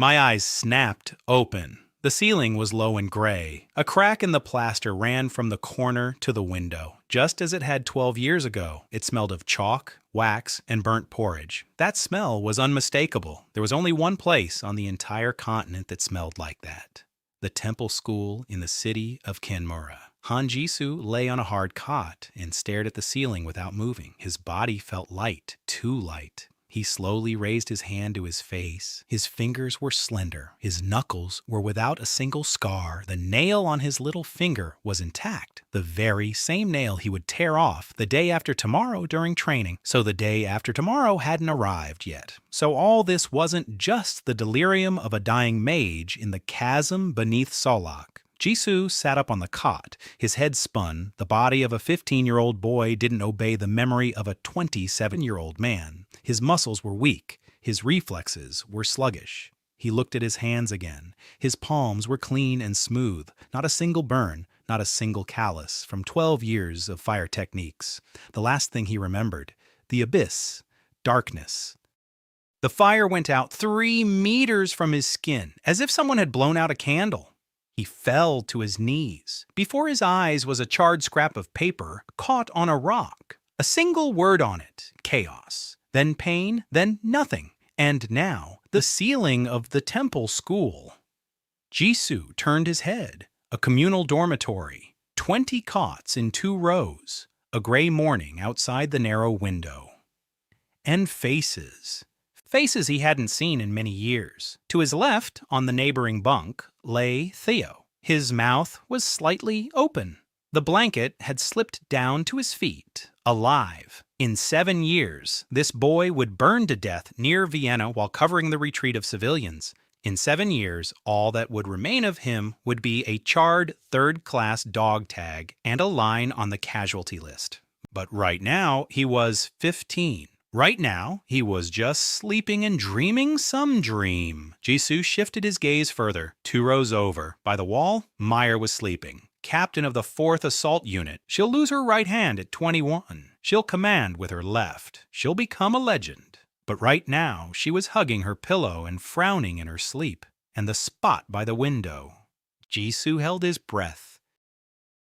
My eyes snapped open. The ceiling was low and gray. A crack in the plaster ran from the corner to the window. Just as it had 12 years ago, it smelled of chalk, wax, and burnt porridge. That smell was unmistakable. There was only one place on the entire continent that smelled like that. The temple school in the city of Kenmura. Han Jisoo lay on a hard cot and stared at the ceiling without moving. His body felt light, too light. He slowly raised his hand to his face. His fingers were slender. His knuckles were without a single scar. The nail on his little finger was intact. The very same nail he would tear off the day after tomorrow during training. So the day after tomorrow hadn't arrived yet. So all this wasn't just the delirium of a dying mage in the chasm beneath Solok. Jisoo sat up on the cot. His head spun. The body of a 15-year-old boy didn't obey the memory of a 27-year-old man. His muscles were weak. His reflexes were sluggish. He looked at his hands again. His palms were clean and smooth. Not a single burn, not a single callus from 12 years of fire techniques. The last thing he remembered, the abyss, darkness. The fire went out 3 meters from his skin, as if someone had blown out a candle. He fell to his knees. Before his eyes was a charred scrap of paper caught on a rock. A single word on it, chaos. Then pain, then nothing. And now, the ceiling of the temple school. Jisoo turned his head. A communal dormitory. 20 cots in 2 rows. A gray morning outside the narrow window. And faces. Faces he hadn't seen in many years. To his left, on the neighboring bunk, lay Theo. His mouth was slightly open. The blanket had slipped down to his feet, alive. In 7 years, this boy would burn to death near Vienna while covering the retreat of civilians. In 7 years, all that would remain of him would be a charred third-class dog tag and a line on the casualty list. But right now, he was 15. Right now, he was just sleeping and dreaming some dream. Jisoo shifted his gaze further. 2 rows over, by the wall, Meyer was sleeping. Captain of the 4th Assault Unit. She'll lose her right hand at 21. She'll command with her left. She'll become a legend. But right now, she was hugging her pillow and frowning in her sleep. And the spot by the window. Jisoo held his breath.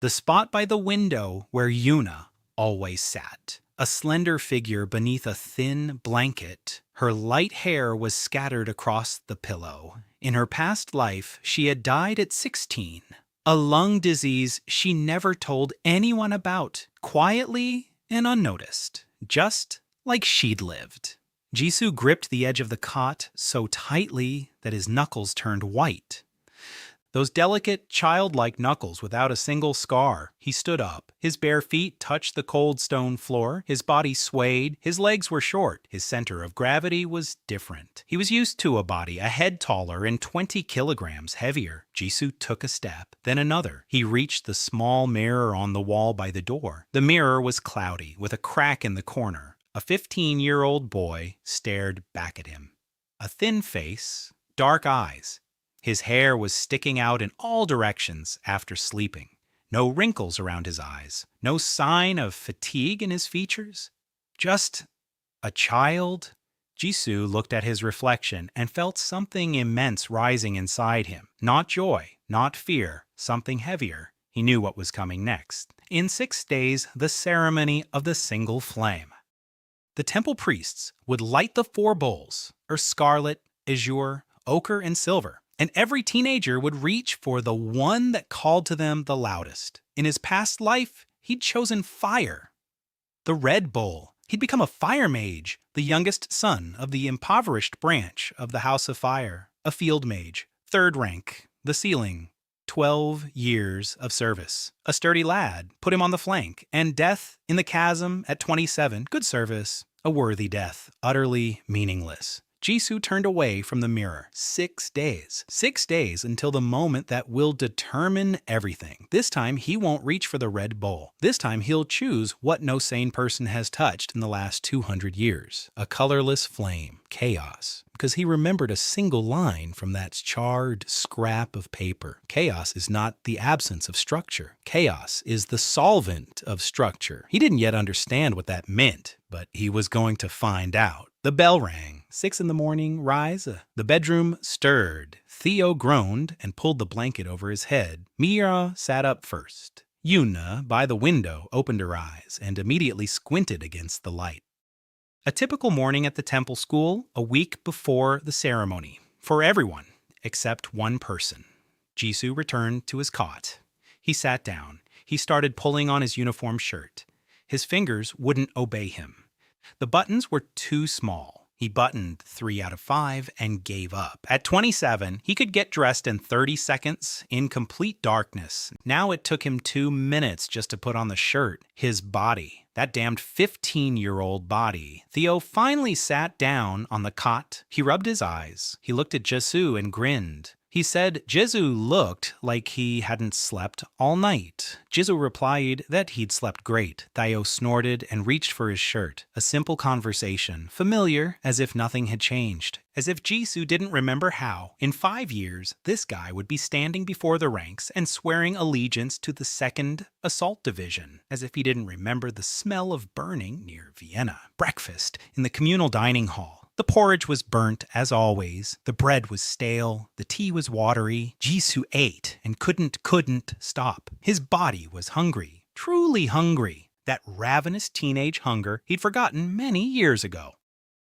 The spot by the window where Yuna always sat. A slender figure beneath a thin blanket. Her light hair was scattered across the pillow. In her past life, she had died at 16. A lung disease she never told anyone about, quietly and unnoticed, just like she'd lived. Jisoo gripped the edge of the cot so tightly that his knuckles turned white. Those delicate, childlike knuckles without a single scar. He stood up. His bare feet touched the cold stone floor. His body swayed. His legs were short. His center of gravity was different. He was used to a body a head taller and 20 kilograms heavier. Jisoo took a step, then another. He reached the small mirror on the wall by the door. The mirror was cloudy, with a crack in the corner. A 15-year-old boy stared back at him. A thin face, dark eyes. His hair was sticking out in all directions after sleeping. No wrinkles around his eyes. No sign of fatigue in his features. Just a child. Jisoo looked at his reflection and felt something immense rising inside him. Not joy, not fear, something heavier. He knew what was coming next. In 6 days, the ceremony of the single flame. The temple priests would light the 4 bowls, scarlet, azure, ochre, and silver. And every teenager would reach for the one that called to them the loudest. In his past life, he'd chosen fire. The red bowl. He'd become a fire mage, the youngest son of the impoverished branch of the House of Fire. A field mage, 3rd rank, the ceiling, 12 years of service. A sturdy lad, put him on the flank, and death in the chasm at 27, good service. A worthy death, utterly meaningless. Jisoo turned away from the mirror. 6 days. 6 days until the moment that will determine everything. This time, he won't reach for the red bowl. This time, he'll choose what no sane person has touched in the last 200 years. A colorless flame. Chaos. Because he remembered a single line from that charred scrap of paper. Chaos is not the absence of structure. Chaos is the solvent of structure. He didn't yet understand what that meant, but he was going to find out. The bell rang. 6 in the morning, rise. The bedroom stirred. Theo groaned and pulled the blanket over his head. Mira sat up first. Yuna, by the window, opened her eyes and immediately squinted against the light. A typical morning at the temple school, a week before the ceremony, for everyone except one person. Jisoo returned to his cot. He sat down. He started pulling on his uniform shirt. His fingers wouldn't obey him. The buttons were too small. He buttoned 3 out of 5 and gave up. At 27, he could get dressed in 30 seconds in complete darkness. Now it took him 2 minutes just to put on the shirt. His body, that damned 15-year-old body. Theo finally sat down on the cot. He rubbed his eyes. He looked at Jisoo and grinned. He said Jisoo looked like he hadn't slept all night. Jisoo replied that he'd slept great. Theo snorted and reached for his shirt. A simple conversation, familiar, as if nothing had changed. As if Jisoo didn't remember how, in 5 years, this guy would be standing before the ranks and swearing allegiance to the 2nd Assault Division. As if he didn't remember the smell of burning near Vienna. Breakfast in the communal dining hall. The porridge was burnt, as always. The bread was stale. The tea was watery. Jisoo ate and couldn't stop. His body was hungry, truly hungry. That ravenous teenage hunger he'd forgotten many years ago.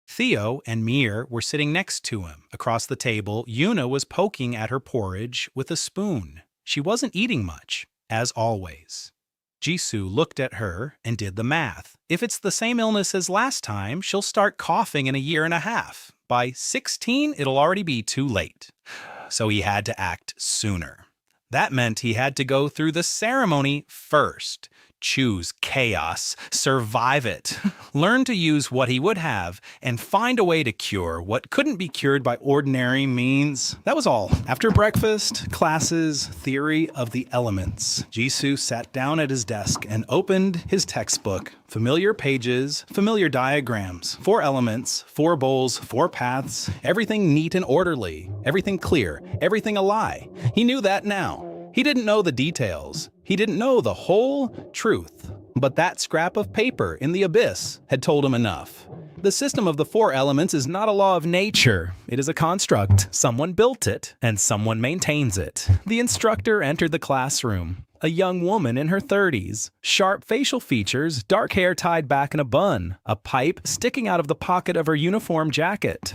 Theo and Mir were sitting next to him. Across the table, Yuna was poking at her porridge with a spoon. She wasn't eating much, as always. Jisoo looked at her and did the math. If it's the same illness as last time, she'll start coughing in a year and a half. By 16, it'll already be too late. So he had to act sooner. That meant he had to go through the ceremony first. Choose chaos, survive it, learn to use what he would have, and find a way to cure what couldn't be cured by ordinary means. That was all. After breakfast, classes, theory of the elements. Jisoo sat down at his desk and opened his textbook. Familiar pages, familiar diagrams, 4 elements, 4 bowls, 4 paths, everything neat and orderly, everything clear, everything a lie. He knew that now. He didn't know the details. He didn't know the whole truth. But that scrap of paper in the abyss had told him enough. The system of the 4 elements is not a law of nature. It is a construct. Someone built it, and someone maintains it. The instructor entered the classroom. A young woman in her 30s. Sharp facial features, dark hair tied back in a bun. A pipe sticking out of the pocket of her uniform jacket.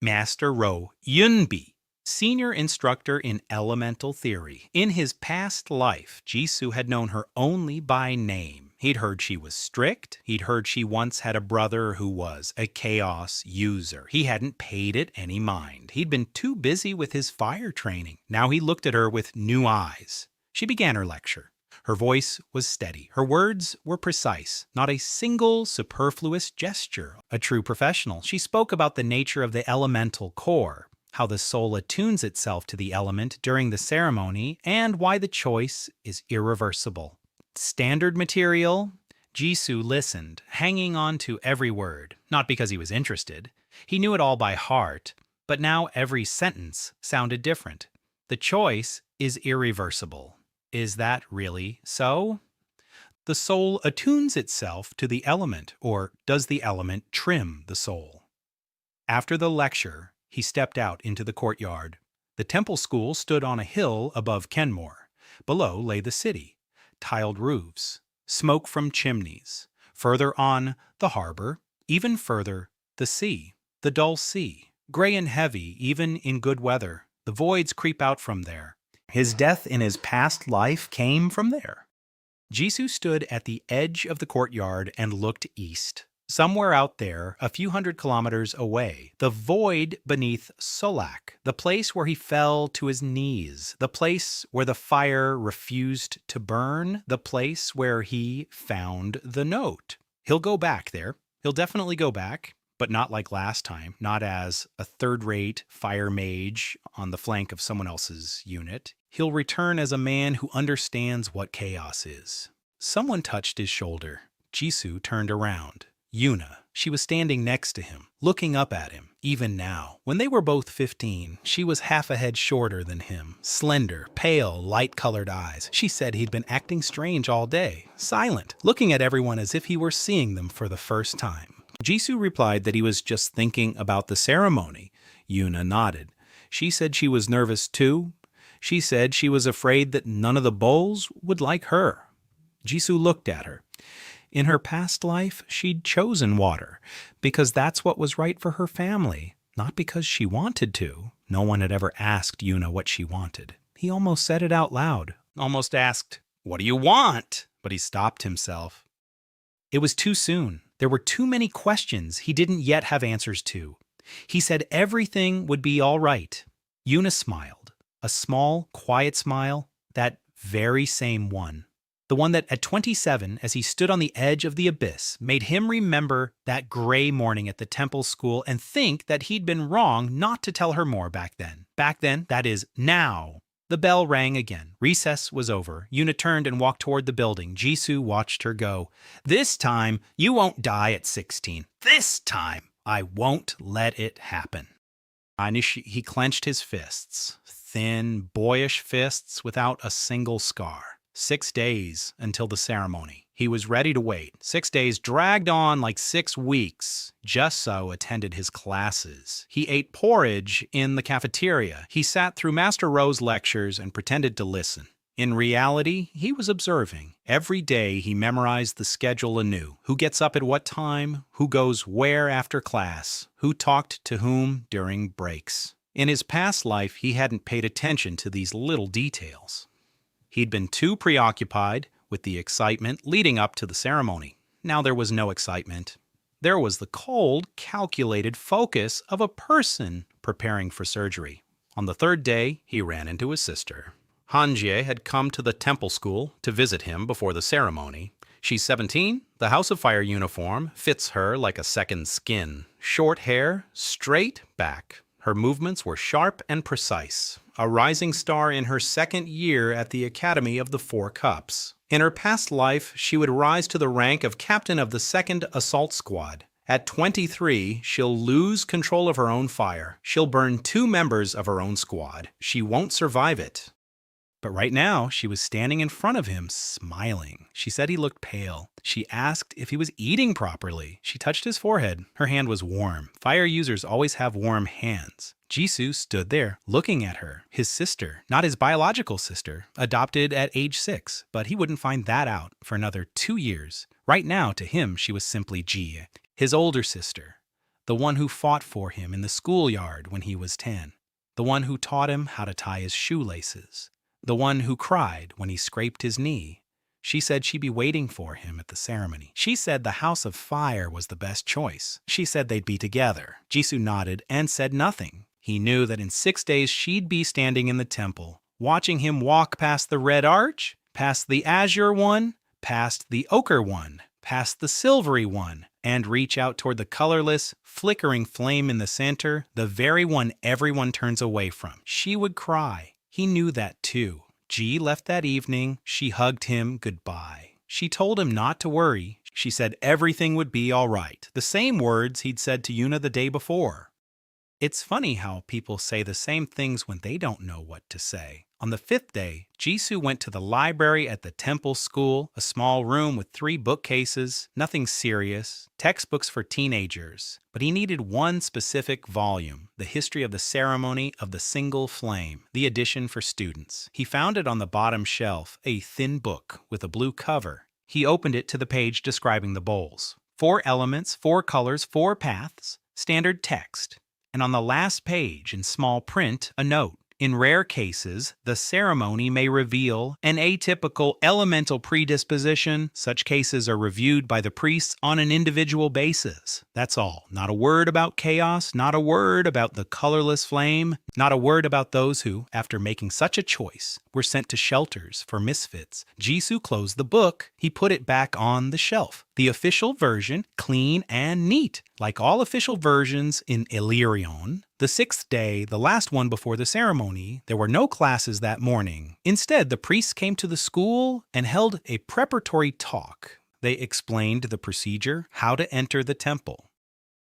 Master Ro Yunbi, senior instructor in elemental theory. In his past life, Jisoo had known her only by name. He'd heard she was strict. He'd heard she once had a brother who was a chaos user. He hadn't paid it any mind. He'd been too busy with his fire training. Now he looked at her with new eyes. She began her lecture. Her voice was steady. Her words were precise. Not a single superfluous gesture. A true professional. She spoke about the nature of the elemental core, how the soul attunes itself to the element during the ceremony, and why the choice is irreversible. Standard material? Jisoo listened, hanging on to every word, not because he was interested. He knew it all by heart, but now every sentence sounded different. The choice is irreversible. Is that really so? The soul attunes itself to the element, or does the element trim the soul? After the lecture, he stepped out into the courtyard. The temple school stood on a hill above Kenmore. Below lay the city, tiled roofs, smoke from chimneys. Further on, the harbor. Even further, the sea, the dull sea, gray and heavy even in good weather. The voids creep out from there. His death in his past life came from there. Jisoo stood at the edge of the courtyard and looked east. Somewhere out there, a few hundred kilometers away, the void beneath Solak, the place where he fell to his knees, the place where the fire refused to burn, the place where he found the note. He'll go back there. He'll definitely go back, but not like last time, not as a third-rate fire mage on the flank of someone else's unit. He'll return as a man who understands what chaos is. Someone touched his shoulder. Jisoo turned around. Yuna. She was standing next to him, looking up at him. Even now, when they were both 15, she was half a head shorter than him. Slender, pale, light-colored eyes. She said he'd been acting strange all day, silent, looking at everyone as if he were seeing them for the first time. Jisoo replied that he was just thinking about the ceremony. Yuna nodded. She said she was nervous too. She said she was afraid that none of the bulls would like her. Jisoo looked at her. In her past life, she'd chosen water because that's what was right for her family, not because she wanted to. No one had ever asked Yuna what she wanted. He almost said it out loud, almost asked, "What do you want?" But he stopped himself. It was too soon. There were too many questions he didn't yet have answers to. He said everything would be all right. Yuna smiled. A small, quiet smile, that very same one. The one that at 27, as he stood on the edge of the abyss, made him remember that gray morning at the temple school and think that he'd been wrong not to tell her more back then. Back then, that is, now. The bell rang again. Recess was over. Yuna turned and walked toward the building. Jisoo watched her go. "This time, you won't die at 16. This time, I won't let it happen." He clenched his fists. Thin, boyish fists without a single scar. 6 days until the ceremony. He was ready to wait. 6 days dragged on like 6 weeks. Jusso attended his classes. He ate porridge in the cafeteria. He sat through Master Ro's lectures and pretended to listen. In reality, he was observing. Every day he memorized the schedule anew. Who gets up at what time? Who goes where after class? Who talked to whom during breaks? In his past life, he hadn't paid attention to these little details. He'd been too preoccupied with the excitement leading up to the ceremony. Now there was no excitement. There was the cold, calculated focus of a person preparing for surgery. On the 3rd day, he ran into his sister. Hanjie had come to the temple school to visit him before the ceremony. She's 17. The House of Fire uniform fits her like a second skin. Short hair, straight back. Her movements were sharp and precise. A rising star in her 2nd year at the Academy of the Four Cups. In her past life, she would rise to the rank of captain of the 2nd Assault Squad. At 23, she'll lose control of her own fire. She'll burn 2 members of her own squad. She won't survive it. But right now, she was standing in front of him, smiling. She said he looked pale. She asked if he was eating properly. She touched his forehead. Her hand was warm. Fire users always have warm hands. Jisoo stood there, looking at her, his sister, not his biological sister, adopted at age 6, but he wouldn't find that out for another 2 years. Right now, to him, she was simply Ji, his older sister, the one who fought for him in the schoolyard when he was 10, the one who taught him how to tie his shoelaces, the one who cried when he scraped his knee. She said she'd be waiting for him at the ceremony. She said the House of Fire was the best choice. She said they'd be together. Jisoo nodded and said nothing. He knew that in 6 days she'd be standing in the temple, watching him walk past the red arch, past the azure one, past the ochre one, past the silvery one, and reach out toward the colorless, flickering flame in the center, the very one everyone turns away from. She would cry. He knew that too. Ji left that evening. She hugged him goodbye. She told him not to worry. She said everything would be all right. The same words he'd said to Yuna the day before. It's funny how people say the same things when they don't know what to say. On the 5th day, Jisoo went to the library at the temple school, a small room with 3 bookcases, nothing serious, textbooks for teenagers. But he needed one specific volume, the history of the ceremony of the single flame, the edition for students. He found it on the bottom shelf, a thin book with a blue cover. He opened it to the page describing the bowls. 4 elements, 4 colors, 4 paths, standard text. And on the last page, in small print, a note. In rare cases, the ceremony may reveal an atypical elemental predisposition. Such cases are reviewed by the priests on an individual basis. That's all. Not a word about chaos, not a word about the colorless flame, not a word about those who, after making such a choice, were sent to shelters for misfits. Jisoo closed the book. He put it back on the shelf. The official version, clean and neat. Like all official versions in Illyrion, the 6th day, the last one before the ceremony, there were no classes that morning. Instead, the priests came to the school and held a preparatory talk. They explained the procedure, how to enter the temple.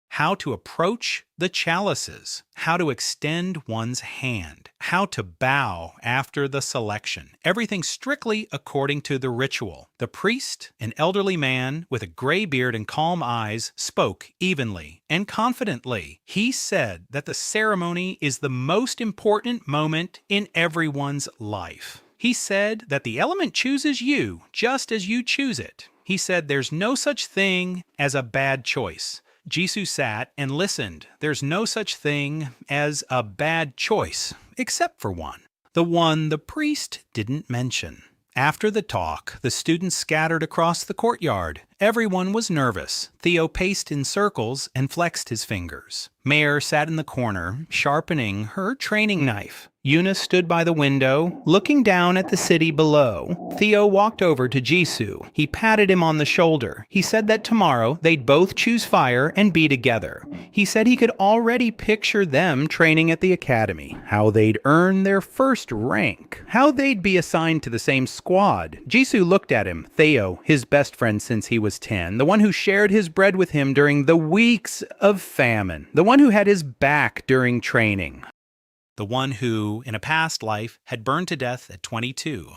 how to approach the chalices, how to extend one's hand, how to bow after the selection. Everything strictly according to the ritual. The priest, an elderly man with a gray beard and calm eyes, spoke evenly and confidently. He said that the ceremony is the most important moment in everyone's life. He said that the element chooses you just as you choose it. He said there's no such thing as a bad choice. Jisoo sat and listened. There's no such thing as a bad choice, except for one. The one the priest didn't mention. After the talk, the students scattered across the courtyard. Everyone was nervous. Theo paced in circles and flexed his fingers. Mare sat in the corner, sharpening her training knife. Yuna stood by the window, looking down at the city below. Theo walked over to Jisoo. He patted him on the shoulder. He said that tomorrow they'd both choose fire and be together. He said he could already picture them training at the academy, how they'd earn their first rank, how they'd be assigned to the same squad. Jisoo looked at him. Theo, his best friend since he was 10, the one who shared his bread with him during the weeks of famine, the one who had his back during training. The one who, in a past life, had burned to death at 22.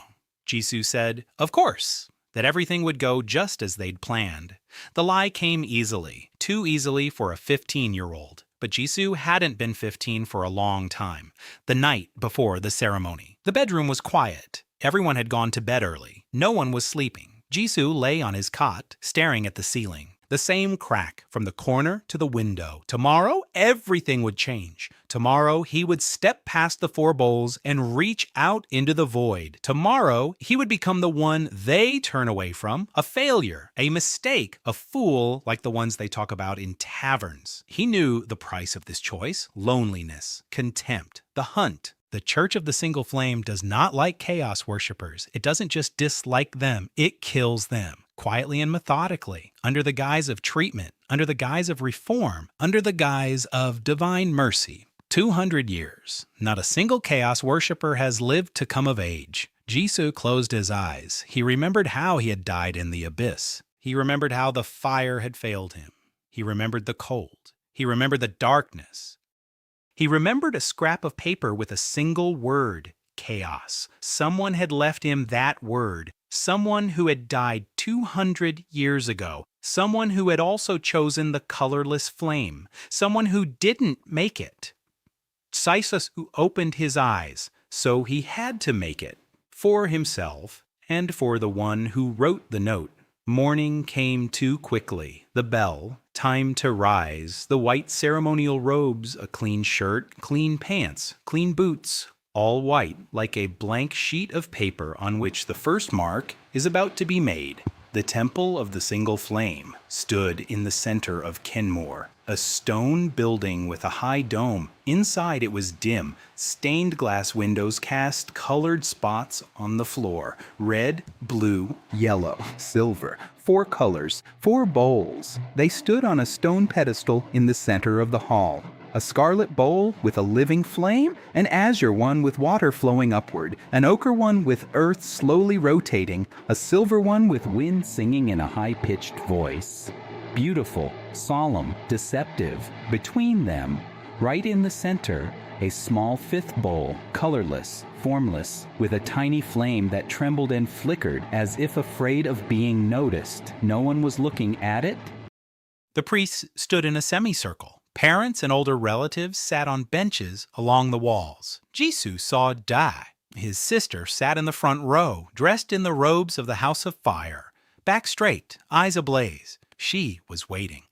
Jisoo said, of course, that everything would go just as they'd planned. The lie came easily, too easily for a 15-year-old. But Jisoo hadn't been 15 for a long time. The night before the ceremony. The bedroom was quiet. Everyone had gone to bed early. No one was sleeping. Jisoo lay on his cot, staring at the ceiling. The same crack from the corner to the window. Tomorrow, everything would change. Tomorrow, he would step past the 4 bowls and reach out into the void. Tomorrow, he would become the one they turn away from, a failure, a mistake, a fool like the ones they talk about in taverns. He knew the price of this choice: loneliness, contempt, the hunt. The Church of the Single Flame does not like chaos worshippers. It doesn't just dislike them, it kills them. Quietly and methodically, under the guise of treatment, under the guise of reform, under the guise of divine mercy. 200 years. Not a single chaos worshipper has lived to come of age. Jisoo closed his eyes. He remembered how he had died in the abyss. He remembered how the fire had failed him. He remembered the cold. He remembered the darkness. He remembered a scrap of paper with a single word: chaos. Someone had left him that word. Someone who had died 200 years ago. Someone who had also chosen the colorless flame. Someone who didn't make it. Sisus opened his eyes, so he had to make it. For himself, and for the one who wrote the note. Morning came too quickly. The bell, time to rise, the white ceremonial robes, a clean shirt, clean pants, clean boots, all white, like a blank sheet of paper on which the first mark is about to be made. The Temple of the Single Flame stood in the center of Kenmore, a stone building with a high dome. Inside it was dim. Stained glass windows cast colored spots on the floor. Red, blue, yellow, silver. 4 colors, 4 bowls. They stood on a stone pedestal in the center of the hall. A scarlet bowl with a living flame, an azure one with water flowing upward, an ochre one with earth slowly rotating, a silver one with wind singing in a high-pitched voice. Beautiful, solemn, deceptive. Between them, right in the center, a small 5th bowl, colorless, formless, with a tiny flame that trembled and flickered as if afraid of being noticed. No one was looking at it. The priests stood in a semicircle. Parents and older relatives sat on benches along the walls. Jisoo saw Dai. His sister sat in the front row, dressed in the robes of the House of Fire. Back straight, eyes ablaze. She was waiting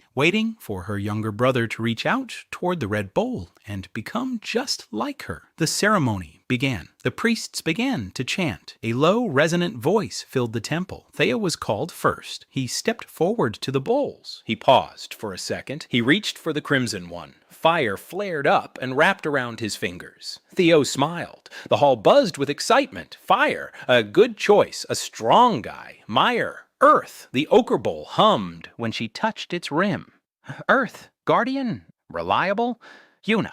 for her younger brother to reach out toward the red bowl and become just like her. The ceremony began. The priests began to chant. A low, resonant voice filled the temple. Theo was called first. He stepped forward to the bowls. He paused for a second. He reached for the crimson one. Fire flared up and wrapped around his fingers. Theo smiled. The hall buzzed with excitement. Fire, a good choice, a strong guy. Meyer, Earth, the ochre bowl hummed when she touched its rim. Earth, guardian, reliable, Yuna.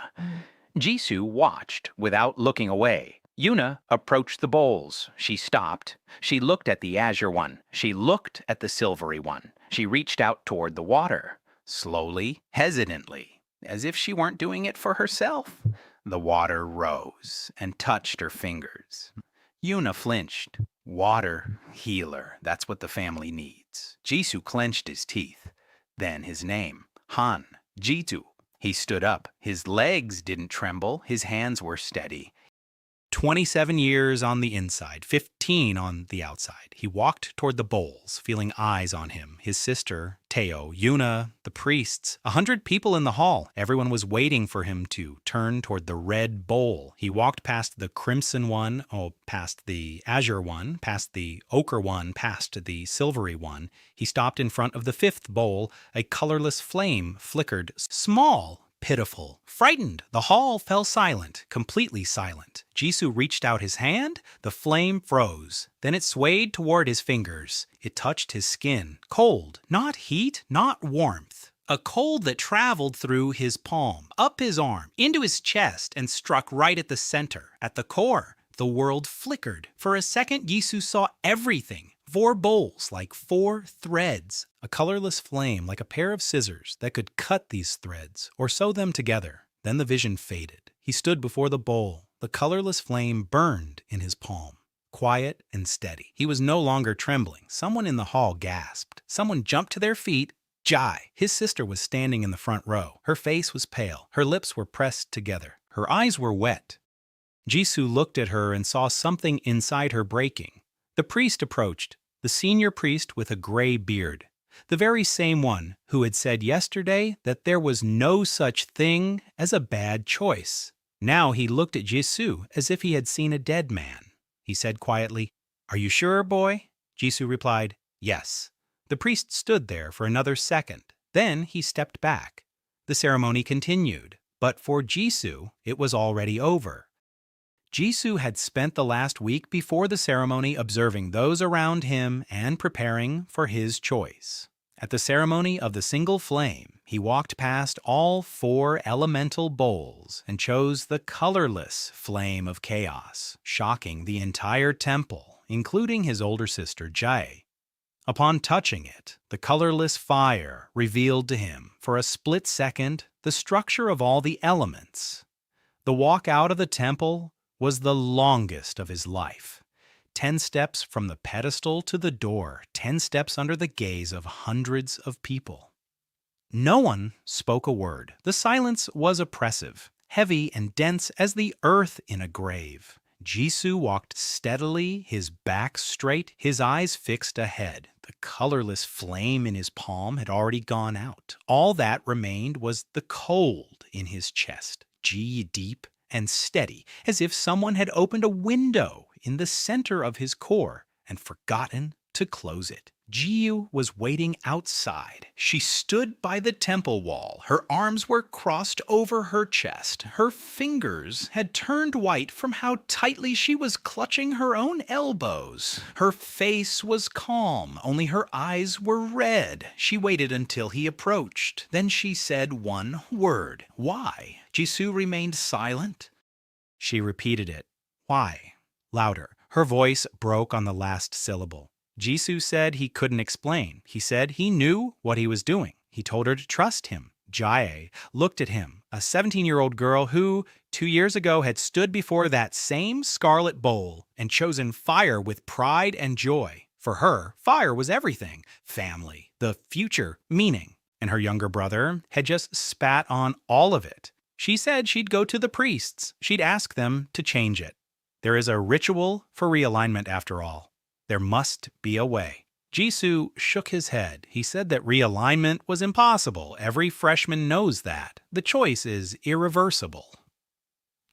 Jisoo watched without looking away. Yuna approached the bowls. She stopped. She looked at the azure one. She looked at the silvery one. She reached out toward the water. Slowly, hesitantly, as if she weren't doing it for herself. The water rose and touched her fingers. Yuna flinched. Water, healer, that's what the family needs. Jisoo clenched his teeth. Then his name, Han, Jitu. He stood up. His legs didn't tremble. His hands were steady. 27 years on the inside, 15 on the outside. He walked toward the bowls, feeling eyes on him. His sister, Teo, Yuna, the priests, 100 people in the hall. Everyone was waiting for him to turn toward the red bowl. He walked past the crimson one, past the azure one, past the ochre one, past the silvery one. He stopped in front of the fifth bowl. A colorless flame flickered, small, pitiful, frightened. The hall fell silent, completely silent. Jisoo reached out his hand. The flame froze. Then it swayed toward his fingers. It touched his skin. Cold. Not heat, not warmth. A cold that traveled through his palm, up his arm, into his chest, and struck right at the center, at the core. The world flickered. For a second, Jisoo saw everything. 4 bowls like 4 threads, a colorless flame like a pair of scissors that could cut these threads or sew them together. Then the vision faded. He stood before the bowl. The colorless flame burned in his palm, quiet and steady. He was no longer trembling. Someone in the hall gasped. Someone jumped to their feet. Jai, his sister, was standing in the front row. Her face was pale. Her lips were pressed together. Her eyes were wet. Jisoo looked at her and saw something inside her breaking. The priest approached, the senior priest with a gray beard, the very same one who had said yesterday that there was no such thing as a bad choice. Now he looked at Jisoo as if he had seen a dead man. He said quietly, "Are you sure, boy?" Jisoo replied, "Yes." The priest stood there for another second. Then he stepped back. The ceremony continued, but for Jisoo, it was already over. Jisoo had spent the last week before the ceremony observing those around him and preparing for his choice. At the ceremony of the single flame, he walked past all 4 elemental bowls and chose the colorless flame of chaos, shocking the entire temple, including his older sister Jai. Upon touching it, the colorless fire revealed to him, for a split second, the structure of all the elements. The walk out of the temple was the longest of his life. 10 steps from the pedestal to the door, 10 steps under the gaze of hundreds of people. No one spoke a word. The silence was oppressive, heavy and dense as the earth in a grave. Jisoo walked steadily, his back straight, his eyes fixed ahead. The colorless flame in his palm had already gone out. All that remained was the cold in his chest, deep and steady, as if someone had opened a window in the center of his core and forgotten to close it. Jiu was waiting outside. She stood by the temple wall. Her arms were crossed over her chest. Her fingers had turned white from how tightly she was clutching her own elbows. Her face was calm, only her eyes were red. She waited until he approached. Then she said one word. "Why?" Jisoo remained silent. She repeated it. "Why?" Louder. Her voice broke on the last syllable. Jisoo said he couldn't explain. He said he knew what he was doing. He told her to trust him. Jai looked at him, a 17-year-old girl who, 2 years ago, had stood before that same scarlet bowl and chosen fire with pride and joy. For her, fire was everything. Family, the future, meaning. And her younger brother had just spat on all of it. She said she'd go to the priests. She'd ask them to change it. There is a ritual for realignment after all. There must be a way. Jisoo shook his head. He said that realignment was impossible. Every freshman knows that. The choice is irreversible.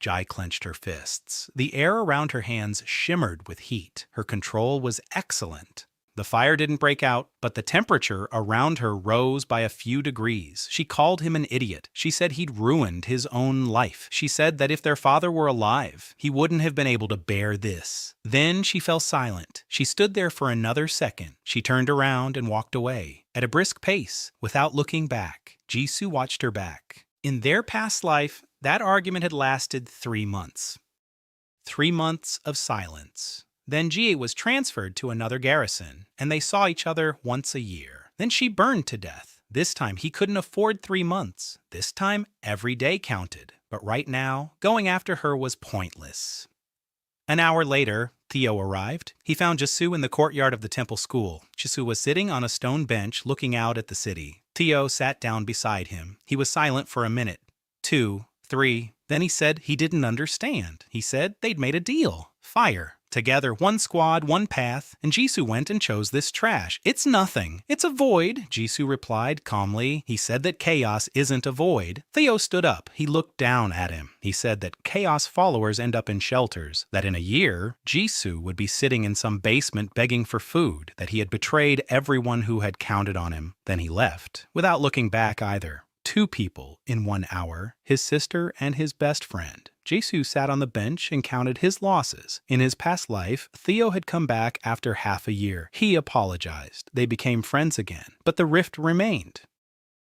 Jai clenched her fists. The air around her hands shimmered with heat. Her control was excellent. The fire didn't break out, but the temperature around her rose by a few degrees. She called him an idiot. She said he'd ruined his own life. She said that if their father were alive, he wouldn't have been able to bear this. Then she fell silent. She stood there for another second. She turned around and walked away. At a brisk pace, without looking back, Jisoo watched her back. In their past life, that argument had lasted 3 months. 3 months of silence. Then Jie was transferred to another garrison, and they saw each other once a year. Then she burned to death. This time he couldn't afford 3 months. This time every day counted. But right now, going after her was pointless. An hour later, Theo arrived. He found Jisoo in the courtyard of the temple school. Jisoo was sitting on a stone bench looking out at the city. Theo sat down beside him. He was silent for a minute, 2, 3. Then he said he didn't understand. He said they'd made a deal. Fire. Together, one squad, one path, and Jisoo went and chose this trash. It's nothing. It's a void, Jisoo replied calmly. He said that chaos isn't a void. Theo stood up. He looked down at him. He said that chaos followers end up in shelters, that in a year, Jisoo would be sitting in some basement begging for food, that he had betrayed everyone who had counted on him. Then he left, without looking back either. 2 people in 1 hour, his sister and his best friend. Jisoo sat on the bench and counted his losses. In his past life, Theo had come back after half a year. He apologized. They became friends again, but the rift remained.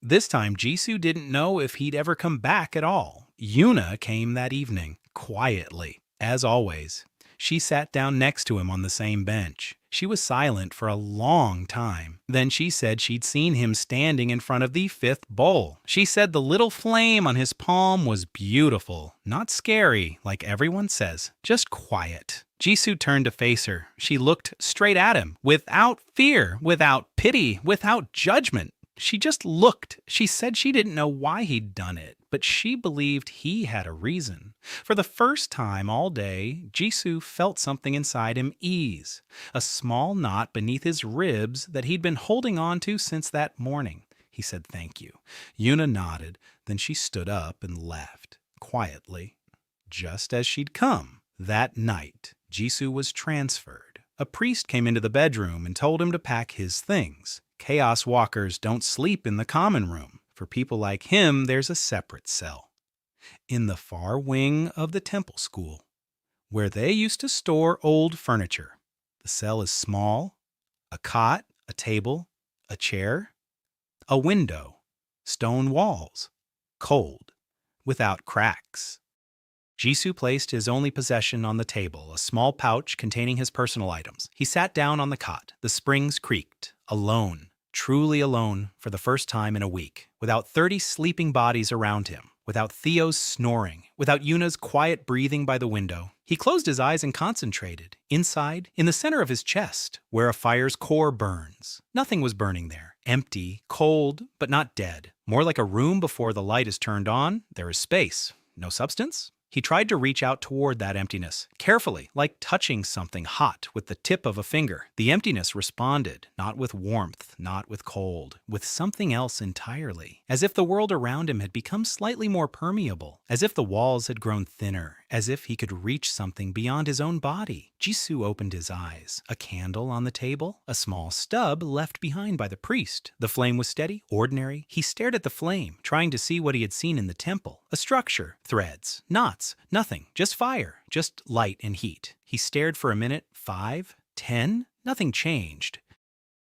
This time, Jisoo didn't know if he'd ever come back at all. Yuna came that evening, quietly, as always. She sat down next to him on the same bench. She was silent for a long time. Then she said she'd seen him standing in front of the 5th bowl. She said the little flame on his palm was beautiful, not scary, like everyone says, just quiet. Jisoo turned to face her. She looked straight at him, without fear, without pity, without judgment. She just looked. She said she didn't know why he'd done it, but she believed he had a reason. For the first time all day, Jisoo felt something inside him ease, a small knot beneath his ribs that he'd been holding on to since that morning. He said thank you. Yuna nodded, then she stood up and left, quietly, just as she'd come. That night, Jisoo was transferred. A priest came into the bedroom and told him to pack his things. Chaos walkers don't sleep in the common room. For people like him, there's a separate cell. In the far wing of the temple school, where they used to store old furniture. The cell is small, a cot, a table, a chair, a window, stone walls, cold, without cracks. Jisoo placed his only possession on the table, a small pouch containing his personal items. He sat down on the cot. The springs creaked. Alone, truly alone, for the first time in a week, without 30 sleeping bodies around him, without Theo's snoring, without Yuna's quiet breathing by the window. He closed his eyes and concentrated. Inside, in the center of his chest, where a fire's core burns. Nothing was burning there. Empty, cold, but not dead. More like a room before the light is turned on. There is space. No substance? He tried to reach out toward that emptiness, carefully, like touching something hot with the tip of a finger. The emptiness responded, not with warmth, not with cold, with something else entirely. As if the world around him had become slightly more permeable, as if the walls had grown thinner, as if he could reach something beyond his own body. Jisoo opened his eyes. A candle on the table, a small stub left behind by the priest. The flame was steady, ordinary. He stared at the flame, trying to see what he had seen in the temple. A structure, threads, knots, nothing, just fire, just light and heat. He stared for a minute, 5, 10, nothing changed.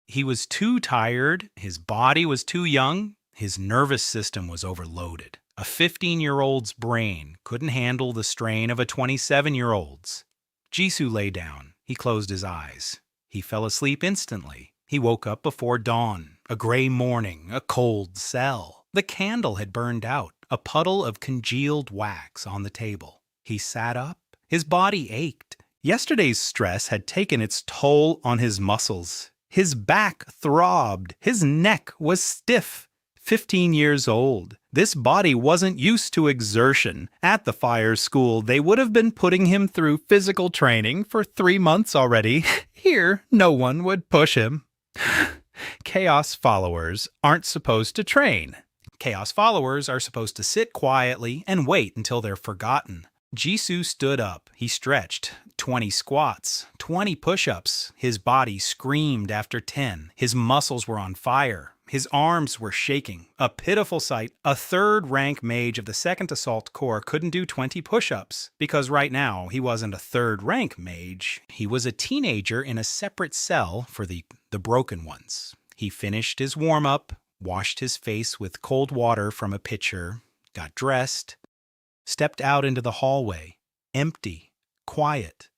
He was too tired, his body was too young, his nervous system was overloaded. A 15-year-old's brain couldn't handle the strain of a 27-year-old's. Jisoo lay down. He closed his eyes. He fell asleep instantly. He woke up before dawn. A gray morning, a cold cell. The candle had burned out, a puddle of congealed wax on the table. He sat up. His body ached. Yesterday's stress had taken its toll on his muscles. His back throbbed. His neck was stiff. 15 years old. This body wasn't used to exertion. At the fire school, they would have been putting him through physical training for 3 months already. Here, no one would push him. Chaos followers aren't supposed to train. Chaos followers are supposed to sit quietly and wait until they're forgotten. Jisoo stood up. He stretched. 20 squats, 20 push-ups. His body screamed after 10. His muscles were on fire. His arms were shaking. A pitiful sight. A 3rd-rank mage of the 2nd Assault Corps couldn't do 20 push-ups, because right now he wasn't a 3rd-rank mage. He was a teenager in a separate cell for the broken ones. He finished his warm-up, washed his face with cold water from a pitcher, got dressed, stepped out into the hallway. Empty, quiet.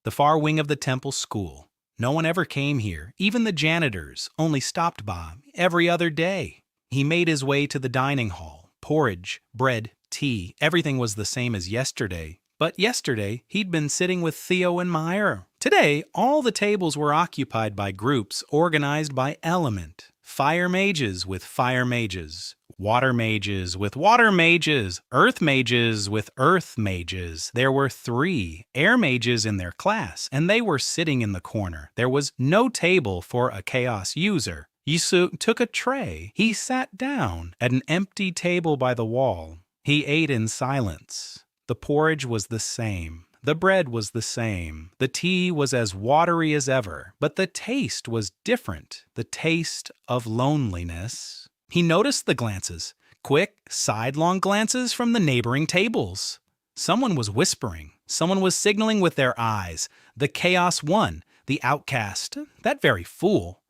The far wing of the temple school. No one ever came here. Even the janitors only stopped by every other day. He made his way to the dining hall. Porridge, bread, tea, everything was the same as yesterday. But yesterday, he'd been sitting with Theo and Meyer. Today, all the tables were occupied by groups organized by element. Fire mages with fire mages. Water mages with water mages. Earth mages with earth mages. There were 3 air mages in their class, and they were sitting in the corner. There was no table for a chaos user. Yisu took a tray. He sat down at an empty table by the wall. He ate in silence. The porridge was the same. The bread was the same. The tea was as watery as ever, but the taste was different. The taste of loneliness. He noticed the glances, quick, sidelong glances from the neighboring tables. Someone was whispering. Someone was signaling with their eyes. The Chaos One, the outcast, that very fool.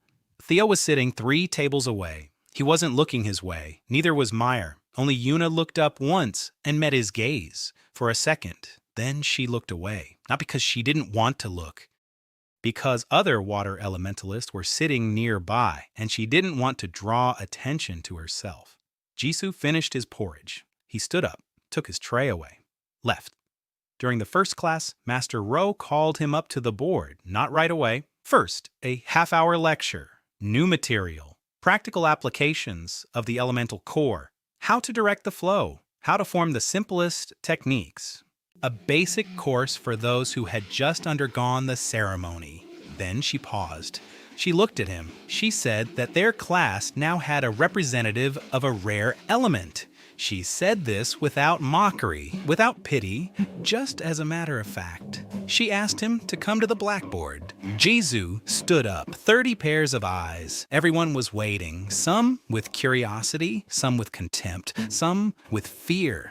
Theo was sitting 3 tables away. He wasn't looking his way. Neither was Meyer. Only Yuna looked up once and met his gaze for a second. Then she looked away, not because she didn't want to look, because other water elementalists were sitting nearby, and she didn't want to draw attention to herself. Jisoo finished his porridge. He stood up, took his tray away, left. During the first class, Master Rowe called him up to the board, not right away. First, a half-hour lecture, new material, practical applications of the elemental core, how to direct the flow, how to form the simplest techniques. A basic course for those who had just undergone the ceremony. Then she paused. She looked at him. She said that their class now had a representative of a rare element. She said this without mockery, without pity, just as a matter of fact. She asked him to come to the blackboard. Jisoo stood up, 30 pairs of eyes. Everyone was waiting, some with curiosity, some with contempt, some with fear.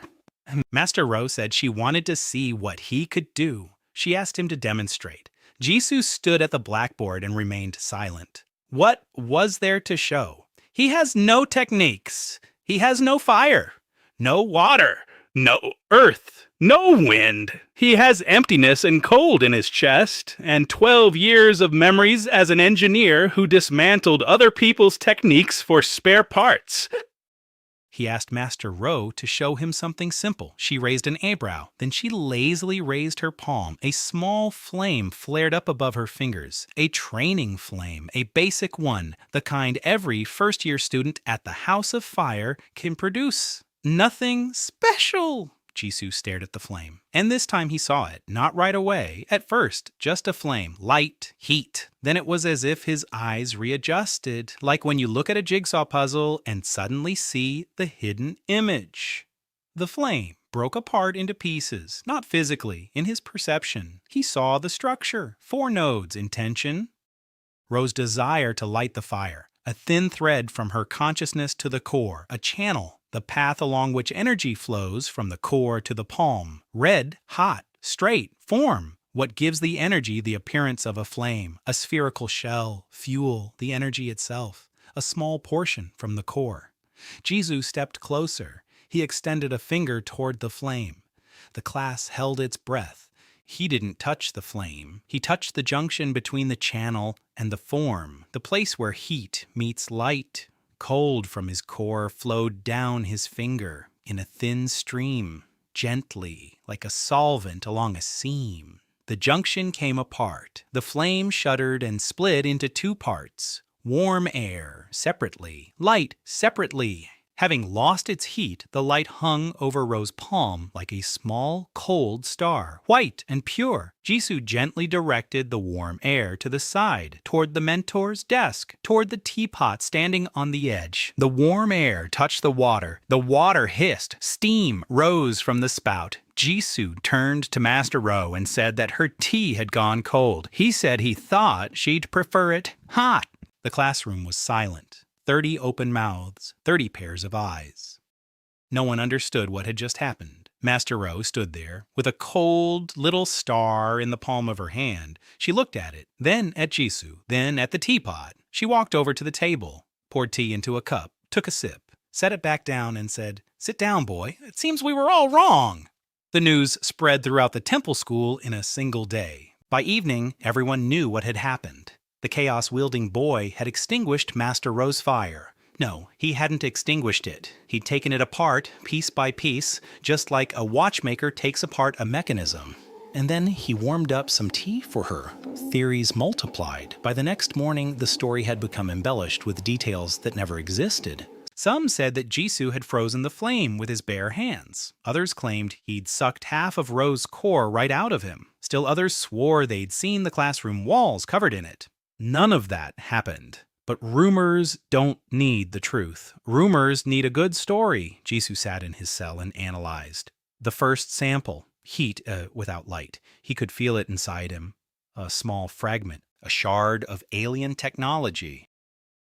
Master Rowe said she wanted to see what he could do. She asked him to demonstrate. Jisoo stood at the blackboard and remained silent. What was there to show? He has no techniques. He has no fire, no water, no earth, no wind. He has emptiness and cold in his chest, and 12 years of memories as an engineer who dismantled other people's techniques for spare parts. He asked Master Rowe to show him something simple. She raised an eyebrow. Then she lazily raised her palm. A small flame flared up above her fingers. A training flame, a basic one, the kind every first-year student at the House of Fire can produce. Nothing special. Jisoo stared at the flame. And this time he saw it, not right away. At first, just a flame, light, heat. Then it was as if his eyes readjusted, like when you look at a jigsaw puzzle and suddenly see the hidden image. The flame broke apart into pieces, not physically, in his perception. He saw the structure, 4 nodes, intention, Rowe's desire to light the fire, a thin thread from her consciousness to the core, a channel, the path along which energy flows from the core to the palm. Red, hot, straight, form. What gives the energy the appearance of a flame, a spherical shell, fuel, the energy itself, a small portion from the core. Jisoo stepped closer. He extended a finger toward the flame. The class held its breath. He didn't touch the flame. He touched the junction between the channel and the form, the place where heat meets light. Cold from his core flowed down his finger in a thin stream, gently, like a solvent along a seam. The junction came apart. The flame shuddered and split into 2 parts. Warm air, separately. Light, separately. Having lost its heat, the light hung over Rowe's palm like a small, cold star, white and pure. Jisoo gently directed the warm air to the side, toward the mentor's desk, toward the teapot standing on the edge. The warm air touched the water. The water hissed. Steam rose from the spout. Jisoo turned to Master Rowe and said that her tea had gone cold. He said he thought she'd prefer it hot. The classroom was silent. 30 open mouths, 30 pairs of eyes. No one understood what had just happened. Master Rowe stood there, with a cold little star in the palm of her hand. She looked at it, then at Jisoo, then at the teapot. She walked over to the table, poured tea into a cup, took a sip, set it back down and said, "Sit down, boy. It seems we were all wrong." The news spread throughout the temple school in a single day. By evening, everyone knew what had happened. The chaos-wielding boy had extinguished Master Rowe's fire. No, he hadn't extinguished it. He'd taken it apart, piece by piece, just like a watchmaker takes apart a mechanism. And then he warmed up some tea for her. Theories multiplied. By the next morning, the story had become embellished with details that never existed. Some said that Jisoo had frozen the flame with his bare hands. Others claimed he'd sucked half of Ro's core right out of him. Still others swore they'd seen the classroom walls covered in it. None of that happened. But rumors don't need the truth. Rumors need a good story. Jisoo sat in his cell and analyzed. The first sample. Heat without light. He could feel it inside him. A small fragment. A shard of alien technology.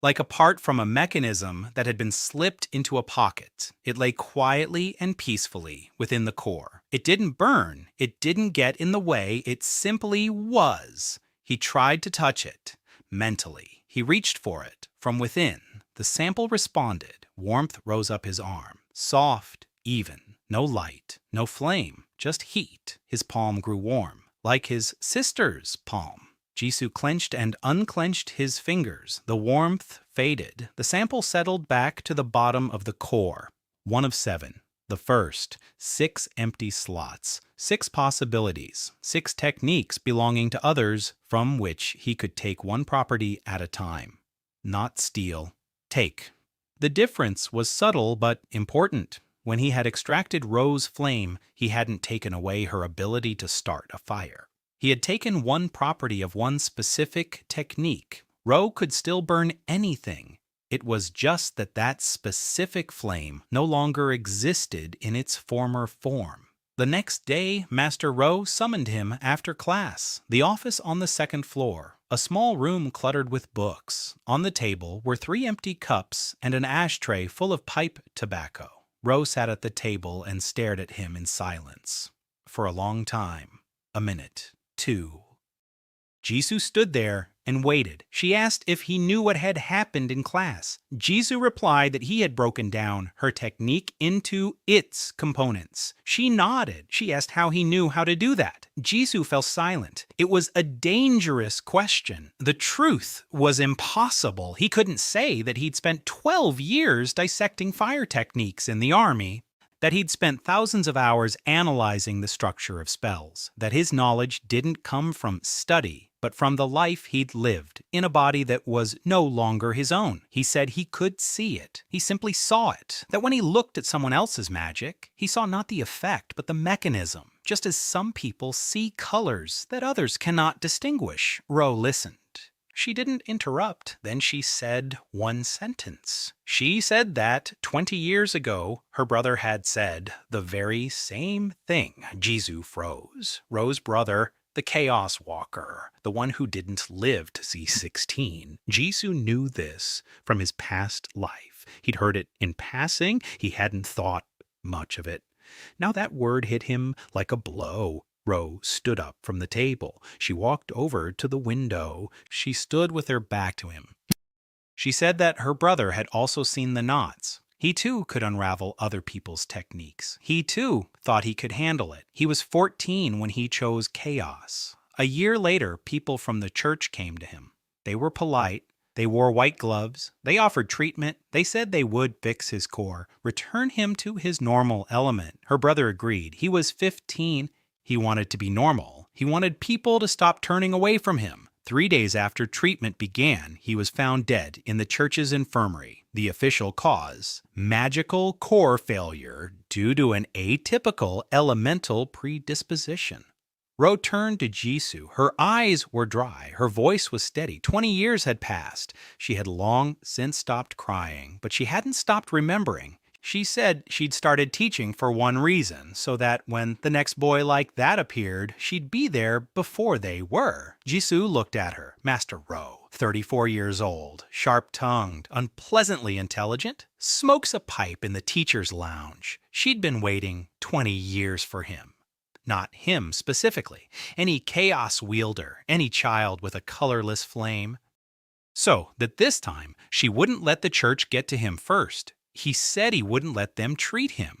Like a part from a mechanism that had been slipped into a pocket. It lay quietly and peacefully within the core. It didn't burn. It didn't get in the way. It simply was. He tried to touch it. Mentally. He reached for it. From within. The sample responded. Warmth rose up his arm. Soft. Even. No light. No flame. Just heat. His palm grew warm. Like his sister's palm. Jisoo clenched and unclenched his fingers. The warmth faded. The sample settled back to the bottom of the core. 1 of 7. The first. 6 empty slots. 6 possibilities. 6 techniques belonging to others from which he could take one property at a time. Not steal. Take. The difference was subtle but important. When he had extracted Ro's flame, he hadn't taken away her ability to start a fire. He had taken one property of one specific technique. Ro could still burn anything. It was just that that specific flame no longer existed in its former form. The next day, Master Ro summoned him after class. The office on the 2nd floor. A small room cluttered with books. On the table were 3 empty cups and an ashtray full of pipe tobacco. Ro sat at the table and stared at him in silence. For a long time. A minute. 2. Jisoo stood there and waited. She asked if he knew what had happened in class. Jisoo replied that he had broken down her technique into its components. She nodded. She asked how he knew how to do that. Jisoo fell silent. It was a dangerous question. The truth was impossible. He couldn't say that he'd spent 12 years dissecting fire techniques in the army, that he'd spent thousands of hours analyzing the structure of spells, that his knowledge didn't come from study, but from the life he'd lived in a body that was no longer his own. He said he could see it. He simply saw it. That when he looked at someone else's magic, he saw not the effect, but the mechanism, just as some people see colors that others cannot distinguish. Ro listened. She didn't interrupt. Then she said one sentence. She said that 20 years ago, her brother had said the very same thing. Jisoo froze. Ro's brother, the Chaos Walker, the one who didn't live to see 16. Jisoo knew this from his past life. He'd heard it in passing. He hadn't thought much of it. Now that word hit him like a blow. Ro stood up from the table. She walked over to the window. She stood with her back to him. She said that her brother had also seen the knots. He too could unravel other people's techniques. He too thought he could handle it. He was 14 when he chose chaos. A year later, people from the church came to him. They were polite. They wore white gloves. They offered treatment. They said they would fix his core, return him to his normal element. Her brother agreed. He was 15. He wanted to be normal. He wanted people to stop turning away from him. 3 days after treatment began, he was found dead in the church's infirmary. The official cause: magical core failure due to an atypical elemental predisposition. Ro turned to Jisoo. Her eyes were dry. Her voice was steady. 20 years had passed. She had long since stopped crying, but she hadn't stopped remembering. She said she'd started teaching for one reason, so that when the next boy like that appeared, she'd be there before they were. Jisoo looked at her. Master Ro, 34 years old, sharp-tongued, unpleasantly intelligent, smokes a pipe in the teacher's lounge. She'd been waiting 20 years for him. Not him specifically. Any chaos wielder, any child with a colorless flame. So that this time, she wouldn't let the church get to him first. He said he wouldn't let them treat him.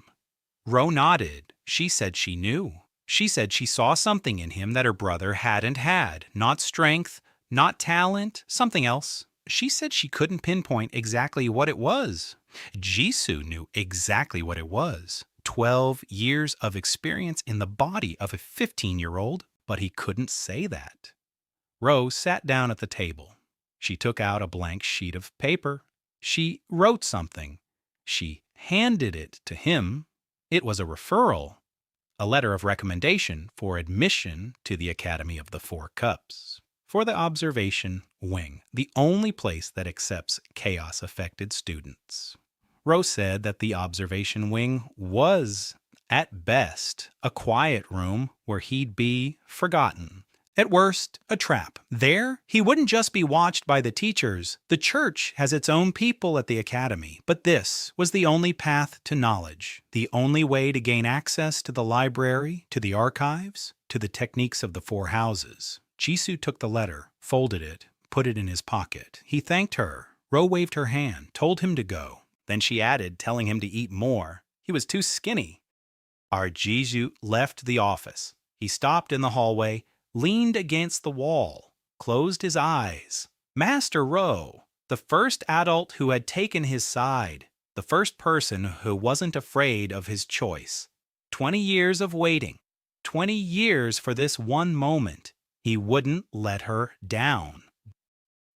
Ro nodded. She said she knew. She said she saw something in him that her brother hadn't had. Not strength, not talent, something else. She said she couldn't pinpoint exactly what it was. Jisoo knew exactly what it was. 12 years of experience in the body of a 15-year-old, but he couldn't say that. Rose sat down at the table. She took out a blank sheet of paper. She wrote something. She handed it to him. It was a referral, a letter of recommendation for admission to the Academy of the Four Cups, for the observation wing, the only place that accepts chaos-affected students. Rose said that the observation wing was, at best, a quiet room where he'd be forgotten. At worst, a trap. There, he wouldn't just be watched by the teachers. The church has its own people at the academy, but this was the only path to knowledge, the only way to gain access to the library, to the archives, to the techniques of the four houses. Jisoo took the letter, folded it, put it in his pocket. He thanked her. Ro waved her hand, told him to go. Then she added, telling him to eat more. He was too skinny. Our Jisoo left the office. He stopped in the hallway, leaned against the wall, closed his eyes. Master Ro, the first adult who had taken his side, the first person who wasn't afraid of his choice. 20 years of waiting, 20 years for this one moment. He wouldn't let her down.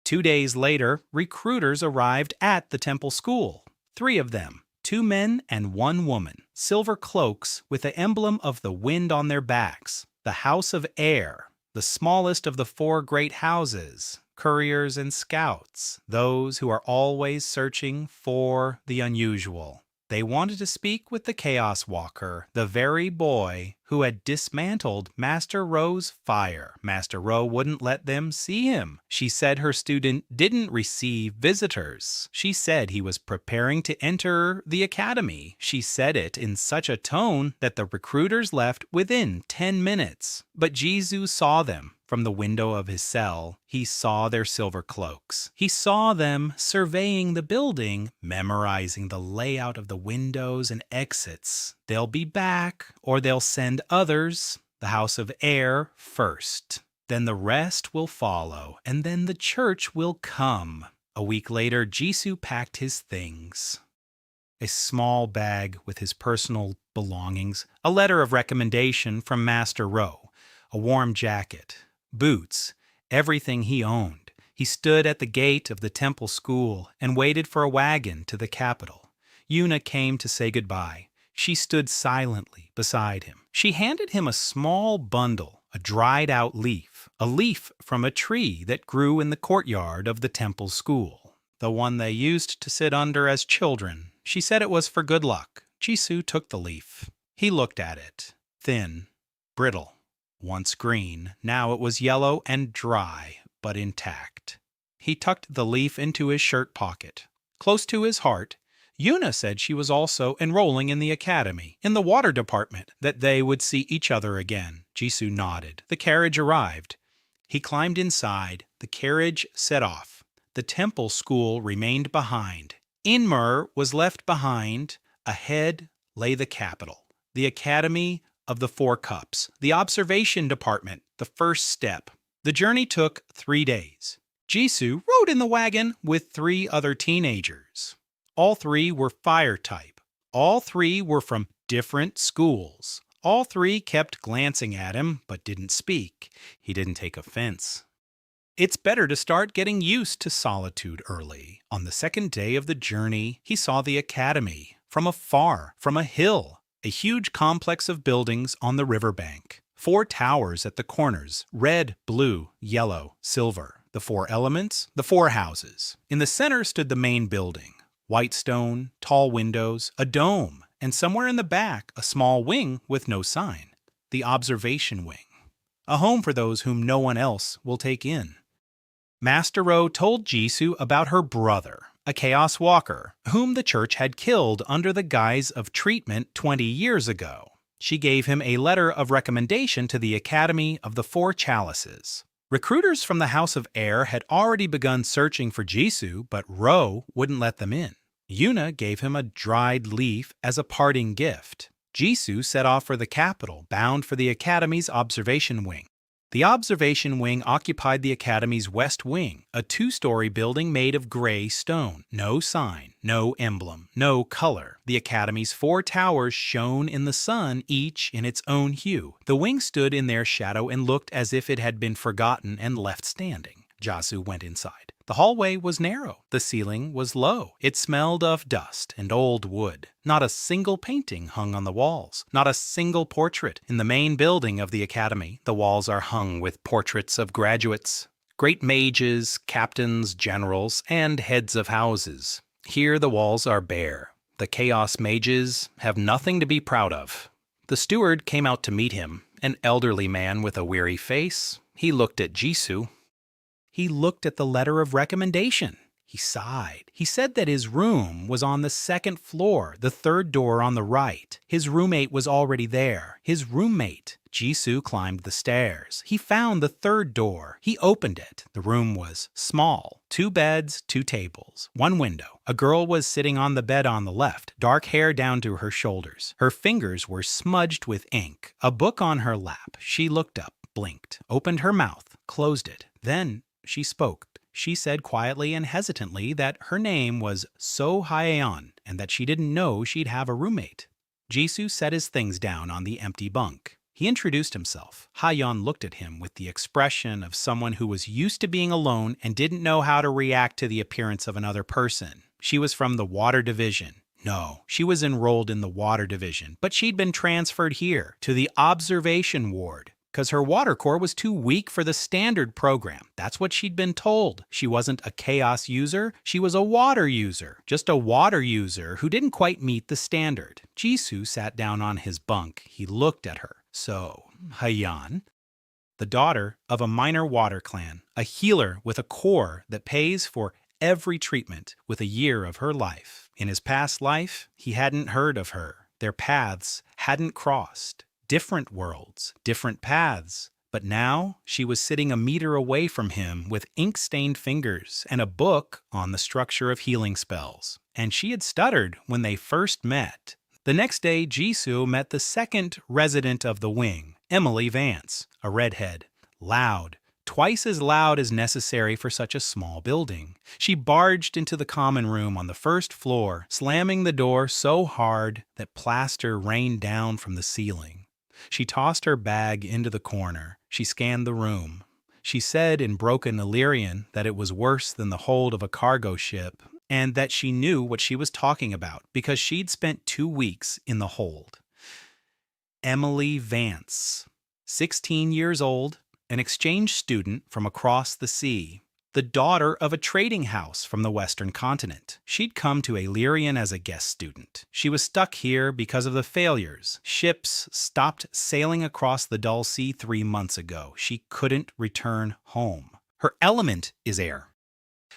2 days later, recruiters arrived at the temple school. 3 of them, 2 men and 1 woman, silver cloaks with the emblem of the wind on their backs. The House of Air, the smallest of the 4 great houses, couriers and scouts, those who are always searching for the unusual. They wanted to speak with the Chaos Walker, the very boy who had dismantled Master Ro's fire. Master Ro wouldn't let them see him. She said her student didn't receive visitors. She said he was preparing to enter the academy. She said it in such a tone that the recruiters left within 10 minutes. But Jisoo saw them. From the window of his cell, he saw their silver cloaks. He saw them surveying the building, memorizing the layout of the windows and exits. They'll be back, or they'll send others. The House of Air first. Then the rest will follow, and then the church will come. A week later, Jisoo packed his things. A small bag with his personal belongings, a letter of recommendation from Master Ro, a warm jacket, boots, everything he owned. He stood at the gate of the temple school and waited for a wagon to the capital. Yuna came to say goodbye. She stood silently beside him. She handed him a small bundle, a dried-out leaf, a leaf from a tree that grew in the courtyard of the temple school, the one they used to sit under as children. She said it was for good luck. Jisoo took the leaf. He looked at it. Thin, brittle. Once green, now it was yellow and dry, but intact. He tucked the leaf into his shirt pocket. Close to his heart, Yuna said she was also enrolling in the academy, in the water department, that they would see each other again. Jisoo nodded. The carriage arrived. He climbed inside. The carriage set off. The temple school remained behind. Inmur was left behind. Ahead lay the capital, the Academy of the Four Cups, the observation department, the first step. The journey took 3 days. Jisoo rode in the wagon with 3 other teenagers. All 3 were fire type. All 3 were from different schools. All 3 kept glancing at him, but didn't speak. He didn't take offense. It's better to start getting used to solitude early. On the 2nd day of the journey, he saw the academy from afar, from a hill. A huge complex of buildings on the riverbank. 4 towers at the corners, red, blue, yellow, silver. The 4 elements, the 4 houses. In the center stood the main building. White stone, tall windows, a dome, and somewhere in the back, a small wing with no sign. The observation wing. A home for those whom no one else will take in. Master Ro told Jisoo about her brother, a Chaos Walker, whom the church had killed under the guise of treatment 20 years ago. She gave him a letter of recommendation to the Academy of the Four Chalices. Recruiters from the House of Air had already begun searching for Jisoo, but Ro wouldn't let them in. Yuna gave him a dried leaf as a parting gift. Jisoo set off for the capital, bound for the Academy's observation wing. The observation wing occupied the academy's west wing, a two-story building made of gray stone. No sign, no emblem, no color. The academy's 4 towers shone in the sun, each in its own hue. The wing stood in their shadow and looked as if it had been forgotten and left standing. Jisu went inside. The hallway was narrow. The ceiling was low. It smelled of dust and old wood. Not a single painting hung on the walls. Not a single portrait. In the main building of the academy, the walls are hung with portraits of graduates, great mages, captains, generals, and heads of houses. Here the walls are bare. The chaos mages have nothing to be proud of. The steward came out to meet him, an elderly man with a weary face. He looked at Jisu. He looked at the letter of recommendation. He sighed. He said that his room was on the 2nd floor, the 3rd door on the right. His roommate was already there. His roommate. Jisu climbed the stairs. He found the 3rd door. He opened it. The room was small. 2 beds, 2 tables, 1 window. A girl was sitting on the bed on the left, dark hair down to her shoulders. Her fingers were smudged with ink. A book on her lap. She looked up, blinked, opened her mouth, closed it. Then she spoke. She said quietly and hesitantly that her name was So Hyeon and that she didn't know she'd have a roommate. Jisu set his things down on the empty bunk. He introduced himself. Hyeon looked at him with the expression of someone who was used to being alone and didn't know how to react to the appearance of another person. She was from the water division. No, she was enrolled in the water division, but she'd been transferred here to the observation ward, because her water core was too weak for the standard program. That's what she'd been told. She wasn't a chaos user, she was a water user. Just a water user who didn't quite meet the standard. Jisu sat down on his bunk. He looked at her. So, Hyeon, the daughter of a minor water clan, a healer with a core that pays for every treatment with a year of her life. In his past life, he hadn't heard of her. Their paths hadn't crossed. Different worlds, different paths. But now she was sitting a meter away from him with ink-stained fingers and a book on the structure of healing spells. And she had stuttered when they first met. The next day, Jisu met the 2nd resident of the wing, Emily Vance, a redhead, loud, twice as loud as necessary for such a small building. She barged into the common room on the 1st floor, slamming the door so hard that plaster rained down from the ceiling. She tossed her bag into the corner. She scanned the room. She said in broken Illyrian that it was worse than the hold of a cargo ship, and that she knew what she was talking about because she'd spent 2 weeks in the hold. Emily Vance, 16 years old, an exchange student from across the sea, the daughter of a trading house from the Western continent. She'd come to Illyrian as a guest student. She was stuck here because of the failures. Ships stopped sailing across the dull sea 3 months ago. She couldn't return home. Her element is air.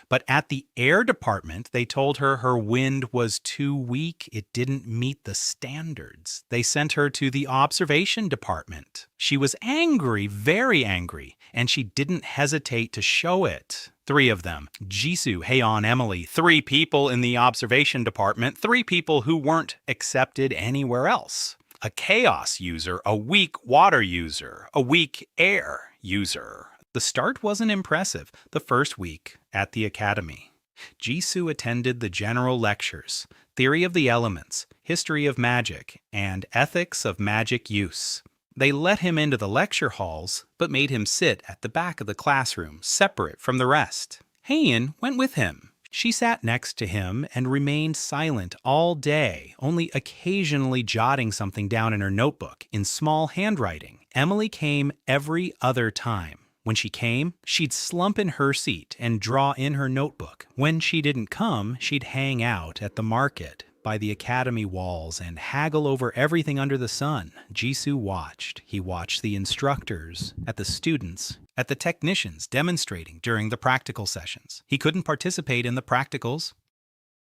But at the air department, they told her her wind was too weak. It didn't meet the standards. They sent her to the observation department. She was angry, very angry, and she didn't hesitate to show it. 3 of them, Jisu, Hyeon, Emily, 3 people in the observation department, 3 people who weren't accepted anywhere else. A chaos user, a weak water user, a weak air user. The start wasn't impressive the first week at the academy. Jisu attended the general lectures, Theory of the Elements, History of Magic, and Ethics of Magic Use. They let him into the lecture halls, but made him sit at the back of the classroom, separate from the rest. Hyeon went with him. She sat next to him and remained silent all day, only occasionally jotting something down in her notebook in small handwriting. Emily came every other time. When she came, she'd slump in her seat and draw in her notebook. When she didn't come, she'd hang out at the market by the academy walls and haggle over everything under the sun. Jisu watched. He watched the instructors, at the students, at the technicians demonstrating during the practical sessions. He couldn't participate in the practicals.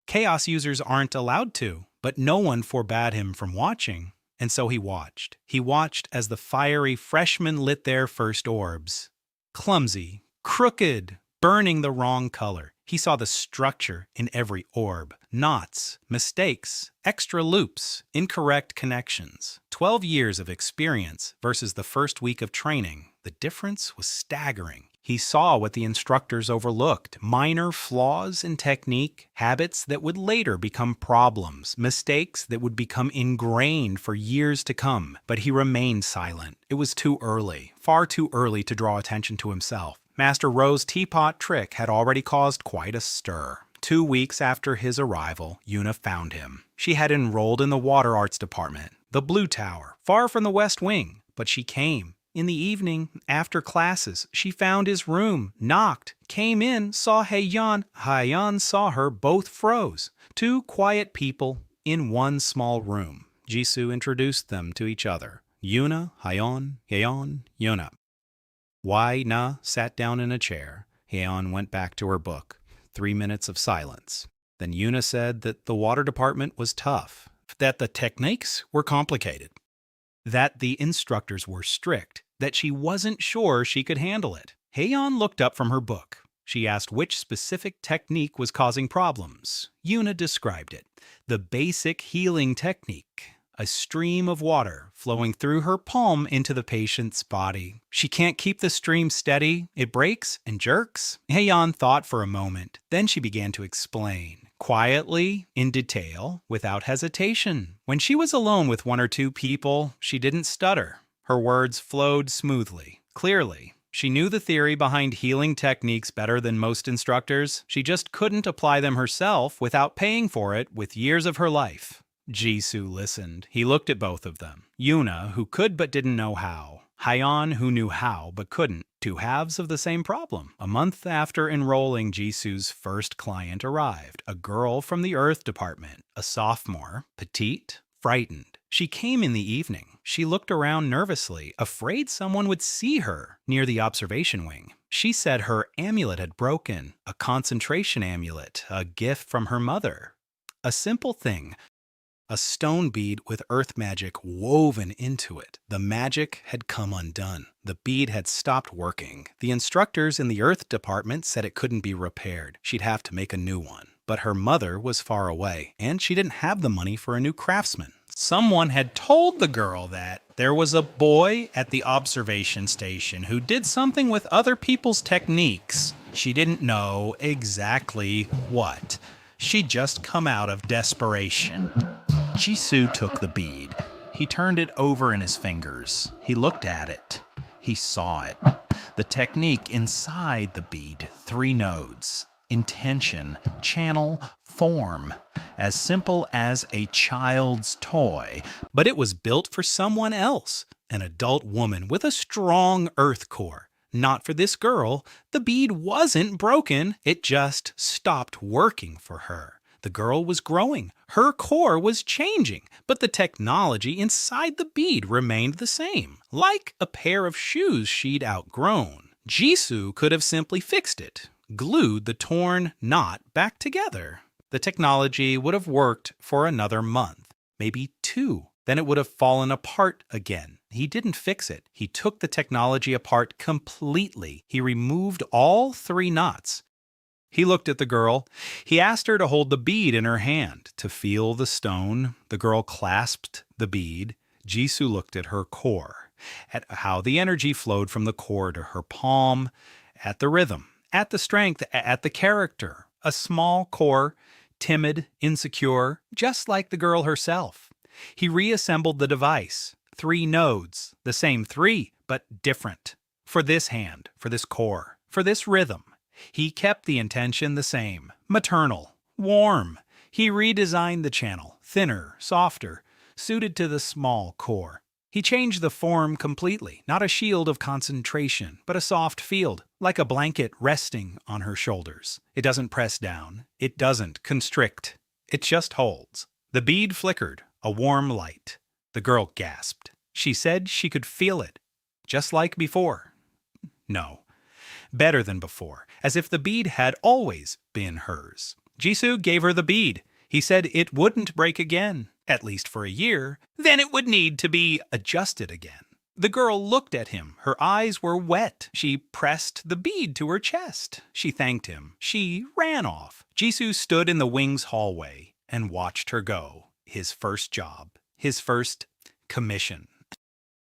Chaos users aren't allowed to, but no one forbade him from watching, and so he watched. He watched as the fiery freshmen lit their first orbs. Clumsy, crooked, burning the wrong color. He saw the structure in every orb. Knots, mistakes, extra loops, incorrect connections. 12 years of experience versus the first week of training. The difference was staggering. He saw what the instructors overlooked: minor flaws in technique, habits that would later become problems, mistakes that would become ingrained for years to come. But he remained silent. It was too early, far too early to draw attention to himself. Master Ro's teapot trick had already caused quite a stir. 2 weeks after his arrival, Yuna found him. She had enrolled in the water arts department, the Blue Tower, far from the West Wing, but she came. In the evening, after classes, she found his room, knocked, came in, saw Heian. Heian saw her, both froze. 2 quiet people in one small room. Jisoo introduced them to each other. Yuna, Heian, Heian, Yuna. Na sat down in a chair. Heian went back to her book. 3 minutes of silence. Then Yuna said that the water department was tough, that the techniques were complicated, that the instructors were strict, that she wasn't sure she could handle it. Heian looked up from her book. She asked which specific technique was causing problems. Yuna described it. The basic healing technique. A stream of water flowing through her palm into the patient's body. She can't keep the stream steady. It breaks and jerks. Heian thought for a moment. Then she began to explain. Quietly, in detail, without hesitation. When she was alone with 1 or 2 people, she didn't stutter. Her words flowed smoothly, clearly. She knew the theory behind healing techniques better than most instructors. She just couldn't apply them herself without paying for it with years of her life. Jisoo listened. He looked at both of them. Yuna, who could but didn't know how. Heian, who knew how but couldn't. 2 halves of the same problem. A month after enrolling, Jisoo's first client arrived. A girl from the Earth Department. A sophomore. Petite. Frightened. She came in the evening. She looked around nervously, afraid someone would see her near the observation wing. She said her amulet had broken. A concentration amulet. A gift from her mother. A simple thing. A stone bead with earth magic woven into it. The magic had come undone. The bead had stopped working. The instructors in the earth department said it couldn't be repaired. She'd have to make a new one. But her mother was far away, and she didn't have the money for a new craftsman. Someone had told the girl that there was a boy at the observation station who did something with other people's techniques. She didn't know exactly what. She'd just come out of desperation. Jisoo took the bead. He turned it over in his fingers. He looked at it. He saw it. The technique inside the bead. 3 nodes. Intention, channel, form. As simple as a child's toy. But it was built for someone else. An adult woman with a strong earth core. Not for this girl. The bead wasn't broken. It just stopped working for her. The girl was growing. Her core was changing, but the technology inside the bead remained the same, like a pair of shoes she'd outgrown. Jisoo could have simply fixed it, glued the torn knot back together. The technology would have worked for another month, maybe 2. Then it would have fallen apart again. He didn't fix it. He took the technology apart completely. He removed all 3 knots. He looked at the girl. He asked her to hold the bead in her hand, to feel the stone. The girl clasped the bead. Jisoo looked at her core, at how the energy flowed from the core to her palm, at the rhythm, at the strength, at the character. A small core, timid, insecure, just like the girl herself. He reassembled the device. 3 nodes, the same 3, but different. For this hand, for this core, for this rhythm. He kept the intention the same, maternal, warm. He redesigned the channel, thinner, softer, suited to the small core. He changed the form completely, not a shield of concentration, but a soft field, like a blanket resting on her shoulders. It doesn't press down. It doesn't constrict. It just holds. The bead flickered, a warm light. The girl gasped. She said she could feel it, just like before. No. Better than before, as if the bead had always been hers. Jisoo gave her the bead. He said it wouldn't break again, at least for a year. Then it would need to be adjusted again. The girl looked at him. Her eyes were wet. She pressed the bead to her chest. She thanked him. She ran off. Jisoo stood in the wing's hallway and watched her go. His first job. His first commission.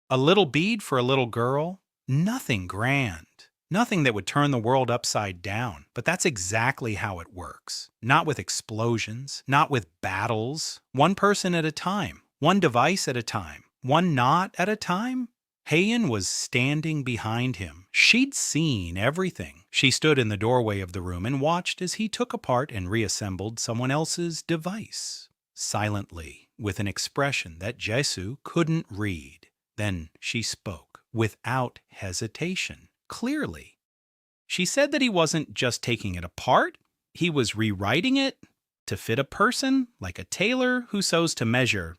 A little bead for a little girl. Nothing grand. Nothing that would turn the world upside down. But that's exactly how it works. Not with explosions, not with battles. One person at a time. One device at a time. One knot at a time. Heian was standing behind him. She'd seen everything. She stood in the doorway of the room and watched as he took apart and reassembled someone else's device. Silently, with an expression that Jesu couldn't read. Then she spoke, without hesitation, clearly. She said that he wasn't just taking it apart, he was rewriting it to fit a person, like a tailor who sews to measure.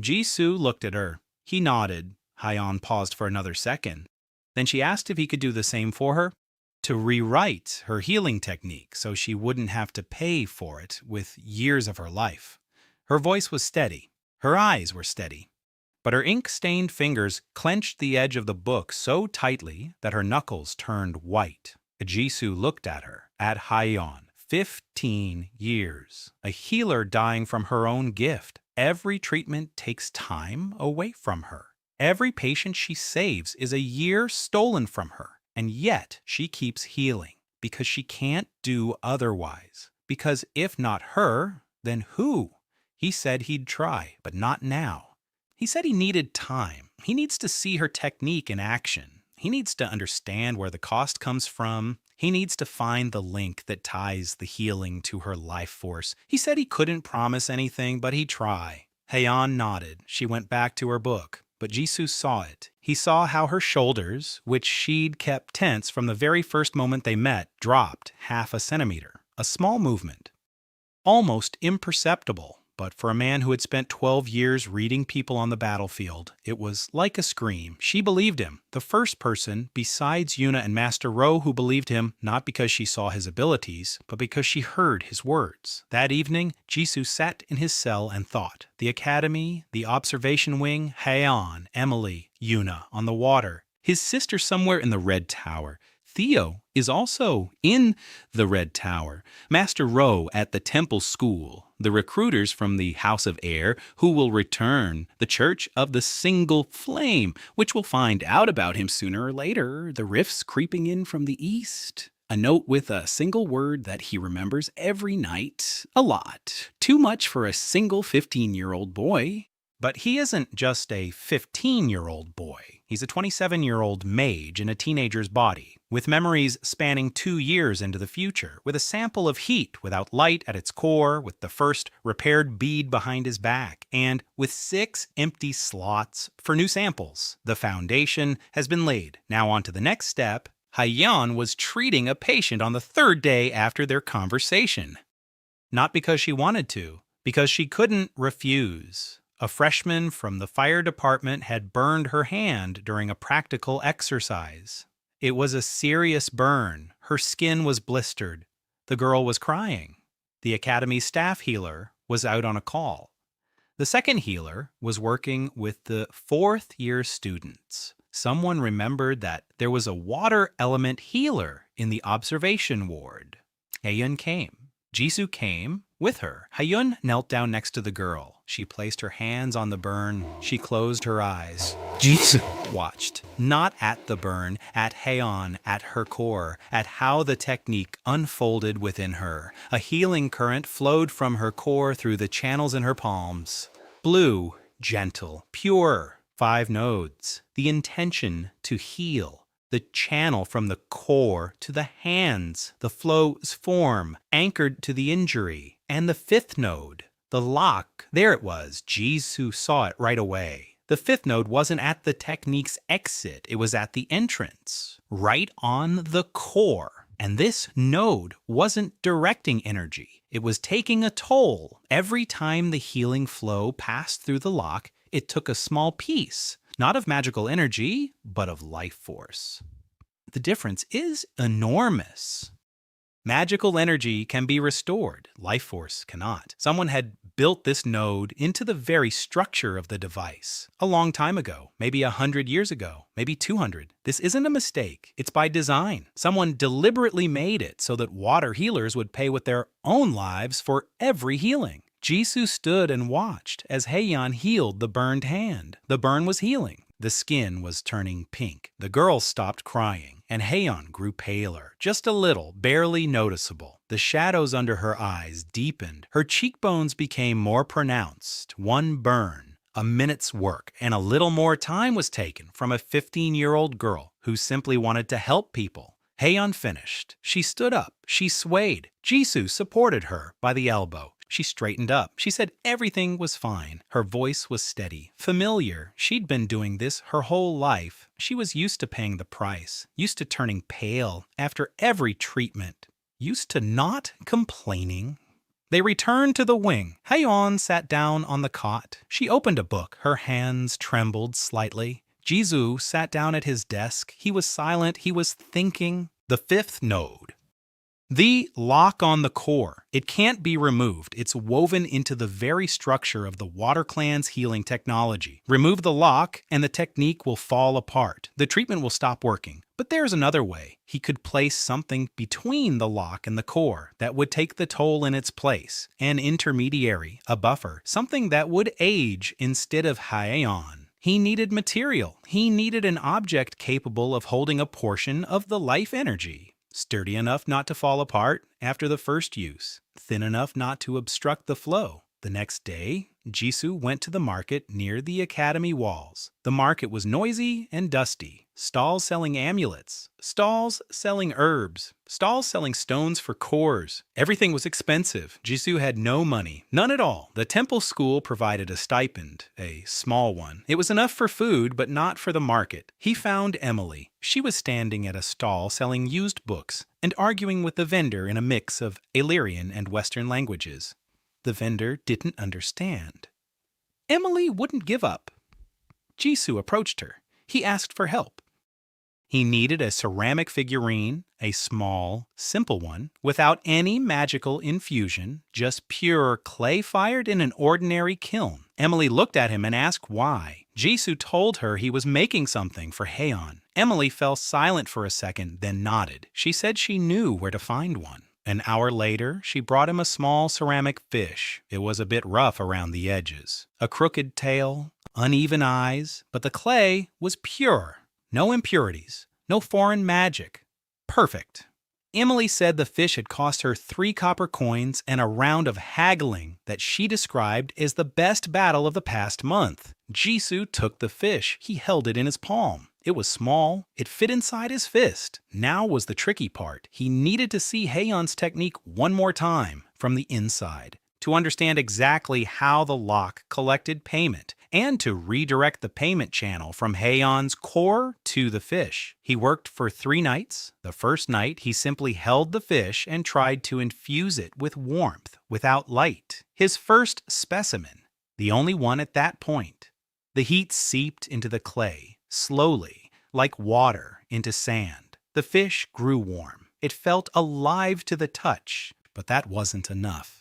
Jisoo looked at her. He nodded. Hyeon paused for another second. Then she asked if he could do the same for her, to rewrite her healing technique so she wouldn't have to pay for it with years of her life. Her voice was steady. Her eyes were steady. But her ink-stained fingers clenched the edge of the book so tightly that her knuckles turned white. Jisoo looked at her, at Hyeon. 15 years. A healer dying from her own gift. Every treatment takes time away from her. Every patient she saves is a year stolen from her. And yet she keeps healing because she can't do otherwise. Because if not her, then who? He said he'd try, but not now. He said he needed time. He needs to see her technique in action. He needs to understand where the cost comes from. He needs to find the link that ties the healing to her life force. He said he couldn't promise anything, but he'd try. Heian nodded. She went back to her book. But Jisoo saw it. He saw how her shoulders, which she'd kept tense from the very first moment they met, dropped half a centimeter. A small movement. Almost imperceptible. But for a man who had spent 12 years reading people on the battlefield, it was like a scream. She believed him, the first person besides Yuna and Master Ro who believed him, not because she saw his abilities, but because she heard his words. That evening, Jisoo sat in his cell and thought. The academy, the observation wing, Heian, Emily, Yuna on the water, his sister somewhere in the Red Tower. Theo is also in the Red Tower. Master Ro at the Temple School. The recruiters from the House of Air who will return. The Church of the Single Flame, which will find out about him sooner or later. The rifts creeping in from the east. A note with a single word that he remembers every night. A lot. Too much for a single 15-year-old boy. But he isn't just a 15-year-old boy. He's a 27-year-old mage in a teenager's body, with memories spanning 2 years into the future, with a sample of heat without light at its core, with the first repaired bead behind his back, and with 6 empty slots for new samples. The foundation has been laid. Now on to the next step. Hyeon was treating a patient on the 3rd day after their conversation. Not because she wanted to, because she couldn't refuse. A freshman from the fire department had burned her hand during a practical exercise. It was a serious burn. Her skin was blistered. The girl was crying. The academy staff healer was out on a call. The second healer was working with the 4th-year students. Someone remembered that there was a water element healer in the observation ward. Heian came. Jisoo came with her. Hyun knelt down next to the girl. She placed her hands on the burn. She closed her eyes. Jisoo watched, not at the burn, at Heian, at her core, at how the technique unfolded within her. A healing current flowed from her core through the channels in her palms. Blue, gentle, pure, 5 nodes. The intention to heal. The channel from the core to the hands, the flow's form, anchored to the injury. And the 5th node, the lock, there it was. Jisoo saw it right away. The 5th node wasn't at the technique's exit, it was at the entrance, right on the core. And this node wasn't directing energy, it was taking a toll. Every time the healing flow passed through the lock, it took a small piece. Not of magical energy, but of life force. The difference is enormous. Magical energy can be restored. Life force cannot. Someone had built this node into the very structure of the device a long time ago, maybe 100 years ago, maybe 200. This isn't a mistake. It's by design. Someone deliberately made it so that water healers would pay with their own lives for every healing. Jisoo stood and watched as Heian healed the burned hand. The burn was healing. The skin was turning pink. The girl stopped crying, and Heian grew paler, just a little, barely noticeable. The shadows under her eyes deepened. Her cheekbones became more pronounced. One burn, a minute's work, and a little more time was taken from a 15-year-old girl who simply wanted to help people. Heian finished. She stood up. She swayed. Jisoo supported her by the elbow. She straightened up. She said everything was fine. Her voice was steady, familiar. She'd been doing this her whole life. She was used to paying the price, used to turning pale after every treatment, used to not complaining. They returned to the wing. Heian sat down on the cot. She opened a book. Her hands trembled slightly. Jisoo sat down at his desk. He was silent. He was thinking. The fifth node. The lock on the core. It can't be removed. It's woven into the very structure of the Water Clan's healing technology. Remove the lock and the technique will fall apart. The treatment will stop working. But there's another way. He could place something between the lock and the core that would take the toll in its place. An intermediary, a buffer, something that would age instead of Heian. He needed material. He needed an object capable of holding a portion of the life energy. Sturdy enough not to fall apart after the first use, thin enough not to obstruct the flow. The next day, Jisoo went to the market near the academy walls. The market was noisy and dusty. Stalls selling amulets, stalls selling herbs, stalls selling stones for cores. Everything was expensive. Jisoo had no money, none at all. The temple school provided a stipend, a small one. It was enough for food, but not for the market. He found Emily. She was standing at a stall selling used books and arguing with the vendor in a mix of Illyrian and Western languages. The vendor didn't understand. Emily wouldn't give up. Jisoo approached her. He asked for help. He needed a ceramic figurine, a small, simple one, without any magical infusion, just pure clay fired in an ordinary kiln. Emily looked at him and asked why. Jisoo told her he was making something for Heian. Emily fell silent for a second, then nodded. She said she knew where to find one. An hour later, she brought him a small ceramic fish. It was a bit rough around the edges. A crooked tail, uneven eyes, but the clay was pure. No impurities, no foreign magic. Perfect. Emily said the fish had cost her 3 copper coins and a round of haggling that she described as the best battle of the past month. Jisoo took the fish. He held it in his palm. It was small. It fit inside his fist. Now was the tricky part. He needed to see Heian's technique one more time from the inside to understand exactly how the lock collected payment and to redirect the payment channel from Heian's core to the fish. He worked for 3 nights. The first night, he simply held the fish and tried to infuse it with warmth, without light. His first specimen, the only one at that point. The heat seeped into the clay, slowly, like water into sand. The fish grew warm. It felt alive to the touch, but that wasn't enough.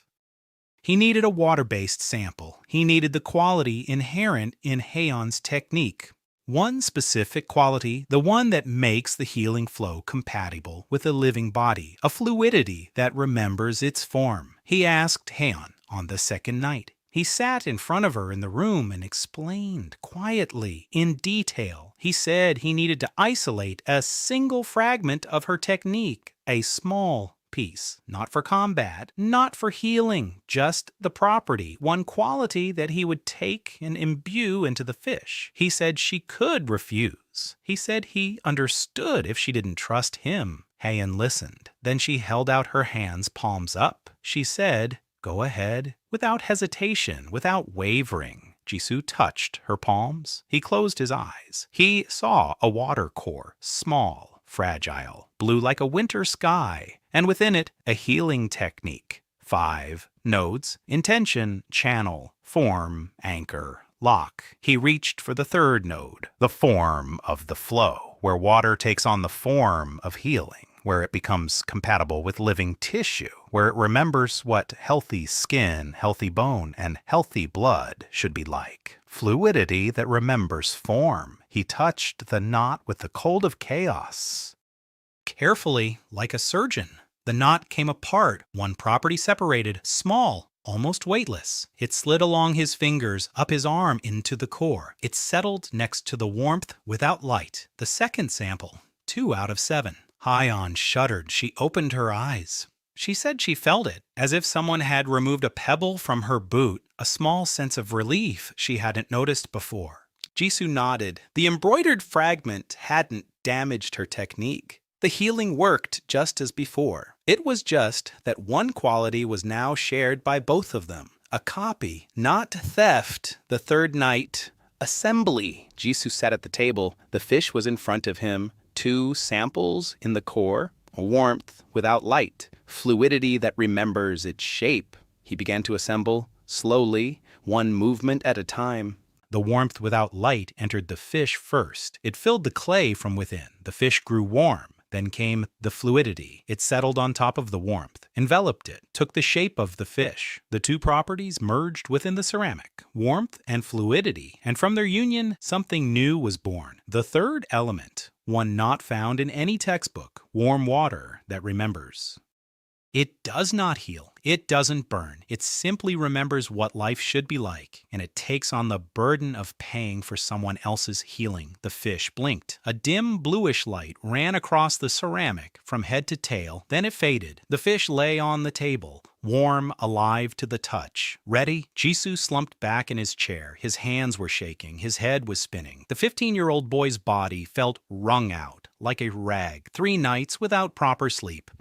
He needed a water-based sample. He needed the quality inherent in Heian's technique. One specific quality, the one that makes the healing flow compatible with a living body, a fluidity that remembers its form. He asked Heian on the second night. He sat in front of her in the room and explained quietly, in detail. He said he needed to isolate a single fragment of her technique, a small piece, not for combat, not for healing, just the property, one quality that he would take and imbue into the fish. He said she could refuse. He said he understood if she didn't trust him. Heian listened. Then she held out her hands, palms up. She said, "Go ahead," without hesitation, without wavering. Jisoo touched her palms. He closed his eyes. He saw a water core, small, fragile, blue like a winter sky, and within it, a healing technique. 5 nodes, intention, channel, form, anchor, lock. He reached for the 3rd node, the form of the flow, where water takes on the form of healing, where it becomes compatible with living tissue, where it remembers what healthy skin, healthy bone, and healthy blood should be like. Fluidity that remembers form. He touched the knot with the cold of chaos. Carefully, like a surgeon, the knot came apart, one property separated, small, almost weightless. It slid along his fingers, up his arm into the core. It settled next to the warmth without light. The second sample, 2 out of 7. Hyan shuddered. She opened her eyes. She said she felt it, as if someone had removed a pebble from her boot, a small sense of relief she hadn't noticed before. Jisoo nodded. The embroidered fragment hadn't damaged her technique. The healing worked just as before. It was just that one quality was now shared by both of them. A copy, not theft. The third night, assembly. Jisoo sat at the table. The fish was in front of him. 2 samples in the core. Warmth without light. Fluidity that remembers its shape. He began to assemble, slowly, one movement at a time. The warmth without light entered the fish first. It filled the clay from within. The fish grew warm. Then came the fluidity. It settled on top of the warmth, enveloped it, took the shape of the fish. The 2 properties merged within the ceramic, warmth and fluidity, and from their union, something new was born. The third element, one not found in any textbook, warm water that remembers. It does not heal. It doesn't burn. It simply remembers what life should be like, and it takes on the burden of paying for someone else's healing. The fish blinked. A dim bluish light ran across the ceramic from head to tail, then it faded. The fish lay on the table, warm, alive to the touch. Ready? Jisoo slumped back in his chair. His hands were shaking. His head was spinning. The 15-year-old boy's body felt wrung out, like a rag. 3 nights without proper sleep.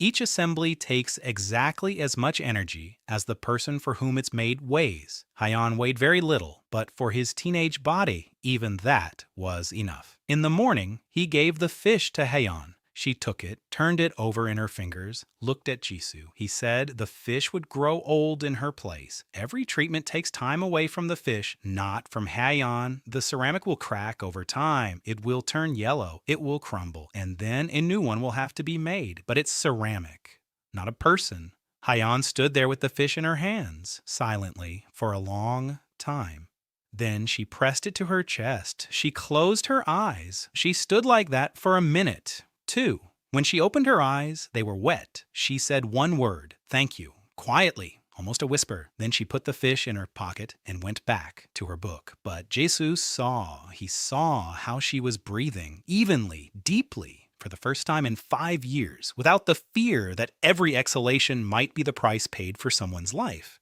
Each assembly takes exactly as much energy as the person for whom it's made weighs. Hyan weighed very little, but for his teenage body, even that was enough. In the morning, he gave the fish to Hyan. She took it, turned it over in her fingers, looked at Jisoo. He said the fish would grow old in her place. Every treatment takes time away from the fish, not from Hyan. The ceramic will crack over time. It will turn yellow. It will crumble. And then a new one will have to be made. But it's ceramic, not a person. Hyan stood there with the fish in her hands, silently, for a long time. Then she pressed it to her chest. She closed her eyes. She stood like that for a minute. 2. When she opened her eyes, they were wet. She said one word, "Thank you," quietly, almost a whisper. Then she put the fish in her pocket and went back to her book. But Jisoo saw. He saw how she was breathing, evenly, deeply, for the first time in 5 years, without the fear that every exhalation might be the price paid for someone's life.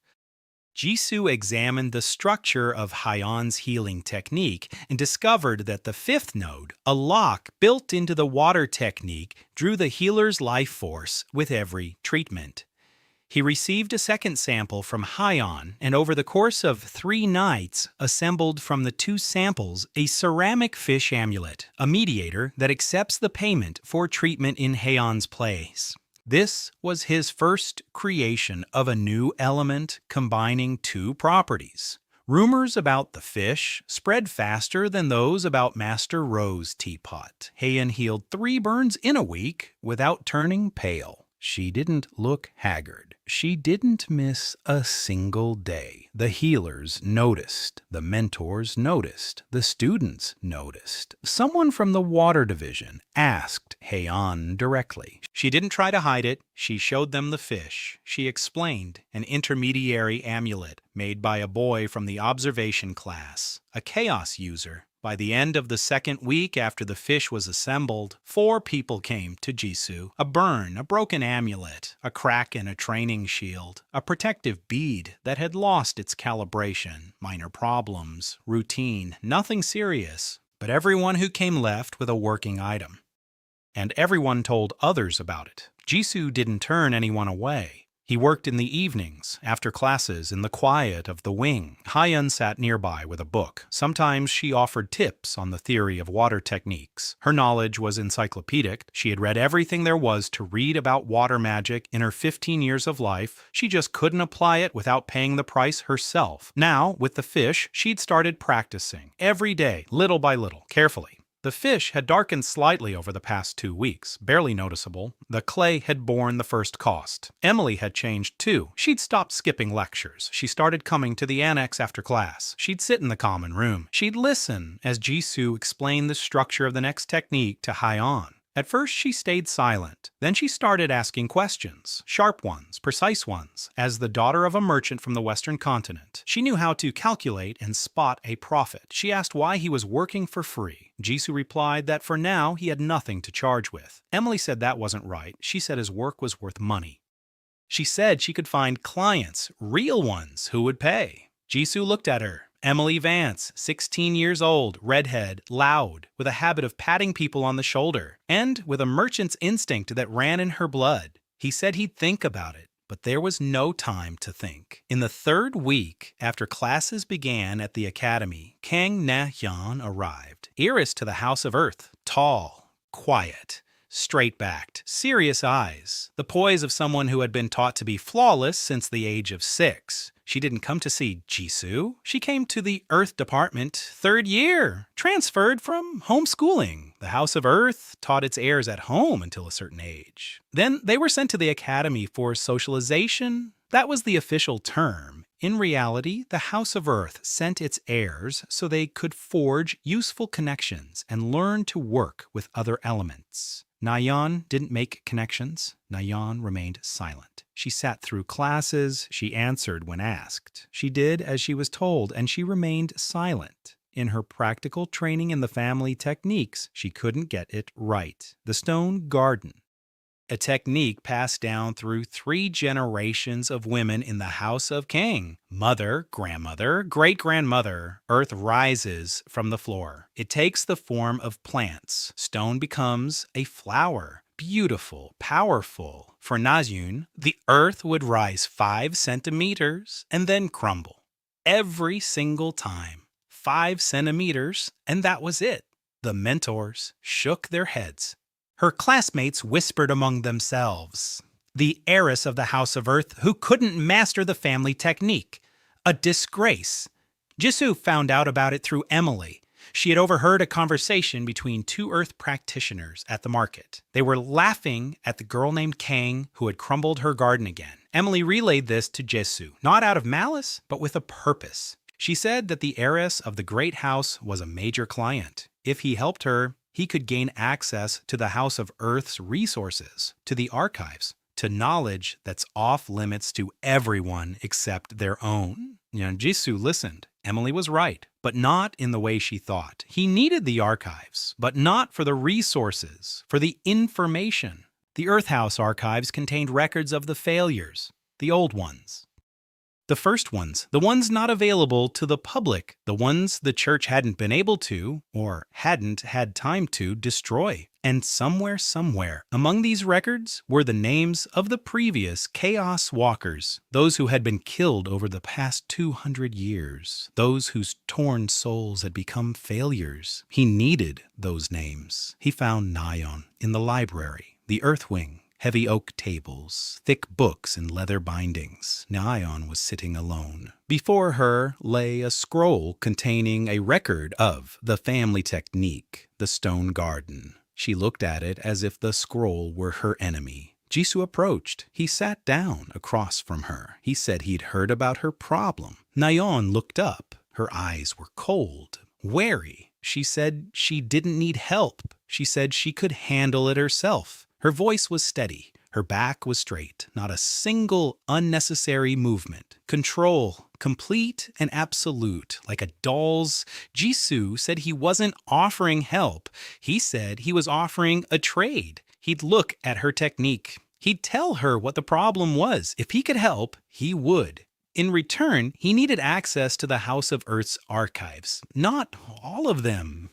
Jisoo examined the structure of Hyan's healing technique and discovered that the 5th node, a lock built into the water technique, drew the healer's life force with every treatment. He received a second sample from Hyan, and over the course of 3 nights, assembled from the 2 samples a ceramic fish amulet, a mediator that accepts the payment for treatment in Hyan's place. This was his first creation of a new element combining 2 properties. Rumors about the fish spread faster than those about Master Ro's teapot. Hyan healed 3 burns in a week without turning pale. She didn't look haggard. She didn't miss a single day. The healers noticed. The mentors noticed. The students noticed. Someone from the water division asked Hyan directly. She didn't try to hide it. She showed them the fish. She explained an intermediary amulet made by a boy from the observation class, a chaos user. By the end of the 2nd week after the fish was assembled, 4 people came to Jisoo. A burn, a broken amulet, a crack in a training shield, a protective bead that had lost its calibration, minor problems, routine, nothing serious, but everyone who came left with a working item. And everyone told others about it. Jisoo didn't turn anyone away. He worked in the evenings, after classes, in the quiet of the wing. Hyan sat nearby with a book. Sometimes she offered tips on the theory of water techniques. Her knowledge was encyclopedic. She had read everything there was to read about water magic in her 15 years of life. She just couldn't apply it without paying the price herself. Now, with the fish, she'd started practicing. Every day, little by little, carefully. The fish had darkened slightly over the past 2 weeks, barely noticeable. The clay had borne the first cost. Emily had changed too. She'd stopped skipping lectures. She started coming to the annex after class. She'd sit in the common room. She'd listen as Jisoo explained the structure of the next technique to Hyan. At first, she stayed silent. Then she started asking questions, sharp ones, precise ones. As the daughter of a merchant from the Western continent, she knew how to calculate and spot a profit. She asked why he was working for free. Jisoo replied that for now he had nothing to charge with. Emily said that wasn't right. She said his work was worth money. She said she could find clients, real ones, who would pay. Jisoo looked at her. Emily Vance, 16 years old, redhead, loud, with a habit of patting people on the shoulder, and with a merchant's instinct that ran in her blood. He said he'd think about it, but there was no time to think. In the third week after classes began at the academy, Kang Na-hyun arrived, heiress to the House of Earth, tall, quiet, straight-backed, serious eyes, the poise of someone who had been taught to be flawless since the age of 6. She didn't come to see Jisoo. She came to the Earth Department, 3rd year, transferred from homeschooling. The House of Earth taught its heirs at home until a certain age. Then they were sent to the academy for socialization. That was the official term. In reality, the House of Earth sent its heirs so they could forge useful connections and learn to work with other elements. Na-hyun didn't make connections. Na-hyun remained silent. She sat through classes. She answered when asked. She did as she was told, and she remained silent. In her practical training in the family techniques, she couldn't get it right. The stone garden, a technique passed down through 3 generations of women in the House of Kang. Mother, grandmother, great-grandmother. Earth rises from the floor. It takes the form of plants. Stone becomes a flower. Beautiful, powerful. For Na-hyun, the earth would rise 5 centimeters and then crumble. Every single time. 5 centimeters, and that was it. The mentors shook their heads. Her classmates whispered among themselves. The heiress of the House of Earth who couldn't master the family technique. A disgrace. Jisoo found out about it through Emily. She had overheard a conversation between 2 Earth practitioners at the market. They were laughing at the girl named Kang who had crumbled her garden again. Emily relayed this to Jisoo, not out of malice, but with a purpose. She said that the heiress of the great house was a major client. If he helped her, he could gain access to the House of Earth's resources, to the archives, to knowledge that's off limits to everyone except their own. Jisoo listened. Emily was right, but not in the way she thought. He needed the archives, but not for the resources, for the information. The Earth House archives contained records of the failures, the old ones. The first ones, the ones not available to the public, the ones the church hadn't been able to, or hadn't had time to, destroy. And somewhere, among these records were the names of the previous Chaos Walkers, those who had been killed over the past 200 years, those whose torn souls had become failures. He needed those names. He found Na-hyun in the library, the Earthwing. Heavy oak tables, thick books in leather bindings. Na-hyun was sitting alone. Before her lay a scroll containing a record of the family technique, the stone garden. She looked at it as if the scroll were her enemy. Jisoo approached. He sat down across from her. He said he'd heard about her problem. Na-hyun looked up. Her eyes were cold, wary. She said she didn't need help. She said she could handle it herself. Her voice was steady. Her back was straight. Not a single unnecessary movement. Control, complete and absolute, like a doll's. Jisoo said he wasn't offering help. He said he was offering a trade. He'd look at her technique. He'd tell her what the problem was. If he could help, he would. In return, he needed access to the House of Earth's archives. Not all of them.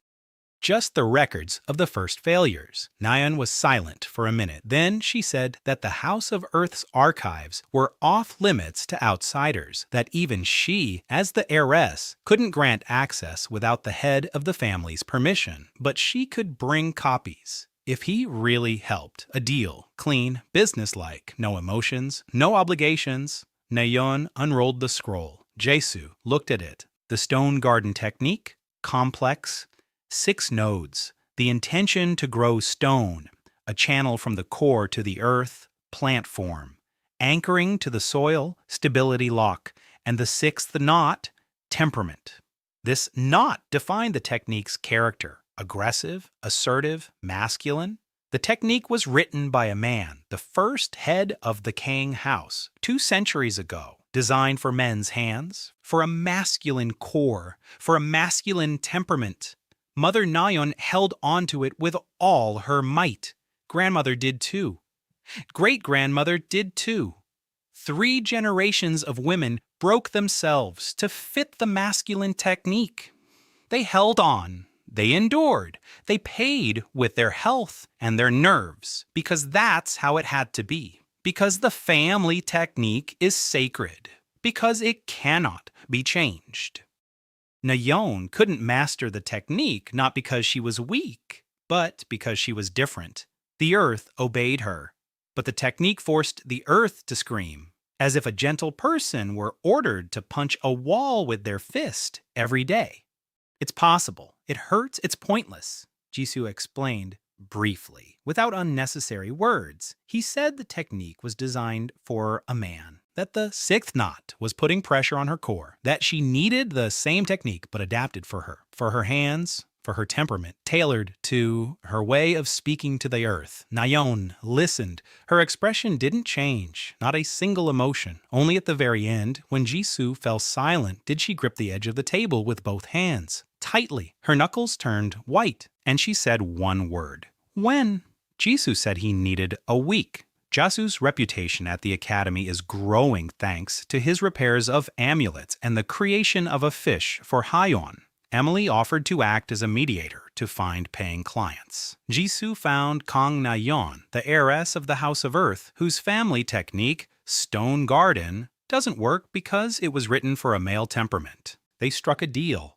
Just the records of the first failures. Na-hyun was silent for a minute. Then she said that the House of Earth's archives were off limits to outsiders, that even she, as the heiress, couldn't grant access without the head of the family's permission. But she could bring copies. If he really helped, a deal, clean, businesslike, no emotions, no obligations. Na-hyun unrolled the scroll. Jisoo looked at it. The stone garden technique, complex, 6 nodes, the intention to grow stone, a channel from the core to the earth, plant form, anchoring to the soil, stability lock, and the 6th knot, temperament. This knot defined the technique's character, aggressive, assertive, masculine. The technique was written by a man, the first head of the Kang house, 2 centuries ago, designed for men's hands, for a masculine core, for a masculine temperament. Mother Nayeon held onto it with all her might. Grandmother did too. Great-grandmother did too. 3 generations of women broke themselves to fit the masculine technique. They held on. They endured. They paid with their health and their nerves because that's how it had to be. Because the family technique is sacred. Because it cannot be changed. Nayeon couldn't master the technique not because she was weak, but because she was different. The earth obeyed her. But the technique forced the earth to scream, as if a gentle person were ordered to punch a wall with their fist every day. It's possible. It hurts. It's pointless, Jisoo explained briefly, without unnecessary words. He said the technique was designed for a man, that the 6th knot was putting pressure on her core, that she needed the same technique but adapted for her hands, for her temperament, tailored to her way of speaking to the earth. Nayeon listened. Her expression didn't change, not a single emotion. Only at the very end, when Jisoo fell silent, did she grip the edge of the table with both hands, tightly. Her knuckles turned white, and she said one word. When? Jisoo said he needed a week. Jasu's reputation at the academy is growing thanks to his repairs of amulets and the creation of a fish for Hayeon. Emily offered to act as a mediator to find paying clients. Jisoo found Kang Nayeon, the heiress of the House of Earth, whose family technique, Stone Garden, doesn't work because it was written for a male temperament. They struck a deal.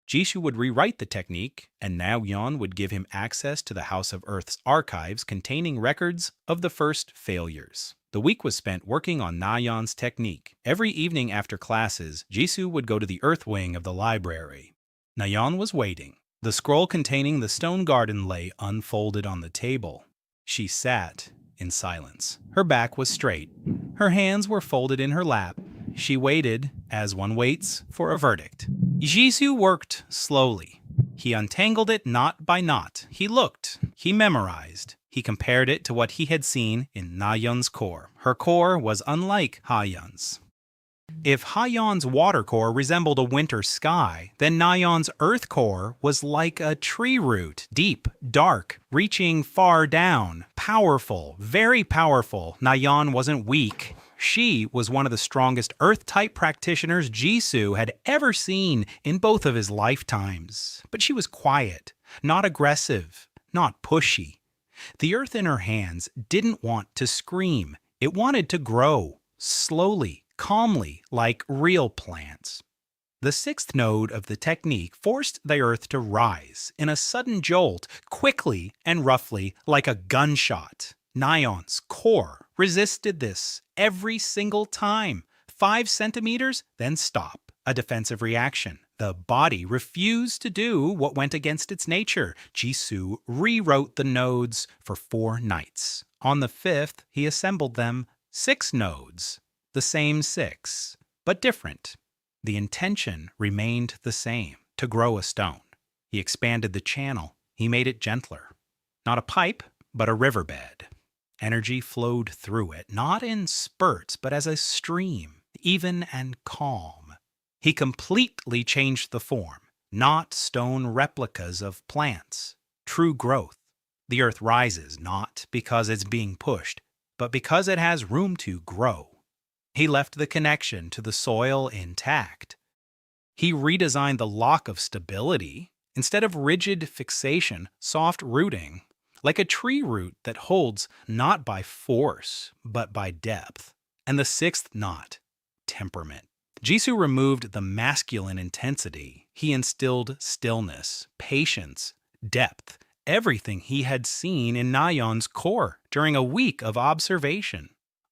Jisoo would rewrite the technique, and Nayeon would give him access to the House of Earth's archives containing records of the first failures. The week was spent working on Nayeon's technique. Every evening after classes, Jisoo would go to the Earth wing of the library. Nayeon was waiting. The scroll containing the stone garden lay unfolded on the table. She sat in silence. Her back was straight. Her hands were folded in her lap. She waited, as one waits, for a verdict. Jisoo worked slowly. He untangled it knot by knot. He looked. He memorized. He compared it to what he had seen in Nayeon's core. Her core was unlike Hayeon's. If Hayeon's water core resembled a winter sky, then Nayeon's earth core was like a tree root, deep, dark, reaching far down, powerful, very powerful. Nayeon wasn't weak. She was one of the strongest earth-type practitioners Jisoo had ever seen in both of his lifetimes. But she was quiet, not aggressive, not pushy. The earth in her hands didn't want to scream. It wanted to grow, slowly, calmly, like real plants. The 6th node of the technique forced the earth to rise in a sudden jolt, quickly and roughly, like a gunshot. Nayeon's core resisted this every single time. 5 centimeters, then stop. A defensive reaction. The body refused to do what went against its nature. Jisoo rewrote the nodes for 4 nights. On the 5th, he assembled them 6 nodes. The same 6, but different. The intention remained the same, to grow a stone. He expanded the channel. He made it gentler. Not a pipe, but a riverbed. Energy flowed through it, not in spurts, but as a stream, even and calm. He completely changed the form, not stone replicas of plants. True growth. The earth rises not because it's being pushed, but because it has room to grow. He left the connection to the soil intact. He redesigned the lock of stability. Instead of rigid fixation, soft rooting, like a tree root that holds not by force, but by depth. And the 6th knot, temperament. Jisoo removed the masculine intensity. He instilled stillness, patience, depth, everything he had seen in Nayeon's core during a week of observation.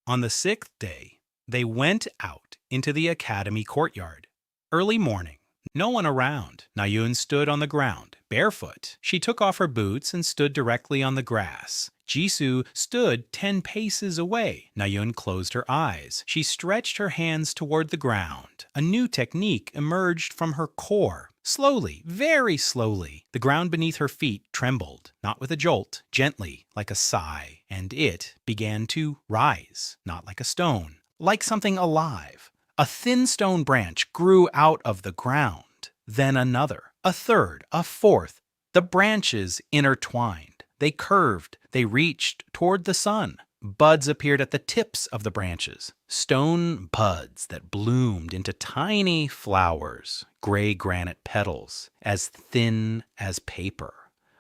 On the 6th day, they went out into the academy courtyard. Early morning. No one around. Nayeon stood on the ground, barefoot. She took off her boots and stood directly on the grass. Jisoo stood 10 paces away. Nayeon closed her eyes. She stretched her hands toward the ground. A new technique emerged from her core. Slowly, very slowly, the ground beneath her feet trembled, not with a jolt, gently, like a sigh, and it began to rise, not like a stone, like something alive. A thin stone branch grew out of the ground, then another, a third, a fourth. The branches intertwined. They curved. They reached toward the sun. Buds appeared at the tips of the branches, stone buds that bloomed into tiny flowers, gray granite petals, as thin as paper.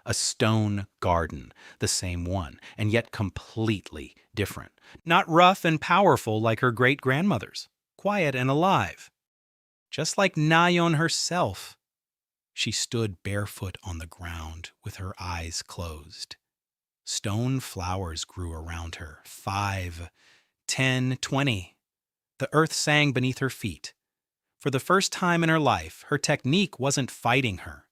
A stone garden, the same one, and yet completely different. Not rough and powerful like her great-grandmother's, quiet and alive. Just like Nayon herself. She stood barefoot on the ground with her eyes closed. Stone flowers grew around her, 5, 10, 20. The earth sang beneath her feet. For the first time in her life, her technique wasn't fighting her.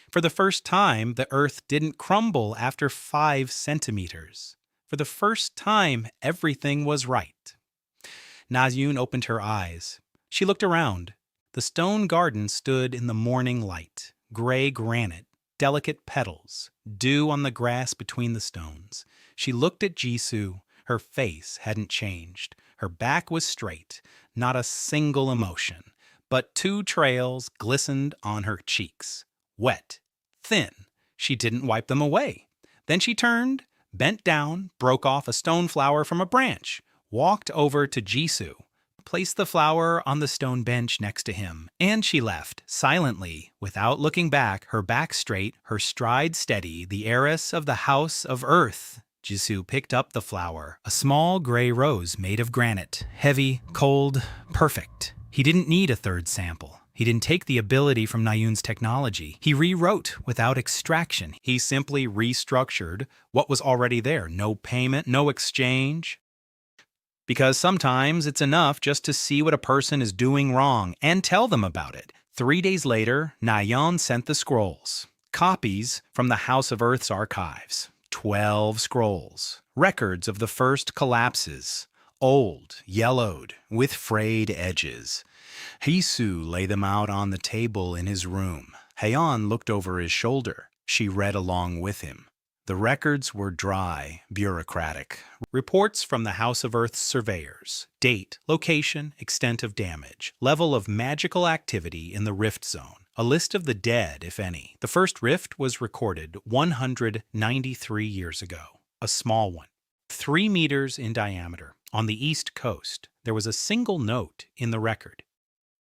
For the first time, the earth didn't crumble after 5 centimeters. For the first time, everything was right. Nazyun opened her eyes. She looked around. The stone garden stood in the morning light, gray granite, delicate petals, dew on the grass between the stones. She looked at Jisoo. Her face hadn't changed. Her back was straight, not a single emotion, but 2 trails glistened on her cheeks. Wet, thin. She didn't wipe them away. Then she turned, bent down, broke off a stone flower from a branch, walked over to Jisoo, placed the flower on the stone bench next to him, and she left, silently, without looking back, her back straight, her stride steady, the heiress of the House of Earth. Jisoo picked up the flower, a small gray rose made of granite, heavy, cold, perfect. He didn't need a third sample. He didn't take the ability from Nayun's technology. He rewrote without extraction. He simply restructured what was already there. No payment, no exchange. Because sometimes it's enough just to see what a person is doing wrong and tell them about it. 3 days later, Nayon sent the scrolls. Copies from the House of Earth's archives. 12 scrolls. Records of the first collapses. Old, yellowed, with frayed edges. Hisu laid them out on the table in his room. Haeyeon looked over his shoulder. She read along with him. The records were dry, bureaucratic. Reports from the House of Earth's surveyors. Date, location, extent of damage, level of magical activity in the rift zone. A list of the dead, if any. The first rift was recorded 193 years ago. A small one. 3 meters in diameter. On the east coast, there was a single note in the record.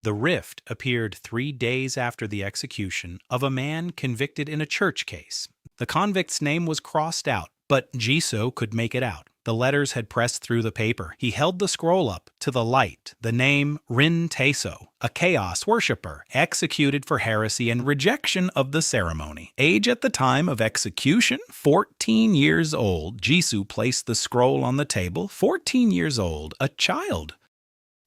The rift appeared 3 days after the execution of a man convicted in a church case. The convict's name was crossed out, but Jisoo could make it out. The letters had pressed through the paper. He held the scroll up to the light. The name Rin Taeso, a chaos worshipper, executed for heresy and rejection of the ceremony. Age at the time of execution, 14 years old. Jisoo placed the scroll on the table. 14 years old, a child.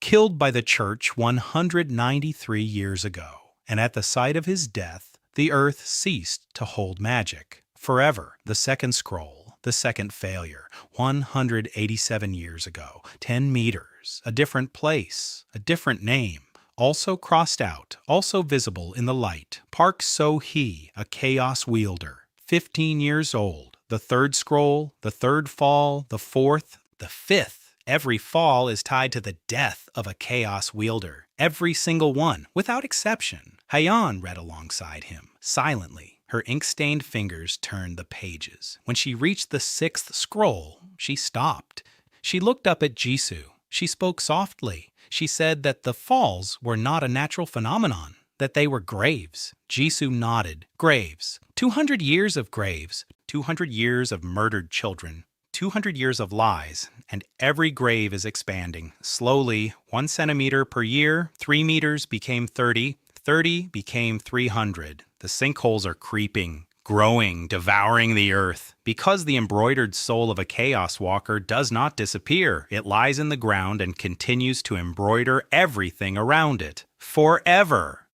Killed by the church 193 years ago. And at the sight of his death, the earth ceased to hold magic. Forever, the second scroll, the second failure, 187 years ago, 10 meters, a different place, a different name, also crossed out, also visible in the light. Park So-hee, a chaos wielder, 15 years old. The third scroll, the third fall, the fourth, the fifth. Every fall is tied to the death of a chaos wielder. Every single one, without exception. Haeyeon read alongside him, silently. Her ink-stained fingers turned the pages. When she reached the 6th scroll, she stopped. She looked up at Jisoo. She spoke softly. She said that the falls were not a natural phenomenon, that they were graves. Jisoo nodded. Graves. 200 years of graves. 200 years of murdered children. 200 years of lies, and every grave is expanding. Slowly, 1 centimeter per year, 3 meters became 30, 30 became 300. The sinkholes are creeping, growing, devouring the earth. Because the embroidered soul of a chaos walker does not disappear, it lies in the ground and continues to embroider everything around it. Forever.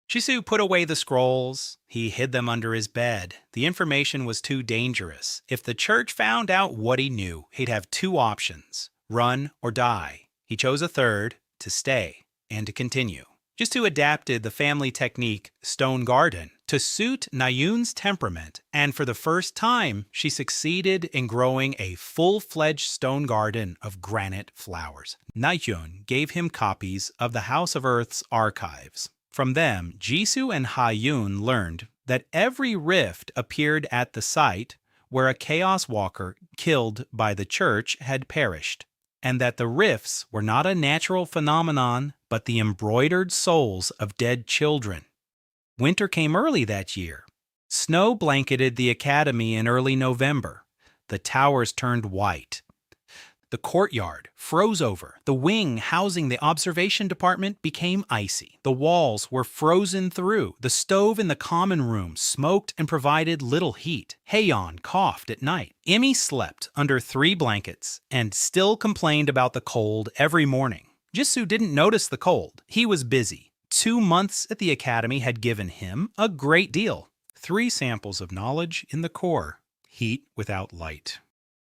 Jisoo put away the scrolls. He hid them under his bed. The information was too dangerous. If the church found out what he knew, he'd have 2 options, run or die. He chose a third, to stay and to continue. Jisoo adapted the family technique stone garden to suit Nayun's temperament, and for the first time, she succeeded in growing a full-fledged stone garden of granite flowers. Nayun gave him copies of the House of Earth's archives. From them, Jisoo and Ha-yoon learned that every rift appeared at the site where a Chaos Walker killed by the church had perished, and that the rifts were not a natural phenomenon, but the embroidered souls of dead children. Winter came early that year. Snow blanketed the academy in early November. The towers turned white. The courtyard froze over. The wing housing the observation department became icy. The walls were frozen through. The stove in the common room smoked and provided little heat. Haeyeon coughed at night. Imi slept under 3 blankets and still complained about the cold every morning. Jisoo didn't notice the cold. He was busy. 2 months at the academy had given him a great deal. 3 samples of knowledge in the core. Heat without light.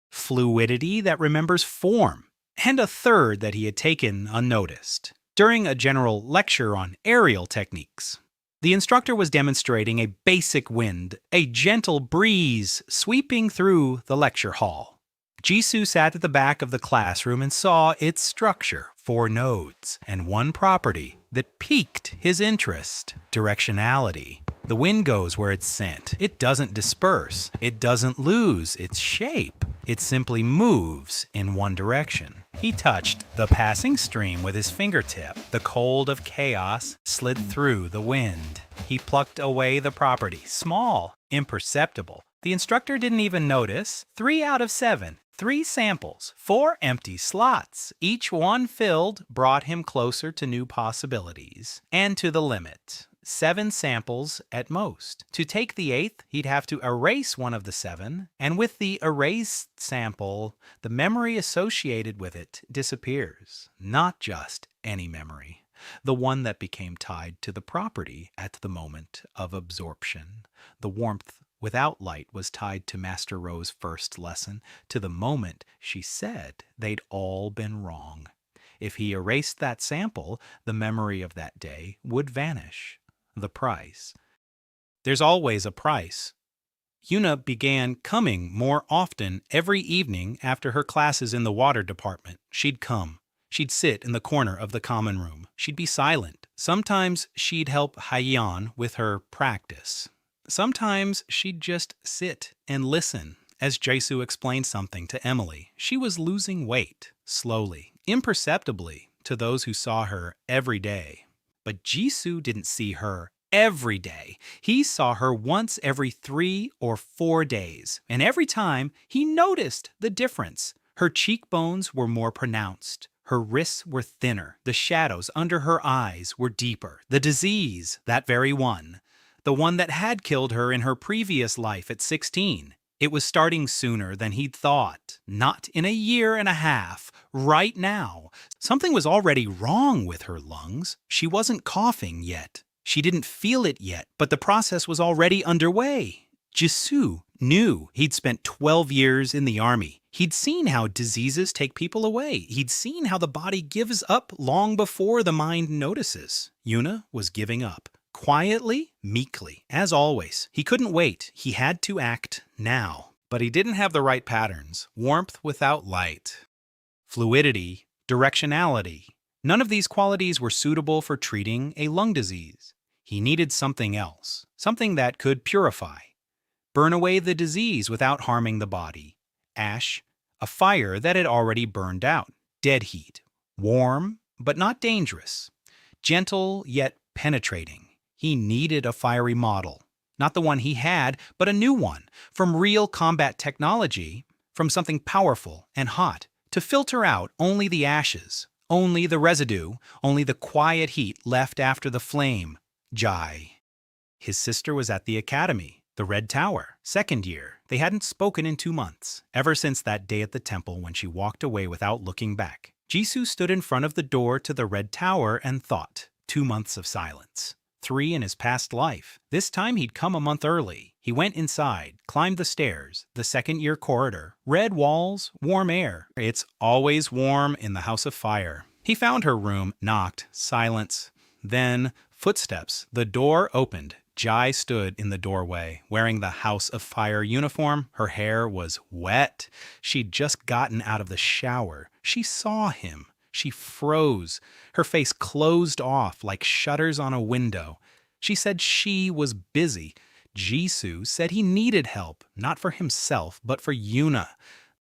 Fluidity that remembers form, and a third that he had taken unnoticed. During a general lecture on aerial techniques, the instructor was demonstrating a basic wind, a gentle breeze sweeping through the lecture hall. Jisoo sat at the back of the classroom and saw its structure, 4 nodes, and 1 property that piqued his interest: directionality. The wind goes where it's sent. It doesn't disperse. It doesn't lose its shape. It simply moves in one direction. He touched the passing stream with his fingertip. The cold of chaos slid through the wind. He plucked away the property, small, imperceptible. The instructor didn't even notice. 3 out of 7. 3 samples, 4 empty slots. Each one filled brought him closer to new possibilities and to the limit. 7 samples at most. To take the 8th, he'd have to erase one of the 7, and with the erased sample, the memory associated with it disappears. Not just any memory, the one that became tied to the property at the moment of absorption. The warmth without light was tied to Master Ro's first lesson, to the moment she said they'd all been wrong. If he erased that sample, the memory of that day would vanish. The price. There's always a price. Yuna began coming more often every evening after her classes in the water department. She'd come. She'd sit in the corner of the common room. She'd be silent. Sometimes she'd help Haeyeon with her practice. Sometimes she'd just sit and listen as Jisoo explained something to Emily. She was losing weight, slowly, imperceptibly, to those who saw her every day. But Jisoo didn't see her every day. He saw her once every 3 or 4 days, and every time he noticed the difference. Her cheekbones were more pronounced. Her wrists were thinner. The shadows under her eyes were deeper. The disease, that very one, the one that had killed her in her previous life at 16. It was starting sooner than he'd thought. Not in a year and a half. Right now. Something was already wrong with her lungs. She wasn't coughing yet. She didn't feel it yet, but the process was already underway. Jisoo knew. He'd spent 12 years in the army. He'd seen how diseases take people away. He'd seen how the body gives up long before the mind notices. Yuna was giving up. Quietly, meekly, as always. He couldn't wait. He had to act now. But he didn't have the right patterns. Warmth without light. Fluidity, directionality. None of these qualities were suitable for treating a lung disease. He needed something else. Something that could purify. Burn away the disease without harming the body. Ash, a fire that had already burned out. Dead heat. Warm, but not dangerous. Gentle, yet penetrating. He needed a fiery model. Not the one he had, but a new one. From real combat technology, from something powerful and hot, to filter out only the ashes, only the residue, only the quiet heat left after the flame. Jai. His sister was at the academy, the Red Tower, 2nd year. They hadn't spoken in 2 months, ever since that day at the temple when she walked away without looking back. Jisoo stood in front of the door to the Red Tower and thought. 2 months of silence. 3 in his past life. This time he'd come a month early. He went inside, climbed the stairs, the 2nd-year corridor. Red walls, warm air. It's always warm in the House of Fire. He found her room, knocked, silence. Then, footsteps. The door opened. Jai stood in the doorway, wearing the House of Fire uniform. Her hair was wet. She'd just gotten out of the shower. She saw him. She froze. Her face closed off like shutters on a window. She said she was busy. Jisoo said he needed help, not for himself, but for Yuna.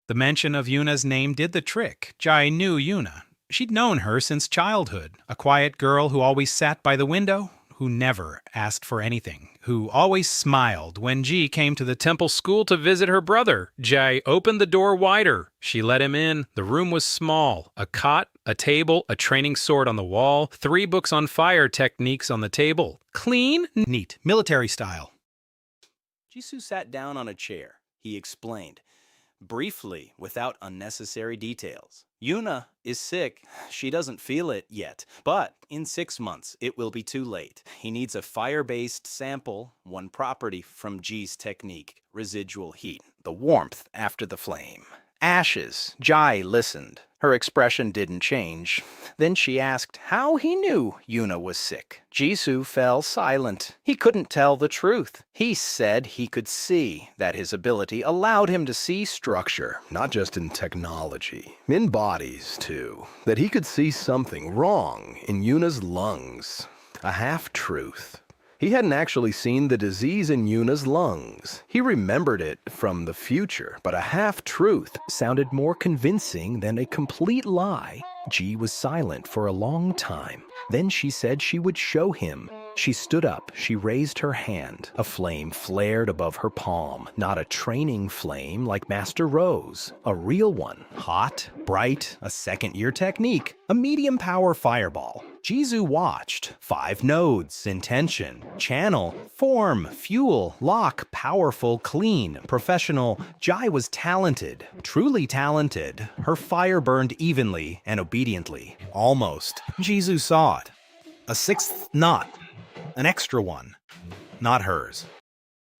The mention of Yuna's name did the trick. Jai knew Yuna. She'd known her since childhood, a quiet girl who always sat by the window, who never asked for anything, who always smiled when Ji came to the temple school to visit her brother. Jai opened the door wider. She let him in. The room was small. A cot, a table, a training sword on the wall, 3 books on fire techniques on the table. Clean, neat, military style. Jisoo sat down on a chair. He explained, briefly, without unnecessary details. Yuna is sick. She doesn't feel it yet, but in 6 months, it will be too late. He needs a fire-based sample, one property from Ji's technique, residual heat, the warmth after the flame. Ashes. Jai listened. Her expression didn't change. Then she asked how he knew Yuna was sick. Jisoo fell silent. He couldn't tell the truth. He said he could see, that his ability allowed him to see structure. Not just in technology, in bodies too. That he could see something wrong in Yuna's lungs. A half-truth. He hadn't actually seen the disease in Yuna's lungs. He remembered it from the future, but a half-truth sounded more convincing than a complete lie. Ji was silent for a long time. Then she said she would show him. She stood up. She raised her hand. A flame flared above her palm. Not a training flame like Master Rose. A real one. Hot, bright, a second-year technique. A medium-power fireball. Jisoo watched. 5 nodes, intention, channel, form, fuel, lock, powerful, clean, professional. Jai was talented, truly talented. Her fire burned evenly and obediently. Almost. Jisoo saw it. A 6th knot. An extra one. Not hers.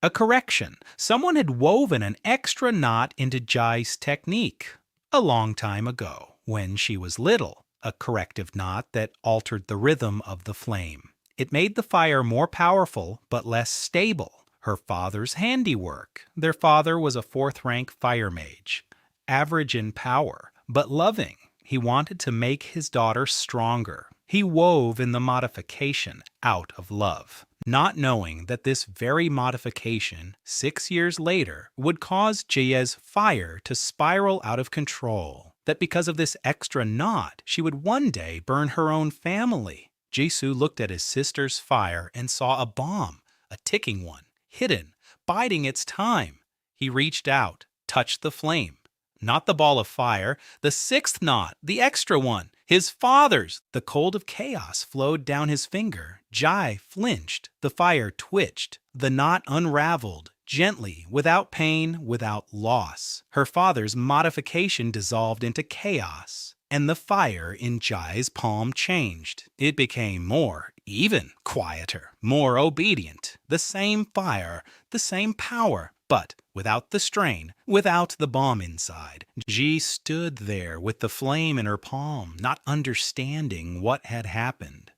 A correction. Someone had woven an extra knot into Jai's technique a long time ago, when she was little. A corrective knot that altered the rhythm of the flame. It made the fire more powerful, but less stable. Her father's handiwork. Their father was a 4th-rank fire mage. Average in power, but loving. He wanted to make his daughter stronger. He wove in the modification out of love, not knowing that this very modification, 6 years later, would cause Jia's fire to spiral out of control. That because of this extra knot, she would one day burn her own family. Jisoo looked at his sister's fire and saw a bomb, a ticking one, hidden, biding its time. He reached out, touched the flame. Not the ball of fire, the 6th knot, the extra one, his father's. The cold of chaos flowed down his finger. Jai flinched. The fire twitched. The knot unraveled, gently, without pain, without loss. Her father's modification dissolved into chaos, and the fire in Jai's palm changed. It became more, even quieter, more obedient. The same fire, the same power, but without the strain, without the bomb inside. Ji stood there with the flame in her palm, not understanding what had happened.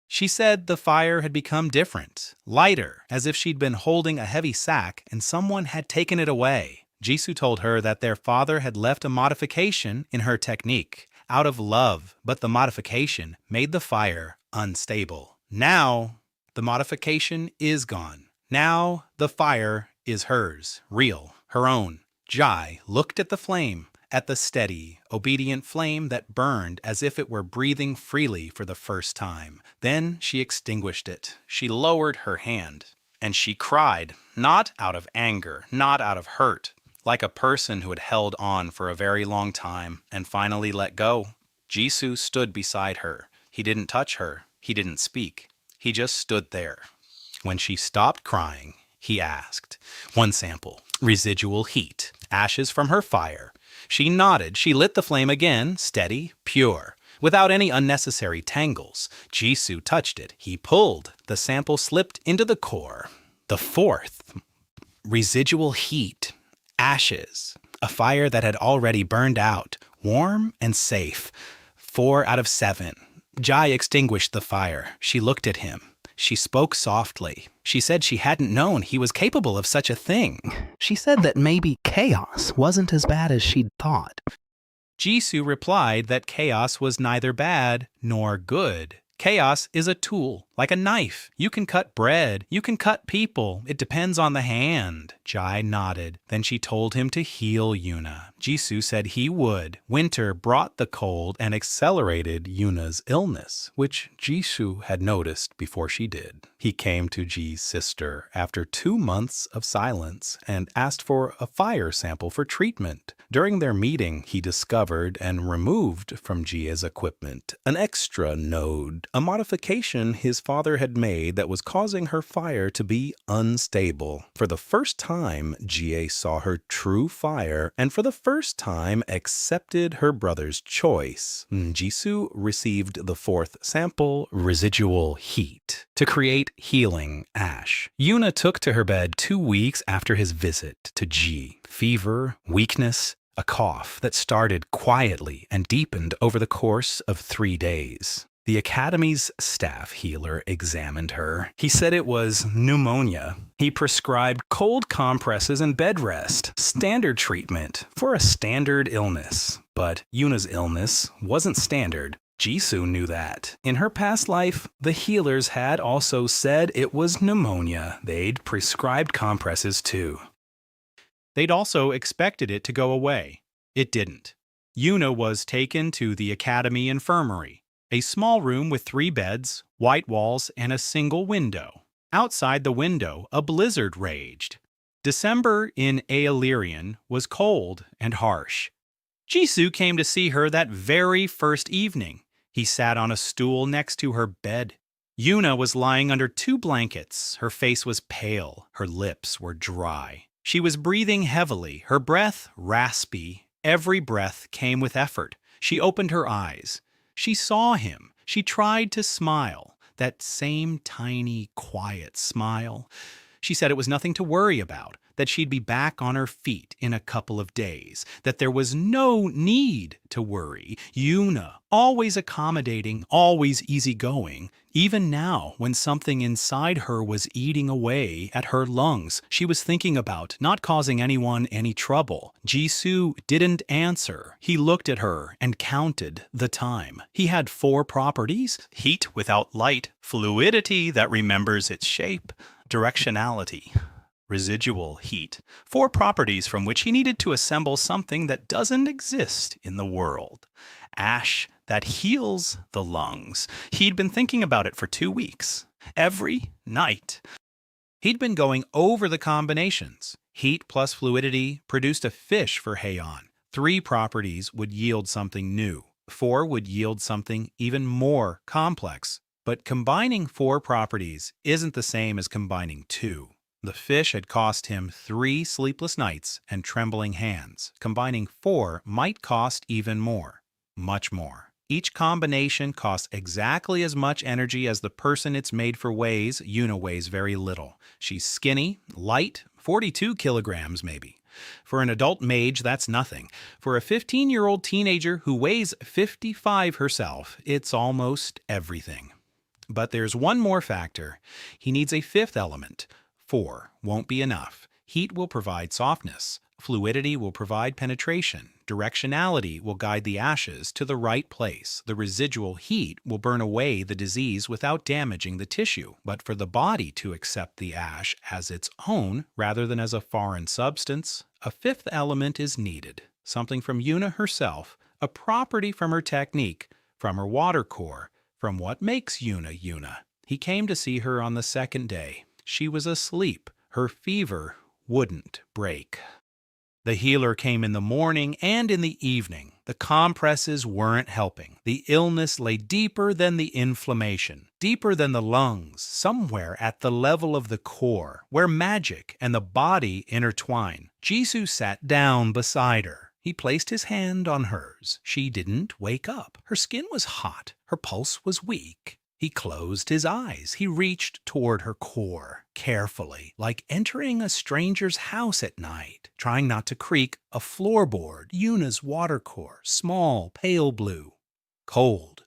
She said the fire had become different, lighter, as if she'd been holding a heavy sack and someone had taken it away. Jisoo told her that their father had left a modification in her technique, out of love, but the modification made the fire unstable. Now, the modification is gone. Now, the fire is hers, real, her own. Jai looked at the flame, at the steady, obedient flame that burned as if it were breathing freely for the first time. Then she extinguished it. She lowered her hand, and she cried, not out of anger, not out of hurt, like a person who had held on for a very long time and finally let go. Jisoo stood beside her. He didn't touch her. He didn't speak. He just stood there. When she stopped crying, he asked, "One sample, residual heat, ashes from her fire." She nodded. She lit the flame again, steady, pure, without any unnecessary tangles. Jisoo touched it. He pulled. The sample slipped into the core. The 4th, residual heat, ashes, a fire that had already burned out, warm and safe. 4 out of 7. Jai extinguished the fire. She looked at him. She spoke softly. She said she hadn't known he was capable of such a thing. She said that maybe chaos wasn't as bad as she'd thought. Jisoo replied that chaos was neither bad nor good. Chaos is a tool, like a knife. You can cut bread, you can cut people. It depends on the hand. Jai nodded. Then she told him to heal Yuna. Jisoo said he would. Winter brought the cold and accelerated Yuna's illness, which Jisoo had noticed before she did. He came to Ji's sister after 2 months of silence and asked for a fire sample for treatment. During their meeting, he discovered and removed from Ji's equipment an extra node, a modification his father had made that was causing her fire to be unstable. For the first time, Jie saw her true fire and for the first time accepted her brother's choice. Jisoo received the 4th sample, residual heat, to create healing ash. Yuna took to her bed 2 weeks after his visit to Ji. Fever, weakness, a cough that started quietly and deepened over the course of 3 days. The academy's staff healer examined her. He said it was pneumonia. He prescribed cold compresses and bed rest, standard treatment for a standard illness. But Yuna's illness wasn't standard. Jisoo knew that. In her past life, the healers had also said it was pneumonia. They'd prescribed compresses too. They'd also expected it to go away. It didn't. Yuna was taken to the academy infirmary, a small room with 3 beds, white walls, and a single window. Outside the window, a blizzard raged. December in Aelirian was cold and harsh. Jisoo came to see her that very first evening. He sat on a stool next to her bed. Yuna was lying under 2 blankets. Her face was pale. Her lips were dry. She was breathing heavily, her breath raspy. Every breath came with effort. She opened her eyes. She saw him. She tried to smile, that same tiny, quiet smile. She said it was nothing to worry about, that she'd be back on her feet in a couple of days, that there was no need to worry. Yuna, always accommodating, always easygoing. Even now, when something inside her was eating away at her lungs, she was thinking about not causing anyone any trouble. Jisoo didn't answer. He looked at her and counted the time. He had 4 properties: heat without light, fluidity that remembers its shape, directionality, residual heat. 4 properties from which he needed to assemble something that doesn't exist in the world. Ash that heals the lungs. He'd been thinking about it for 2 weeks. Every night. He'd been going over the combinations. Heat plus fluidity produced a fish for Heian. 3 properties would yield something new. 4 would yield something even more complex. But combining 4 properties isn't the same as combining 2. The fish had cost him 3 sleepless nights and trembling hands. Combining 4 might cost even more. Much more. Each combination costs exactly as much energy as the person it's made for weighs. Yuna weighs very little. She's skinny, light, 42 kilograms maybe. For an adult mage, that's nothing. For a 15-year-old teenager who weighs 55 herself, it's almost everything. But there's one more factor. He needs a 5th element. 4 won't be enough. Heat will provide softness. Fluidity will provide penetration. Directionality will guide the ashes to the right place. The residual heat will burn away the disease without damaging the tissue. But for the body to accept the ash as its own, rather than as a foreign substance, a 5th element is needed. Something from Yuna herself, a property from her technique, from her water core, from what makes Yuna Yuna. He came to see her on the 2nd day. She was asleep. Her fever wouldn't break. The healer came in the morning and in the evening. The compresses weren't helping. The illness lay deeper than the inflammation, deeper than the lungs, somewhere at the level of the core, where magic and the body intertwine. Jisoo sat down beside her. He placed his hand on hers. She didn't wake up. Her skin was hot. Her pulse was weak. He closed his eyes. He reached toward her core, carefully, like entering a stranger's house at night, trying not to creak a floorboard. Yuna's water core, small, pale blue, cold,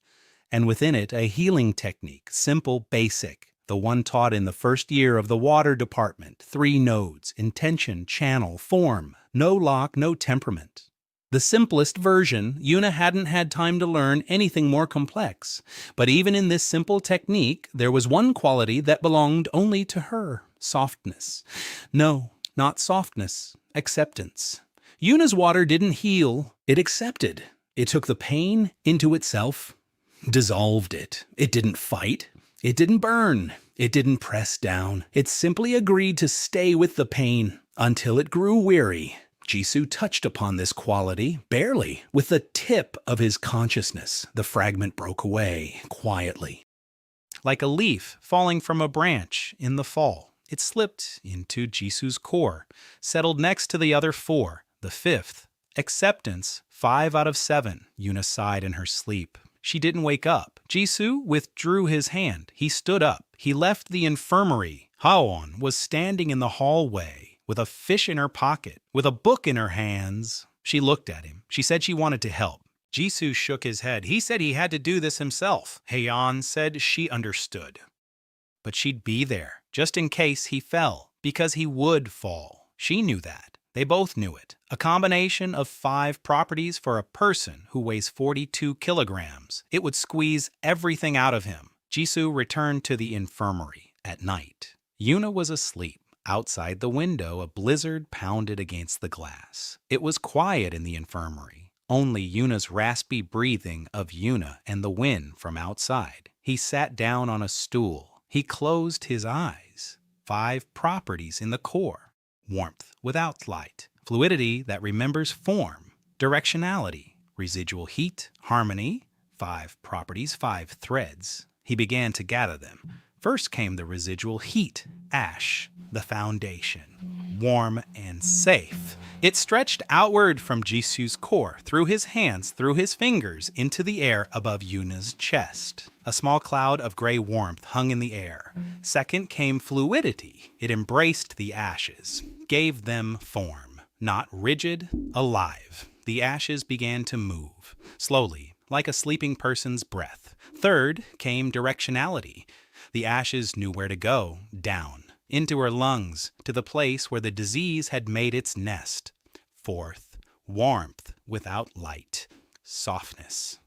and within it a healing technique, simple, basic, the one taught in the first year of the water department, 3 nodes, intention, channel, form, no lock, no temperament. The simplest version, Yuna hadn't had time to learn anything more complex, but even in this simple technique, there was one quality that belonged only to her, softness. No, not softness, acceptance. Yuna's water didn't heal, it accepted. It took the pain into itself, dissolved it. It didn't fight. It didn't burn. It didn't press down. It simply agreed to stay with the pain until it grew weary. Jisoo touched upon this quality, barely, with the tip of his consciousness. The fragment broke away, quietly. Like a leaf falling from a branch in the fall, it slipped into Jisoo's core, settled next to the other 4, the 5th. Acceptance, 5 out of 7, Yuna sighed in her sleep. She didn't wake up. Jisoo withdrew his hand. He stood up. He left the infirmary. Haon was standing in the hallway with a fish in her pocket, with a book in her hands. She looked at him. She said she wanted to help. Jisoo shook his head. He said he had to do this himself. Haon said she understood. But she'd be there, just in case he fell, because he would fall. She knew that. They both knew it. A combination of 5 properties for a person who weighs 42 kilograms. It would squeeze everything out of him. Jisoo returned to the infirmary at night. Yuna was asleep. Outside the window, a blizzard pounded against the glass. It was quiet in the infirmary. Only Yuna's raspy breathing of Yuna and the wind from outside. He sat down on a stool. He closed his eyes. 5 properties in the core. Warmth without light, fluidity that remembers form, directionality, residual heat, harmony, 5 properties, 5 threads. He began to gather them. First came the residual heat, ash, the foundation, warm and safe. It stretched outward from Jisoo's core, through his hands, through his fingers, into the air above Yuna's chest. A small cloud of gray warmth hung in the air. Second came fluidity. It embraced the ashes, gave them form. Not rigid, alive. The ashes began to move, slowly, like a sleeping person's breath. Third came directionality. The ashes knew where to go, down, into her lungs, to the place where the disease had made its nest. Fourth, warmth without light, softness.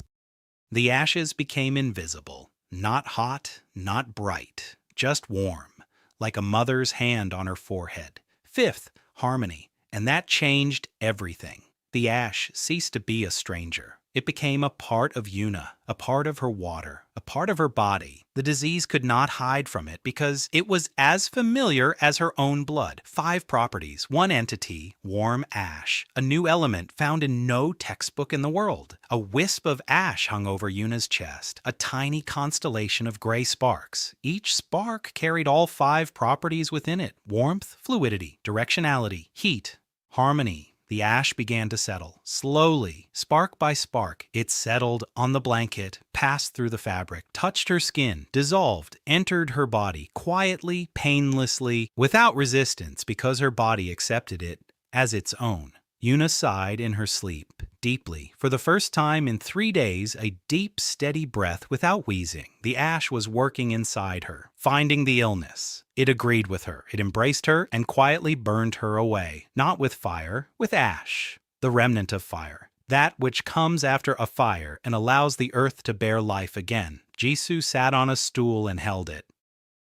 The ashes became invisible, not hot, not bright, just warm, like a mother's hand on her forehead. Fifth, harmony, and that changed everything. The ash ceased to be a stranger. It became a part of Yuna, a part of her water, a part of her body. The disease could not hide from it because it was as familiar as her own blood. 5 properties, 1 entity, warm ash, a new element found in no textbook in the world. A wisp of ash hung over Yuna's chest, a tiny constellation of gray sparks. Each spark carried all 5 properties within it: warmth, fluidity, directionality, heat, harmony. The ash began to settle. Slowly, spark by spark, it settled on the blanket, passed through the fabric, touched her skin, dissolved, entered her body, quietly, painlessly, without resistance, because her body accepted it as its own. Yuna sighed in her sleep, deeply. For the first time in 3 days, a deep, steady breath without wheezing. The ash was working inside her, finding the illness. It agreed with her, it embraced her, and quietly burned her away. Not with fire, with ash. The remnant of fire. That which comes after a fire and allows the earth to bear life again. Jisoo sat on a stool and held it.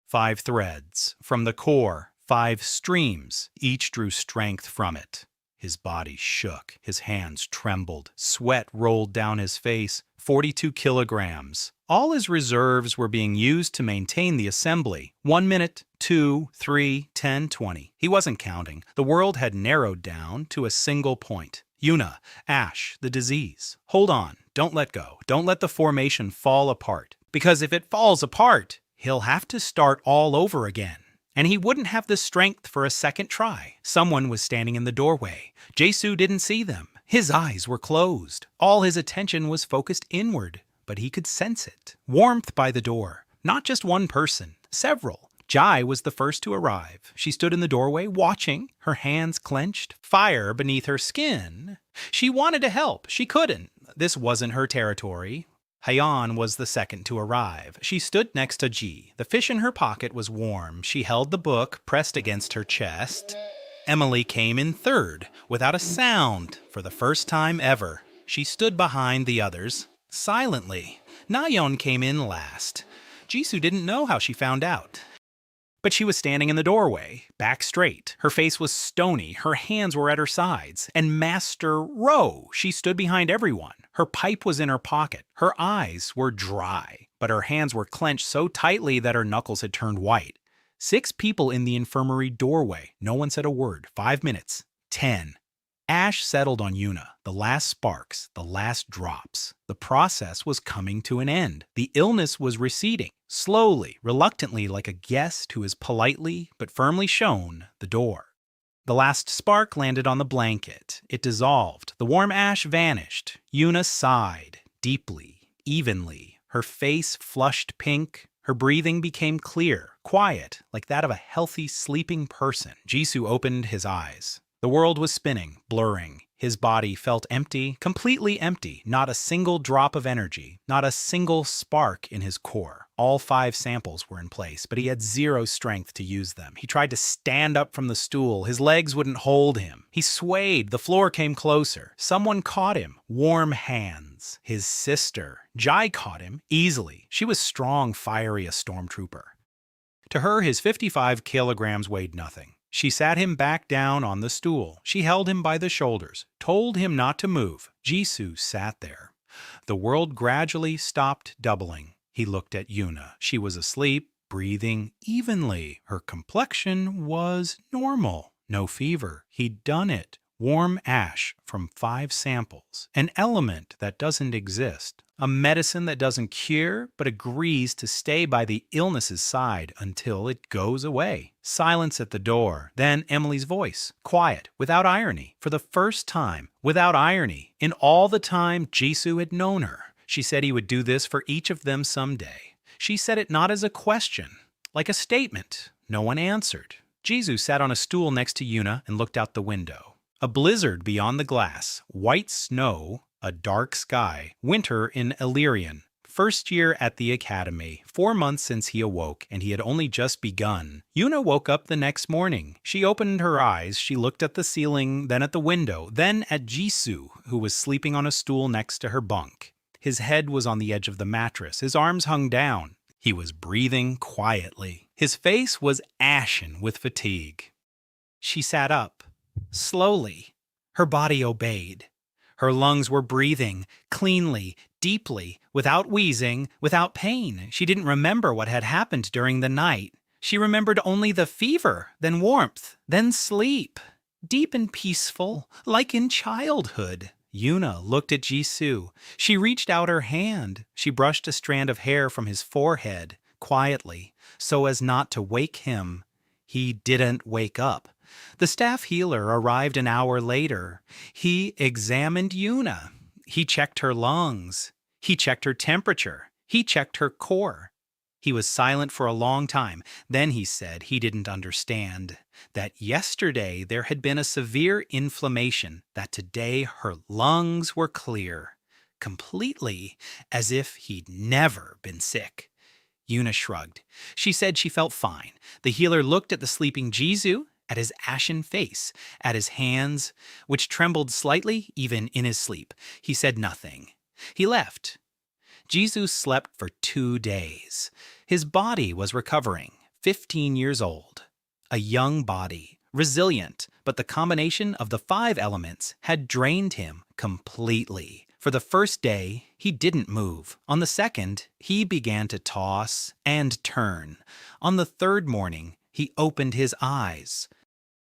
5 threads. From the core, 5 streams. Each drew strength from it. His body shook, his hands trembled, sweat rolled down his face. 42 kilograms. All his reserves were being used to maintain the assembly. 1 minute, 2, 3, 10, 20. He wasn't counting. The world had narrowed down to a single point. Yuna, ash, the disease. Hold on. Don't let go. Don't let the formation fall apart. Because if it falls apart, he'll have to start all over again. And he wouldn't have the strength for a second try. Someone was standing in the doorway. Jisoo didn't see them. His eyes were closed. All his attention was focused inward, but he could sense it. Warmth by the door. Not just one person, several. Jai was the first to arrive. She stood in the doorway, watching, her hands clenched, fire beneath her skin. She wanted to help. She couldn't. This wasn't her territory. Hayan was the second to arrive. She stood next to Ji. The fish in her pocket was warm. She held the book pressed against her chest. Emily came in third, without a sound, for the first time ever. She stood behind the others, silently. Nayeon came in last. Jisoo didn't know how she found out. But she was standing in the doorway, back straight. Her face was stony, her hands were at her sides. And Master Ro, she stood behind everyone. Her pipe was in her pocket. Her eyes were dry, but her hands were clenched so tightly that her knuckles had turned white. 6 people in the infirmary doorway. No one said a word. 5 minutes. 10. Ash settled on Yuna. The last sparks, the last drops. The process was coming to an end. The illness was receding, slowly, reluctantly, like a guest who is politely but firmly shown the door. The last spark landed on the blanket. It dissolved. The warm ash vanished. Yuna sighed, deeply, evenly. Her face flushed pink. Her breathing became clear, quiet, like that of a healthy, sleeping person. Jisoo opened his eyes. The world was spinning, blurring. His body felt empty, completely empty. Not a single drop of energy, not a single spark in his core. All 5 samples were in place, but he had 0 strength to use them. He tried to stand up from the stool. His legs wouldn't hold him. He swayed. The floor came closer. Someone caught him. Warm hands. His sister. Jai caught him easily. She was strong, fiery, a stormtrooper. To her, his 55 kilograms weighed nothing. She sat him back down on the stool. She held him by the shoulders, told him not to move. Jisoo sat there. The world gradually stopped doubling. He looked at Yuna. She was asleep, breathing evenly. Her complexion was normal. No fever. He'd done it. Warm ash from 5 samples. An element that doesn't exist. A medicine that doesn't cure, but agrees to stay by the illness's side until it goes away. Silence at the door. Then Emily's voice. Quiet, without irony. For the first time, without irony. In all the time Jisoo had known her. She said he would do this for each of them someday. She said it not as a question, like a statement. No one answered. Jisoo sat on a stool next to Yuna and looked out the window. A blizzard beyond the glass, white snow, a dark sky, winter in Illyrian. First year at the academy, 4 months since he awoke, and he had only just begun. Yuna woke up the next morning. She opened her eyes, she looked at the ceiling, then at the window, then at Jisoo, who was sleeping on a stool next to her bunk. His head was on the edge of the mattress, his arms hung down. He was breathing quietly. His face was ashen with fatigue. She sat up. Slowly, her body obeyed. Her lungs were breathing, cleanly, deeply, without wheezing, without pain. She didn't remember what had happened during the night. She remembered only the fever, then warmth, then sleep. Deep and peaceful, like in childhood. Yuna looked at Jisoo. She reached out her hand. She brushed a strand of hair from his forehead, quietly, so as not to wake him. He didn't wake up. The staff healer arrived an hour later. He examined Yuna. He checked her lungs. He checked her temperature. He checked her core. He was silent for a long time. Then he said he didn't understand, that yesterday there had been a severe inflammation, that today her lungs were clear, completely, as if he'd never been sick. Yuna shrugged. She said she felt fine. The healer looked at the sleeping Jisoo, at his ashen face, at his hands, which trembled slightly even in his sleep. He said nothing. He left. Jisoo slept for 2 days. His body was recovering, 15 years old. A young body, resilient, but the combination of the 5 elements had drained him completely. For the first day, he didn't move. On the second, he began to toss and turn. On the third morning, he opened his eyes.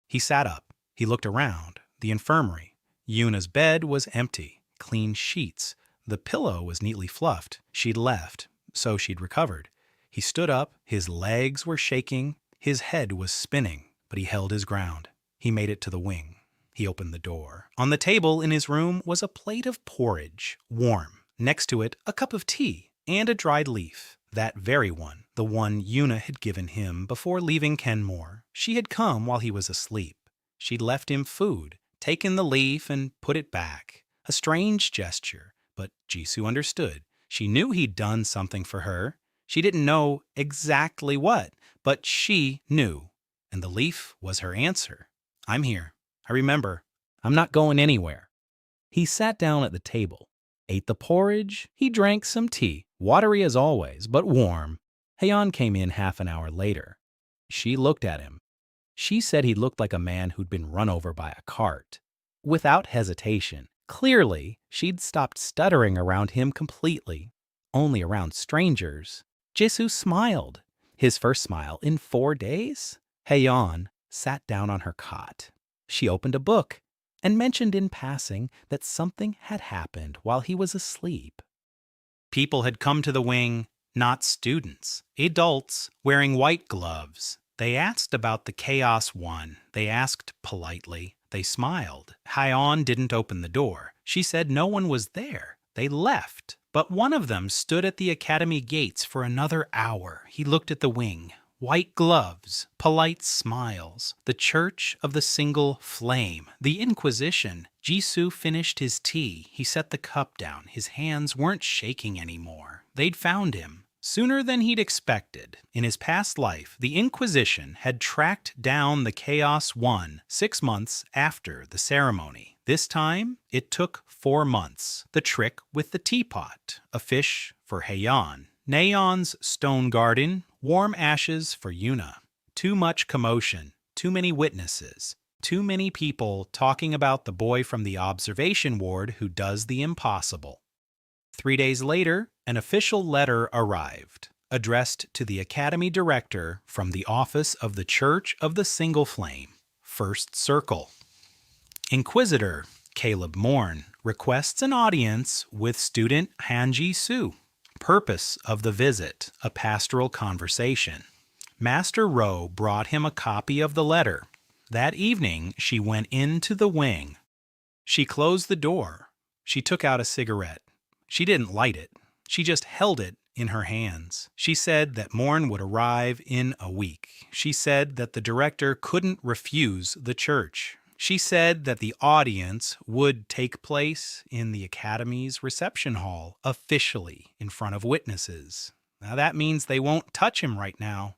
He sat up. He looked around. The infirmary. Yuna's bed was empty. Clean sheets. The pillow was neatly fluffed. She'd left, so she'd recovered. He stood up. His legs were shaking. His head was spinning, but he held his ground. He made it to the wing. He opened the door. On the table in his room was a plate of porridge, warm. Next to it, a cup of tea and a dried leaf. That very one, the one Yuna had given him before leaving Kenmore. She had come while he was asleep. She'd left him food, taken the leaf and put it back. A strange gesture, but Jisoo understood. She knew he'd done something for her. She didn't know exactly what, but she knew. And the leaf was her answer. I'm here. I remember. I'm not going anywhere. He sat down at the table, ate the porridge. He drank some tea, watery as always, but warm. Heian came in half an hour later. She looked at him. She said he looked like a man who'd been run over by a cart. Without hesitation, clearly, she'd stopped stuttering around him completely. Only around strangers. Jisoo smiled. His first smile in 4 days? Heian sat down on her cot. She opened a book and mentioned in passing that something had happened while he was asleep. People had come to the wing, not students, adults wearing white gloves. They asked about the Chaos One. They asked politely. They smiled. Heian didn't open the door. She said no one was there. They left. But one of them stood at the academy gates for another hour. He looked at the wing. White gloves, polite smiles, the Church of the Single Flame, the Inquisition. Jisoo finished his tea. He set the cup down. His hands weren't shaking anymore. They'd found him. Sooner than he'd expected. In his past life, the Inquisition had tracked down the Chaos One 6 months after the ceremony. This time, it took 4 months. The trick with the teapot, a fish for Heian. Naeon's stone garden, warm ashes for Yuna. Too much commotion, too many witnesses, too many people talking about the boy from the observation ward who does the impossible. 3 days later, an official letter arrived, addressed to the academy director from the office of the Church of the Single Flame, First Circle. Inquisitor Caleb Morn requests an audience with student Han-ji Soo. Purpose of the visit, a pastoral conversation. Master Ro brought him a copy of the letter. That evening, she went into the wing. She closed the door. She took out a cigarette. She didn't light it. She just held it in her hands. She said that Morn would arrive in a week. She said that the director couldn't refuse the church. She said that the audience would take place in the Academy's reception hall, officially, in front of witnesses. Now that means they won't touch him right now.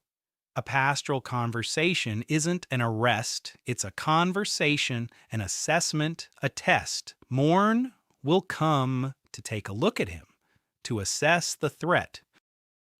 A pastoral conversation isn't an arrest. It's a conversation, an assessment, a test. Morn will come to take a look at him, to assess the threat,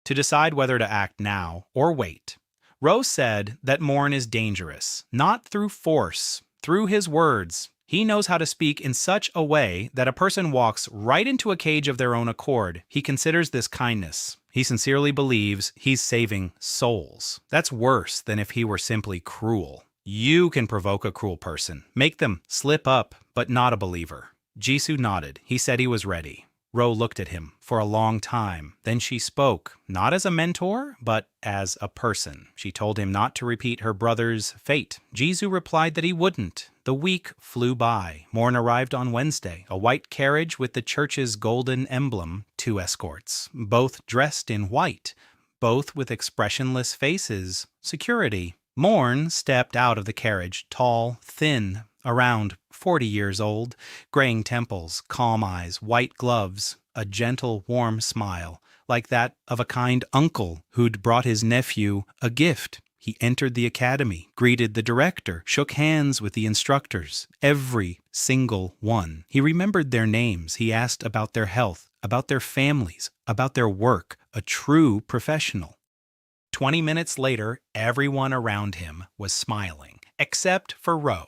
to decide whether to act now or wait. Rose said that Morn is dangerous, not through force, through his words. He knows how to speak in such a way that a person walks right into a cage of their own accord. He considers this kindness. He sincerely believes he's saving souls. That's worse than if he were simply cruel. You can provoke a cruel person, make them slip up, but not a believer. Jisoo nodded. He said he was ready. Ro looked at him for a long time. Then she spoke, not as a mentor, but as a person. She told him not to repeat her brother's fate. Jisoo replied that he wouldn't. The week flew by. Morn arrived on Wednesday, a white carriage with the church's golden emblem, 2 escorts, both dressed in white, both with expressionless faces. Security. Morn stepped out of the carriage, tall, thin, around 40 years old, graying temples, calm eyes, white gloves, a gentle, warm smile, like that of a kind uncle who'd brought his nephew a gift. He entered the academy, greeted the director, shook hands with the instructors, every single one. He remembered their names. He asked about their health, about their families, about their work, a true professional. 20 minutes later, everyone around him was smiling, except for Ro.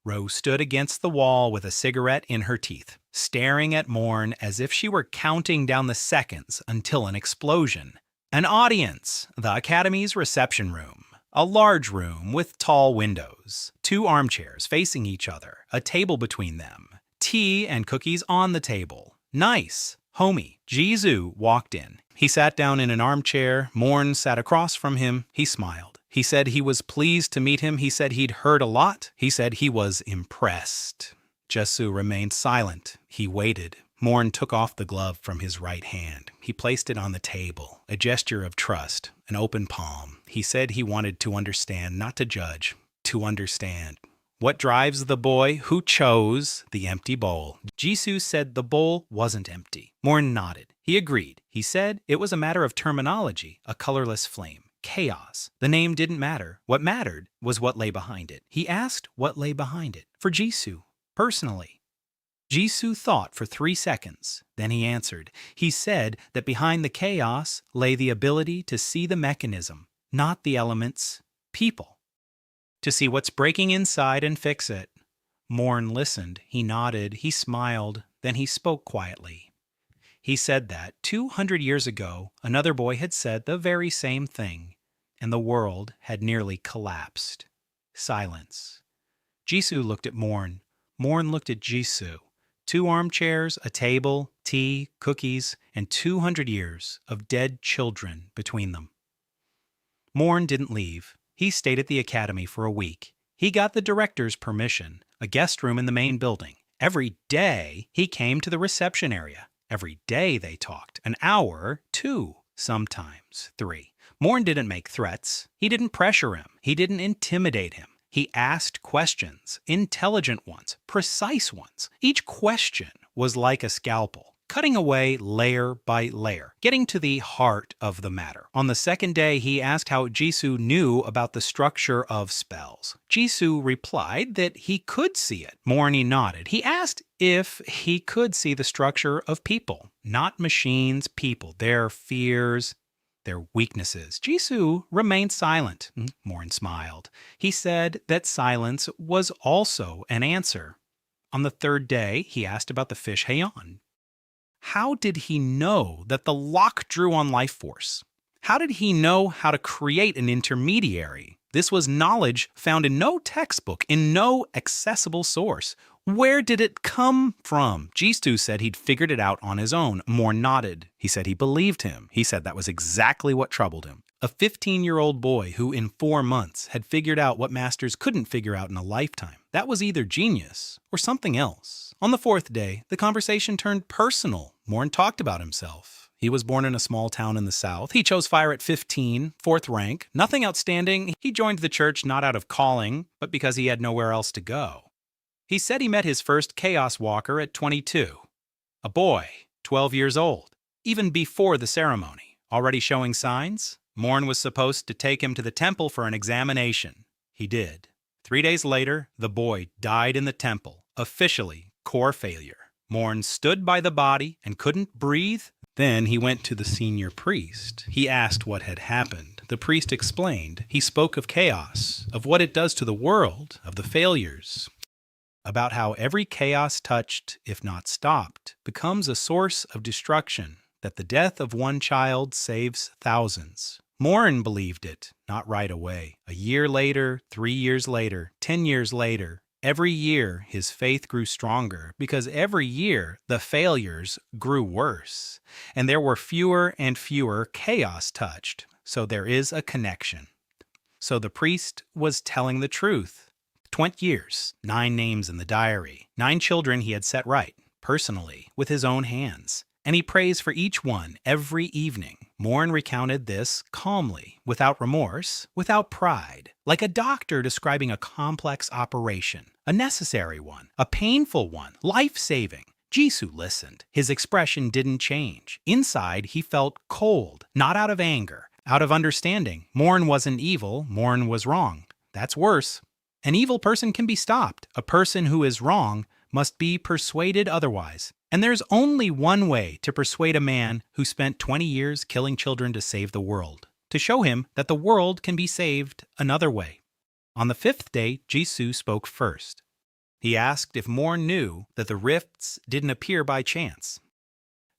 Ro stood against the wall with a cigarette in her teeth, staring at Morn as if she were counting down the seconds until an explosion. An audience, the Academy's reception room. A large room with tall windows, 2 armchairs facing each other, a table between them, tea and cookies on the table. Nice, homey. Jisoo walked in. He sat down in an armchair. Morn sat across from him. He smiled. He said he was pleased to meet him. He said he'd heard a lot. He said he was impressed. Jisoo remained silent. He waited. Morn took off the glove from his right hand. He placed it on the table, a gesture of trust, an open palm. He said he wanted to understand, not to judge, to understand. What drives the boy who chose the empty bowl? Jisoo said the bowl wasn't empty. Morn nodded. He agreed. He said it was a matter of terminology, a colorless flame. Chaos. The name didn't matter. What mattered was what lay behind it. He asked what lay behind it. For Jisoo, personally. Jisoo thought for 3 seconds. Then he answered. He said that behind the chaos lay the ability to see the mechanism, not the elements, people. To see what's breaking inside and fix it. Morn listened. He nodded. He smiled. Then he spoke quietly. He said that 200 years ago, another boy had said the very same thing, and the world had nearly collapsed. Silence. Jisoo looked at Morn. Morn looked at Jisoo. 2 armchairs, a table, tea, cookies, and 200 years of dead children between them. Morn didn't leave. He stayed at the academy for a week. He got the director's permission, a guest room in the main building. Every day, he came to the reception area. Every day they talked. An hour, 2, sometimes 3. Morn didn't make threats. He didn't pressure him. He didn't intimidate him. He asked questions, intelligent ones, precise ones. Each question was like a scalpel, cutting away layer by layer, getting to the heart of the matter. On the second day, he asked how Jisoo knew about the structure of spells. Jisoo replied that he could see it. Morny nodded. He asked if he could see the structure of people, not machines, people, their fears, their weaknesses. Jisoo remained silent. Morn smiled. He said that silence was also an answer. On the third day, he asked about the fish Heian. How did he know that the lock drew on life force? How did he know how to create an intermediary? This was knowledge found in no textbook, in no accessible source. Where did it come from? Jisoo said he'd figured it out on his own. Morn nodded. He said he believed him. He said that was exactly what troubled him. A 15-year-old boy who in 4 months had figured out what masters couldn't figure out in a lifetime. That was either genius or something else. On the 4th day, the conversation turned personal. Morn talked about himself. He was born in a small town in the south. He chose fire at 15, 4th rank. Nothing outstanding. He joined the church not out of calling, but because he had nowhere else to go. He said he met his first Chaos Walker at 22. A boy, 12 years old, even before the ceremony. Already showing signs? Morn was supposed to take him to the temple for an examination. He did. 3 days later, the boy died in the temple, officially core failure. Morn stood by the body and couldn't breathe. Then he went to the senior priest. He asked what had happened. The priest explained. He spoke of chaos, of what it does to the world, of the failures, about how every chaos touched, if not stopped, becomes a source of destruction, that the death of one child saves thousands. Morn believed it, not right away. A year later, 3 years later, 10 years later, every year his faith grew stronger because every year the failures grew worse, and there were fewer and fewer chaos touched, so there is a connection. So the priest was telling the truth. 20 years, 9 names in the diary, 9 children he had set right, personally, with his own hands. And he prays for each one every evening. Morn recounted this calmly, without remorse, without pride, like a doctor describing a complex operation, a necessary one, a painful one, life-saving. Jisoo listened. His expression didn't change. Inside, he felt cold, not out of anger, out of understanding. Morn wasn't evil, Morn was wrong. That's worse. An evil person can be stopped. A person who is wrong must be persuaded otherwise. And there's only one way to persuade a man who spent 20 years killing children to save the world, to show him that the world can be saved another way. On the 5th day, Jisoo spoke first. He asked if Morn knew that the rifts didn't appear by chance,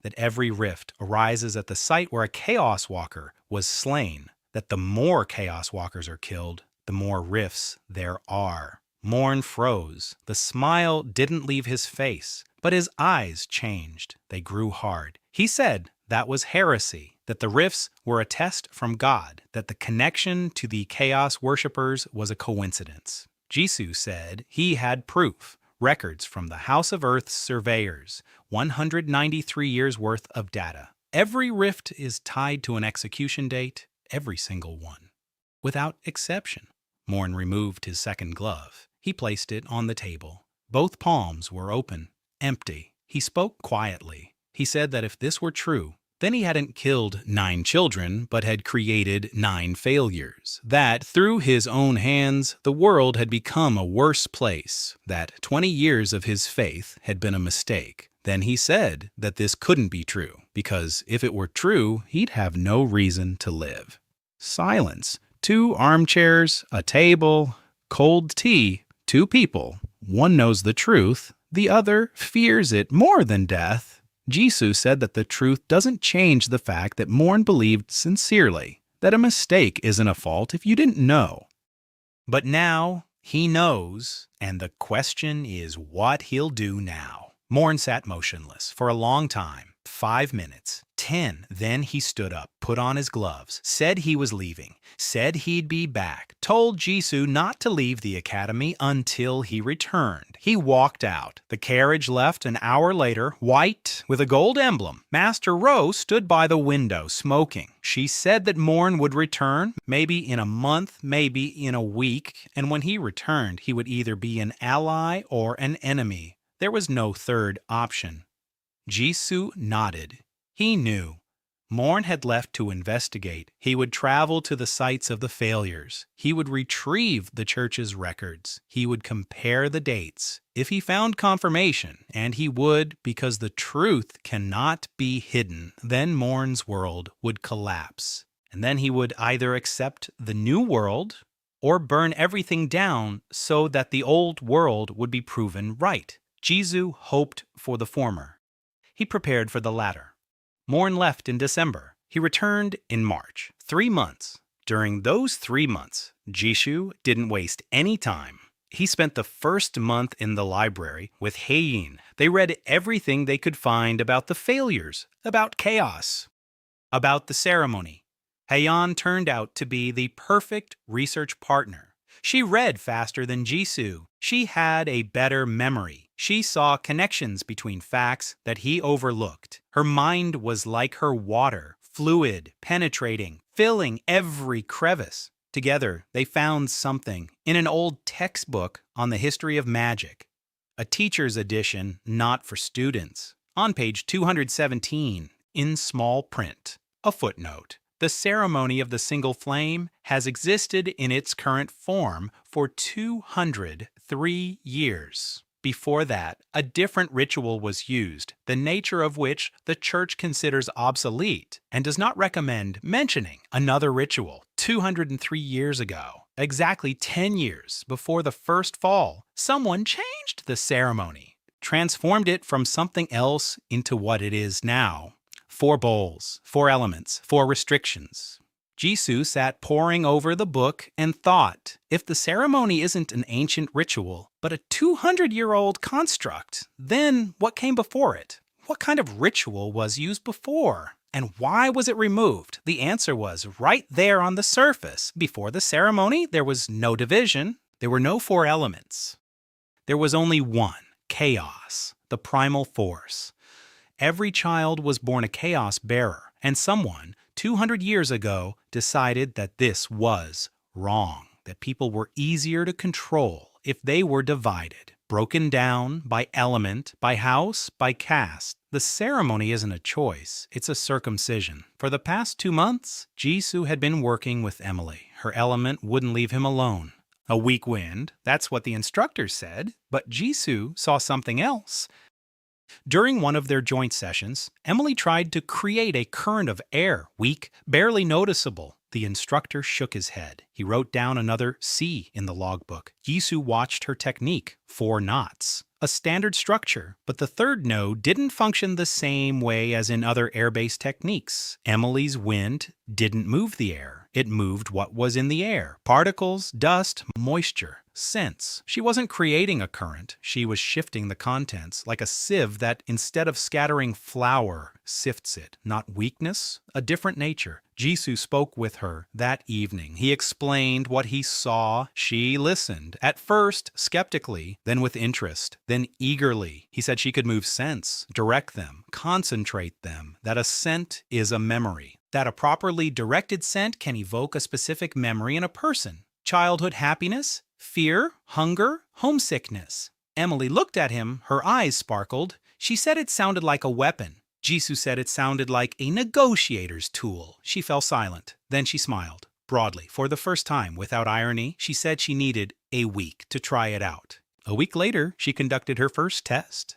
that every rift arises at the site where a Chaos Walker was slain, that the more Chaos Walkers are killed, the more rifts there are. Morn froze. The smile didn't leave his face, but his eyes changed. They grew hard. He said that was heresy, that the rifts were a test from God, that the connection to the chaos worshippers was a coincidence. Jisoo said he had proof, records from the House of Earth's surveyors, 193 years worth of data. Every rift is tied to an execution date, every single one, without exception. Morn removed his second glove. He placed it on the table. Both palms were open, empty. He spoke quietly. He said that if this were true, then he hadn't killed 9 children, but had created 9 failures. That, through his own hands, the world had become a worse place. That 20 years of his faith had been a mistake. Then he said that this couldn't be true, because if it were true, he'd have no reason to live. Silence. 2 armchairs, a table, cold tea, 2 people. One knows the truth, the other fears it more than death. Jisoo said that the truth doesn't change the fact that Morn believed sincerely that a mistake isn't a fault if you didn't know. But now he knows, and the question is what he'll do now. Morn sat motionless for a long time. 5 minutes, 10. Then he stood up, put on his gloves, said he was leaving, said he'd be back, told Jisoo not to leave the academy until he returned. He walked out. The carriage left an hour later, white, with a gold emblem. Master Ro stood by the window, smoking. She said that Morn would return, maybe in a month, maybe in a week, and when he returned, he would either be an ally or an enemy. There was no third option. Jisoo nodded. He knew. Morn had left to investigate. He would travel to the sites of the failures. He would retrieve the church's records. He would compare the dates. If he found confirmation, and he would because the truth cannot be hidden, then Morn's world would collapse. And then he would either accept the new world or burn everything down so that the old world would be proven right. Jisoo hoped for the former. He prepared for the latter. Morn left in December. He returned in March. 3 months. During those 3 months, Jisoo didn't waste any time. He spent the first month in the library with Heiyin. They read everything they could find about the failures, about chaos, about the ceremony. Heian turned out to be the perfect research partner. She read faster than Jisoo. She had a better memory. She saw connections between facts that he overlooked. Her mind was like her water, fluid, penetrating, filling every crevice. Together, they found something in an old textbook on the history of magic. A teacher's edition, not for students. On page 217, in small print, a footnote. The ceremony of the single flame has existed in its current form for 203 years. Before that, a different ritual was used, the nature of which the church considers obsolete and does not recommend mentioning. Another ritual, 203 years ago, exactly 10 years before the first fall, someone changed the ceremony, transformed it from something else into what it is now. 4 bowls, 4 elements, 4 restrictions. Jisoo sat poring over the book and thought, if the ceremony isn't an ancient ritual, but a 200-year-old construct, then what came before it? What kind of ritual was used before? And why was it removed? The answer was right there on the surface. Before the ceremony, there was no division. There were no 4 elements. There was only one, chaos, the primal force. Every child was born a chaos bearer, and someone, 200 years ago, decided that this was wrong, that people were easier to control if they were divided, broken down by element, by house, by caste. The ceremony isn't a choice, it's a circumcision. For the past 2 months, Jisoo had been working with Emily. Her element wouldn't leave him alone. A weak wind, that's what the instructor said, but Jisoo saw something else. During one of their joint sessions, Emily tried to create a current of air, weak, barely noticeable. The instructor shook his head. He wrote down another C in the logbook. Jisoo watched her technique, 4 knots. A standard structure, but the third node didn't function the same way as in other air-based techniques. Emily's wind didn't move the air. It moved what was in the air. Particles, dust, moisture, scents. She wasn't creating a current. She was shifting the contents, like a sieve that, instead of scattering flour, sifts it. Not weakness, a different nature. Jisoo spoke with her that evening. He explained what he saw. She listened, at first skeptically, then with interest, then eagerly. He said she could move scents, direct them, concentrate them, that a scent is a memory, that a properly directed scent can evoke a specific memory in a person. Childhood happiness, Fear, hunger, homesickness. Emily looked at him, her eyes sparkled. She said it sounded like a weapon. Jisoo said it sounded like a negotiator's tool. She fell silent. Then she smiled. Broadly, for the first time, without irony, she said she needed a week to try it out. A week later, she conducted her first test.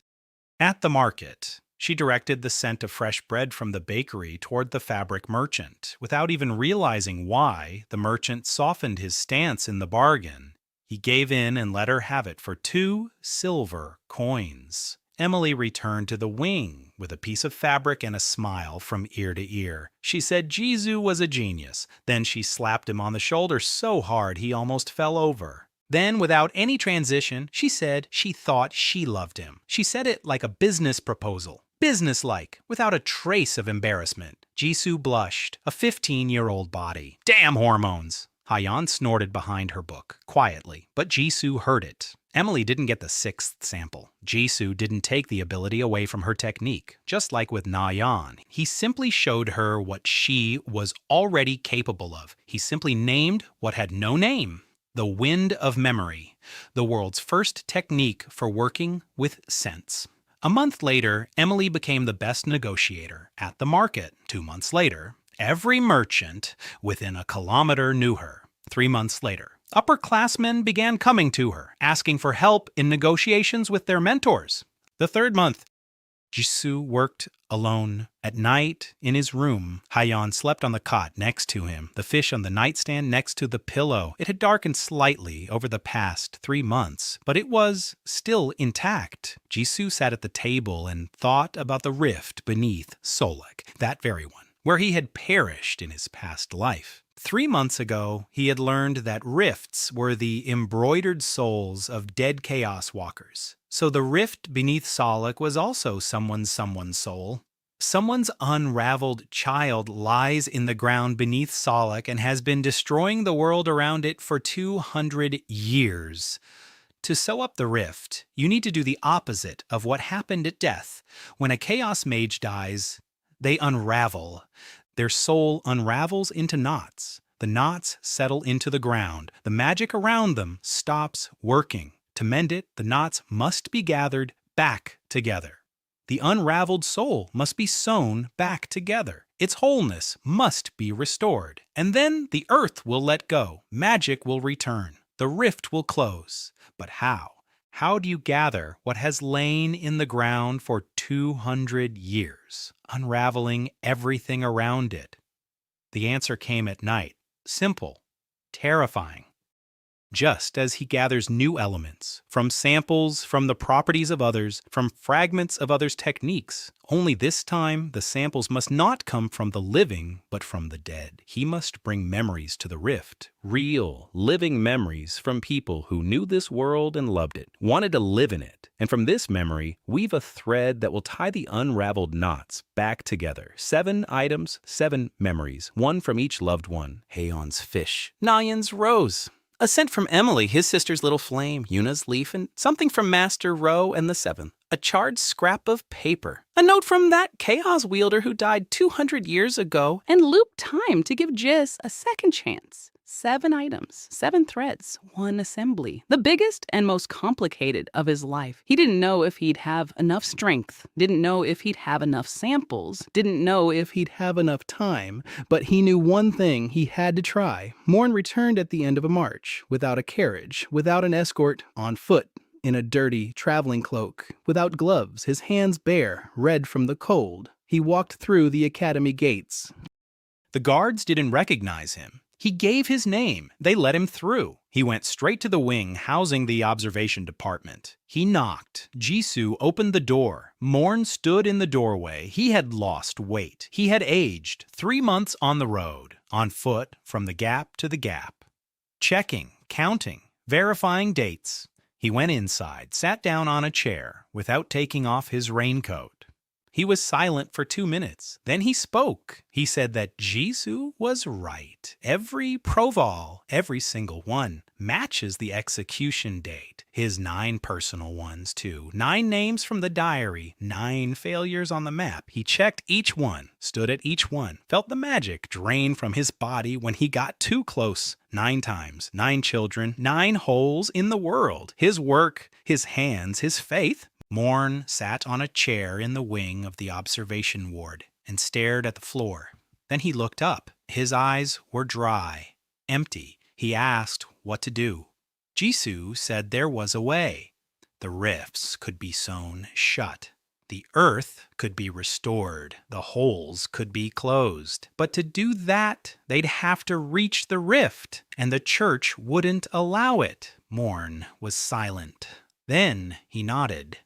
At the market, she directed the scent of fresh bread from the bakery toward the fabric merchant. Without even realizing why, the merchant softened his stance in the bargain. He gave in and let her have it for 2 silver coins. Emily returned to the wing with a piece of fabric and a smile from ear to ear. She said Jisoo was a genius. Then she slapped him on the shoulder so hard he almost fell over. Then, without any transition, she said she thought she loved him. She said it like a business proposal. Businesslike, without a trace of embarrassment. Jisoo blushed, a 15-year-old body. Damn hormones! Hayan snorted behind her book, quietly, but Jisoo heard it. Emily didn't get the 6th sample. Jisoo didn't take the ability away from her technique. Just like with Nayan, he simply showed her what she was already capable of. He simply named what had no name. The Wind of Memory, the world's first technique for working with sense. A month later, Emily became the best negotiator at the market. 2 months later, every merchant within a kilometer knew her. 3 months later, upperclassmen began coming to her, asking for help in negotiations with their mentors. The 3rd month, Jisoo worked alone. At night, in his room, Hayan slept on the cot next to him, the fish on the nightstand next to the pillow. It had darkened slightly over the past 3 months, but it was still intact. Jisoo sat at the table and thought about the rift beneath Solek, that very one, where he had perished in his past life. 3 months ago, he had learned that rifts were the embroidered souls of dead chaos walkers. So the rift beneath Solek was also someone's soul. Someone's unraveled child lies in the ground beneath Solek and has been destroying the world around it for 200 years. To sew up the rift, you need to do the opposite of what happened at death. When a chaos mage dies, they unravel. Their soul unravels into knots. The knots settle into the ground. The magic around them stops working. To mend it, the knots must be gathered back together. The unraveled soul must be sewn back together. Its wholeness must be restored. And then the earth will let go. Magic will return. The rift will close. But how? How do you gather what has lain in the ground for 200 years, unraveling everything around it? The answer came at night. Simple. Terrifying. Just as he gathers new elements, from samples, from the properties of others, from fragments of others' techniques. Only this time, the samples must not come from the living, but from the dead. He must bring memories to the rift. Real, living memories from people who knew this world and loved it, wanted to live in it. And from this memory, weave a thread that will tie the unraveled knots back together. 7 items, 7 memories, 1 from each loved one. Haeon's fish. Nayan's rose. A scent from Emily, his sister's little flame, Yuna's leaf, and something from Master Ro and the 7th. A charred scrap of paper. A note from that chaos wielder who died 200 years ago. And loop time to give Jis a second chance. 7 items, 7 threads, 1 assembly. The biggest and most complicated of his life. He didn't know if he'd have enough strength, didn't know if he'd have enough samples, didn't know if he'd have enough time, but he knew one thing he had to try. Morn returned at the end of a march, without a carriage, without an escort, on foot, in a dirty traveling cloak, without gloves, his hands bare, red from the cold. He walked through the academy gates. The guards didn't recognize him. He gave his name. They let him through. He went straight to the wing housing the observation department. He knocked. Jisoo opened the door. Morn stood in the doorway. He had lost weight. He had aged. 3 months on the road, on foot from the gap to the gap. Checking, counting, verifying dates. He went inside, sat down on a chair without taking off his raincoat. He was silent for 2 minutes. Then he spoke. He said that Jisoo was right. Every proval, every single one, matches the execution date. His 9 personal ones, too. 9 names from the diary, 9 failures on the map. He checked each one, stood at each one, felt the magic drain from his body when he got too close. 9 times, 9 children, 9 holes in the world. His work, his hands, his faith. Morn sat on a chair in the wing of the observation ward and stared at the floor. Then he looked up. His eyes were dry, empty. He asked what to do. Jisoo said there was a way. The rifts could be sewn shut. The earth could be restored. The holes could be closed. But to do that, they'd have to reach the rift, and the church wouldn't allow it. Morn was silent. Then he nodded.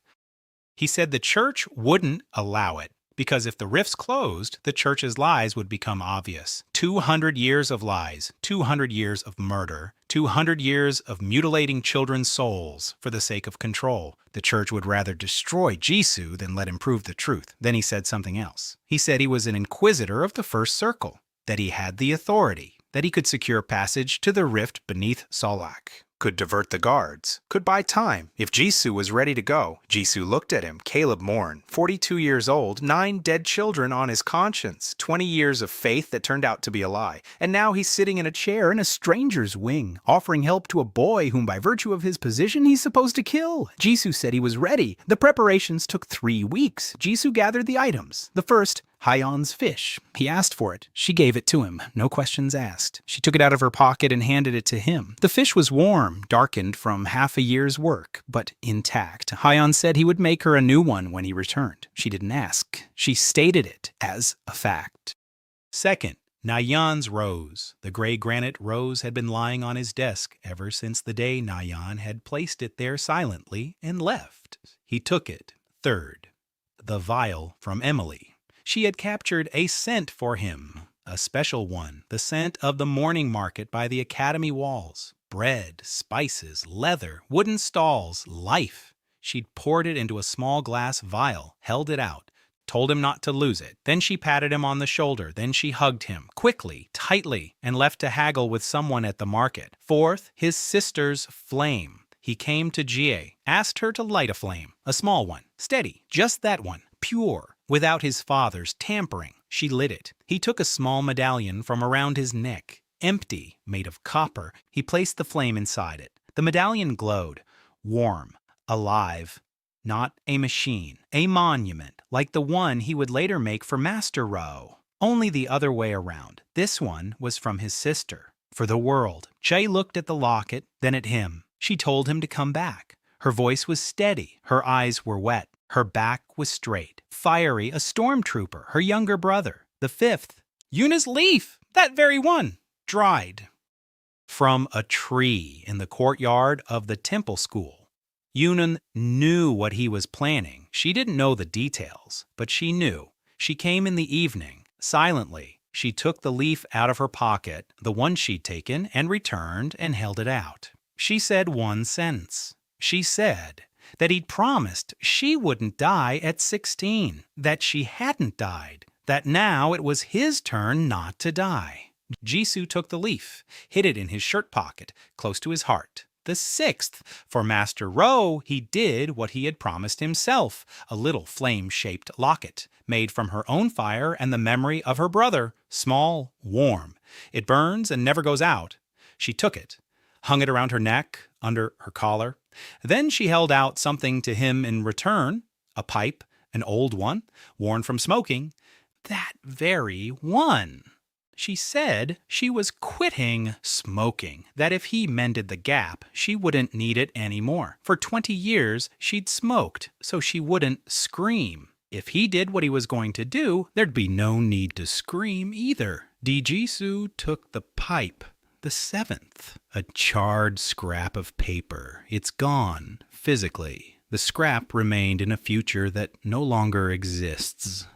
He said the church wouldn't allow it, because if the rifts closed, the church's lies would become obvious. 200 years of lies, 200 years of murder, 200 years of mutilating children's souls for the sake of control. The church would rather destroy Jisoo than let him prove the truth. Then he said something else. He said he was an inquisitor of the first circle, that he had the authority, that he could secure passage to the rift beneath Solak, could divert the guards, could buy time. If Jisoo was ready to go, Jisoo looked at him. Caleb Morn, 42 years old, 9 dead children on his conscience, 20 years of faith that turned out to be a lie. And now he's sitting in a chair in a stranger's wing, offering help to a boy whom by virtue of his position he's supposed to kill. Jisoo said he was ready. The preparations took 3 weeks. Jisoo gathered the items. The first, Hyon's fish. He asked for it. She gave it to him. No questions asked. She took it out of her pocket and handed it to him. The fish was warm, darkened from half a year's work, but intact. Hyon said he would make her a new one when he returned. She didn't ask. She stated it as a fact. Second, Nayan's rose. The gray granite rose had been lying on his desk ever since the day Nayan had placed it there silently and left. He took it. Third, the vial from Emily. She had captured a scent for him, a special one, the scent of the morning market by the academy walls. Bread, spices, leather, wooden stalls, life. She'd poured it into a small glass vial, held it out, told him not to lose it. Then she patted him on the shoulder. Then she hugged him, quickly, tightly, and left to haggle with someone at the market. Fourth, his sister's flame. He came to Jie, asked her to light a flame, a small one, steady, just that one, pure, without his father's tampering. She lit it. He took a small medallion from around his neck, empty, made of copper. He placed the flame inside it. The medallion glowed, warm, alive, not a machine, a monument, like the one he would later make for Master Ro. Only the other way around. This one was from his sister, for the world. Jay looked at the locket, then at him. She told him to come back. Her voice was steady. Her eyes were wet. Her back was straight. Fiery, a stormtrooper, her younger brother. The fifth, Yuna's leaf, that very one, dried. From a tree in the courtyard of the temple school. Yuna knew what he was planning. She didn't know the details, but she knew. She came in the evening, silently. She took the leaf out of her pocket, the one she'd taken, and returned and held it out. She said one sentence. She said that he'd promised she wouldn't die at 16, that she hadn't died, that now it was his turn not to die. Jisoo took the leaf, hid it in his shirt pocket, close to his heart. The sixth, for Master Ro, he did what he had promised himself, a little flame-shaped locket, made from her own fire and the memory of her brother, small, warm. It burns and never goes out. She took it, hung it around her neck, under her collar. Then she held out something to him in return, a pipe, an old one, worn from smoking. That very one. She said she was quitting smoking, that if he mended the gap, she wouldn't need it anymore. For 20 years, she'd smoked, so she wouldn't scream. If he did what he was going to do, there'd be no need to scream either. Jisoo took the pipe. The seventh, a charred scrap of paper. It's gone, physically. The scrap remained in a future that no longer exists.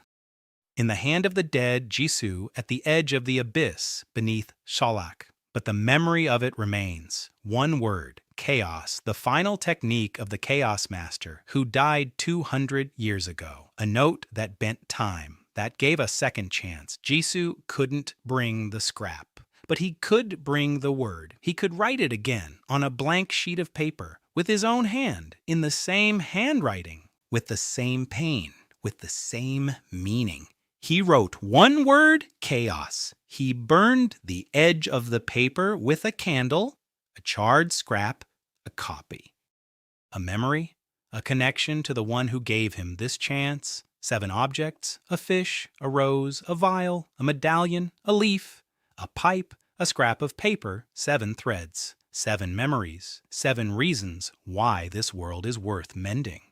In the hand of the dead, Jisoo, at the edge of the abyss beneath Shalak. But the memory of it remains. One word, chaos, the final technique of the Chaos Master, who died 200 years ago. a note that bent time, that gave a second chance. Jisoo couldn't bring the scrap, but he could bring the word. He could write it again on a blank sheet of paper with his own hand, in the same handwriting, with the same pain, with the same meaning. He wrote one word, chaos. He burned the edge of the paper with a candle, a charred scrap, a copy. A memory, a connection to the one who gave him this chance. 7 objects, a fish, a rose, a vial, a medallion, a leaf, a pipe, a scrap of paper, 7 threads, 7 memories, 7 reasons why this world is worth mending.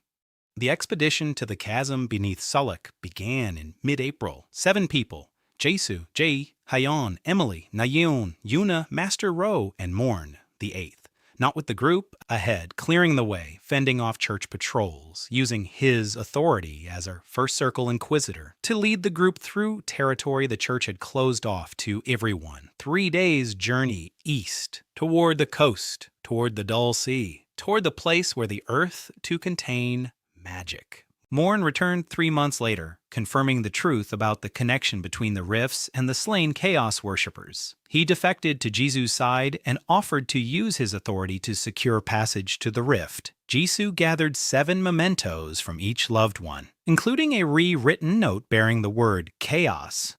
The expedition to the chasm beneath Sulak began in mid-April. 7 people, Jisoo, Jae, Hayeon, Emily, Nayeon, Yuna, Master Ro, and Morn, the 8th. Not with the group, ahead, clearing the way, fending off church patrols, using his authority as our first circle inquisitor to lead the group through territory the church had closed off to everyone. 3 days' journey east, toward the coast, toward the dull sea, toward the place where the earth to contain magic. Morn returned 3 months later, confirming the truth about the connection between the rifts and the slain chaos worshippers. He defected to Jisoo's side and offered to use his authority to secure passage to the rift. Jisoo gathered 7 mementos from each loved one, including a rewritten note bearing the word chaos.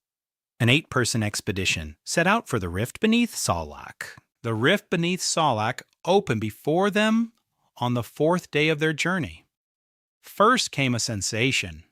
An 8-person expedition set out for the rift beneath Sulak. The rift beneath Sulak opened before them on the 4th day of their journey. First came a sensation.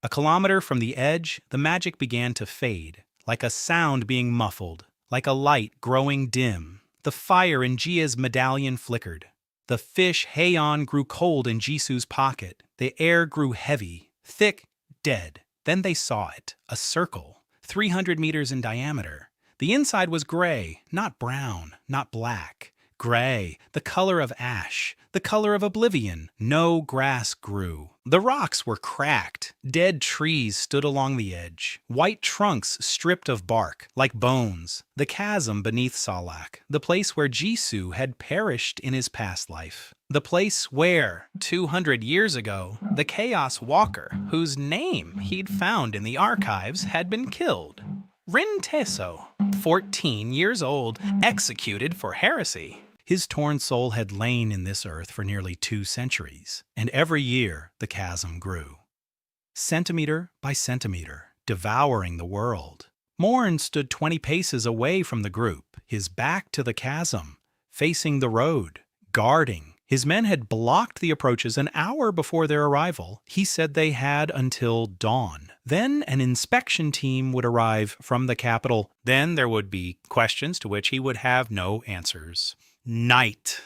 A kilometer from the edge, the magic began to fade, like a sound being muffled, like a light growing dim. The fire in Jia's medallion flickered. The fish Hayeon grew cold in Jisoo's pocket. The air grew heavy, thick, dead. Then they saw it, a circle, 300 meters in diameter. The inside was gray, not brown, not black. Gray, the color of ash, the color of oblivion. No grass grew. The rocks were cracked. Dead trees stood along the edge, white trunks stripped of bark, like bones. The chasm beneath Sulak, the place where Jisoo had perished in his past life. The place where, 200 years ago, the Chaos Walker, whose name he'd found in the archives, had been killed. Rin Teso, 14 years old, executed for heresy. His torn soul had lain in this earth for nearly 2 centuries, and every year the chasm grew. Centimeter by centimeter, devouring the world. Morn stood 20 paces away from the group, his back to the chasm, facing the road, guarding. His men had blocked the approaches an hour before their arrival. He said they had until dawn. Then an inspection team would arrive from the capital. Then there would be questions to which he would have no answers. Night.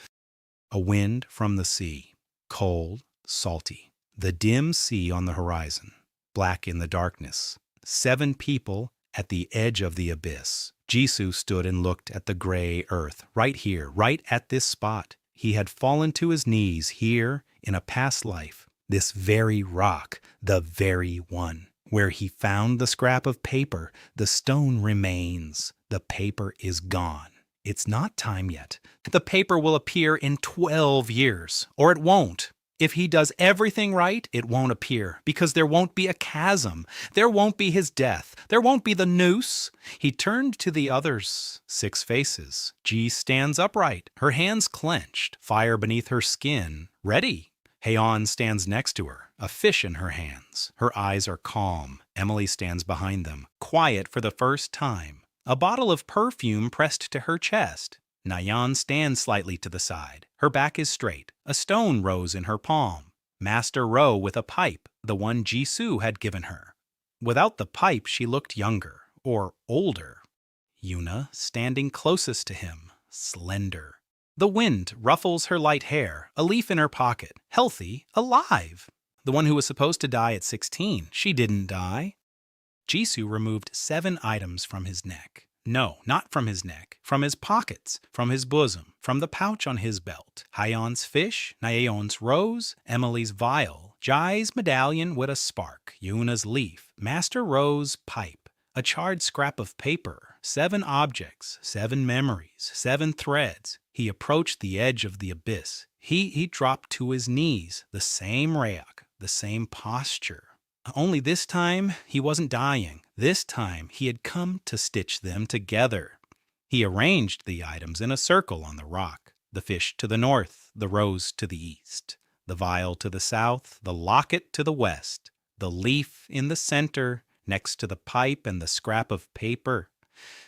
A wind from the sea. Cold, salty. The dim sea on the horizon. Black in the darkness. 7 people at the edge of the abyss. Jisoo stood and looked at the gray earth. Right here, right at this spot. He had fallen to his knees here in a past life. This very rock, the very one. Where he found the scrap of paper, the stone remains. The paper is gone. It's not time yet. The paper will appear in 12 years, or it won't. If he does everything right, it won't appear, because there won't be a chasm. There won't be his death. There won't be the noose. He turned to the others. 6 faces. Ji stands upright, her hands clenched, fire beneath her skin, ready. Hayeon stands next to her, a fish in her hands. Her eyes are calm. Emily stands behind them, quiet for the first time. A bottle of perfume pressed to her chest. Nayeon stands slightly to the side. Her back is straight. A stone rose in her palm. Master Ro with a pipe, the one Jisoo had given her. Without the pipe, she looked younger, or older. Yuna standing closest to him, slender. The wind ruffles her light hair, a leaf in her pocket, healthy, alive. The one who was supposed to die at 16, she didn't die. Jisoo removed 7 items from his neck. No, not from his neck. From his pockets, from his bosom, from the pouch on his belt. Hayeon's fish, Nayeon's rose, Emily's vial, Jai's medallion with a spark, Yuna's leaf, Master Ro's pipe, a charred scrap of paper, 7 objects, 7 memories, 7 threads. He approached the edge of the abyss. He dropped to his knees, the same reak, the same posture. Only this time, he wasn't dying. This time, he had come to stitch them together. He arranged the items in a circle on the rock. The fish to the north, the rose to the east, the vial to the south, the locket to the west, the leaf in the center, next to the pipe and the scrap of paper.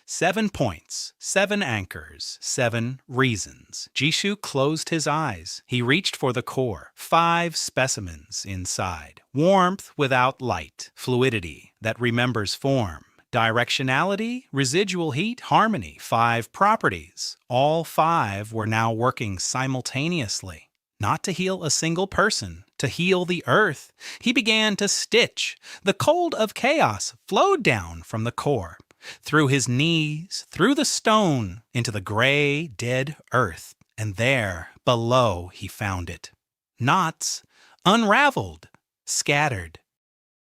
7 points, 7 anchors, 7 reasons. Jisoo closed his eyes. He reached for the core. 5 specimens inside. Warmth without light. Fluidity that remembers form. Directionality, residual heat, harmony. 5 properties. All 5 were now working simultaneously. Not to heal a single person, to heal the earth. He began to stitch. The cold of chaos flowed down from the core, through his knees, through the stone, into the gray, dead earth. And there, below, he found it. Knots, unraveled, scattered,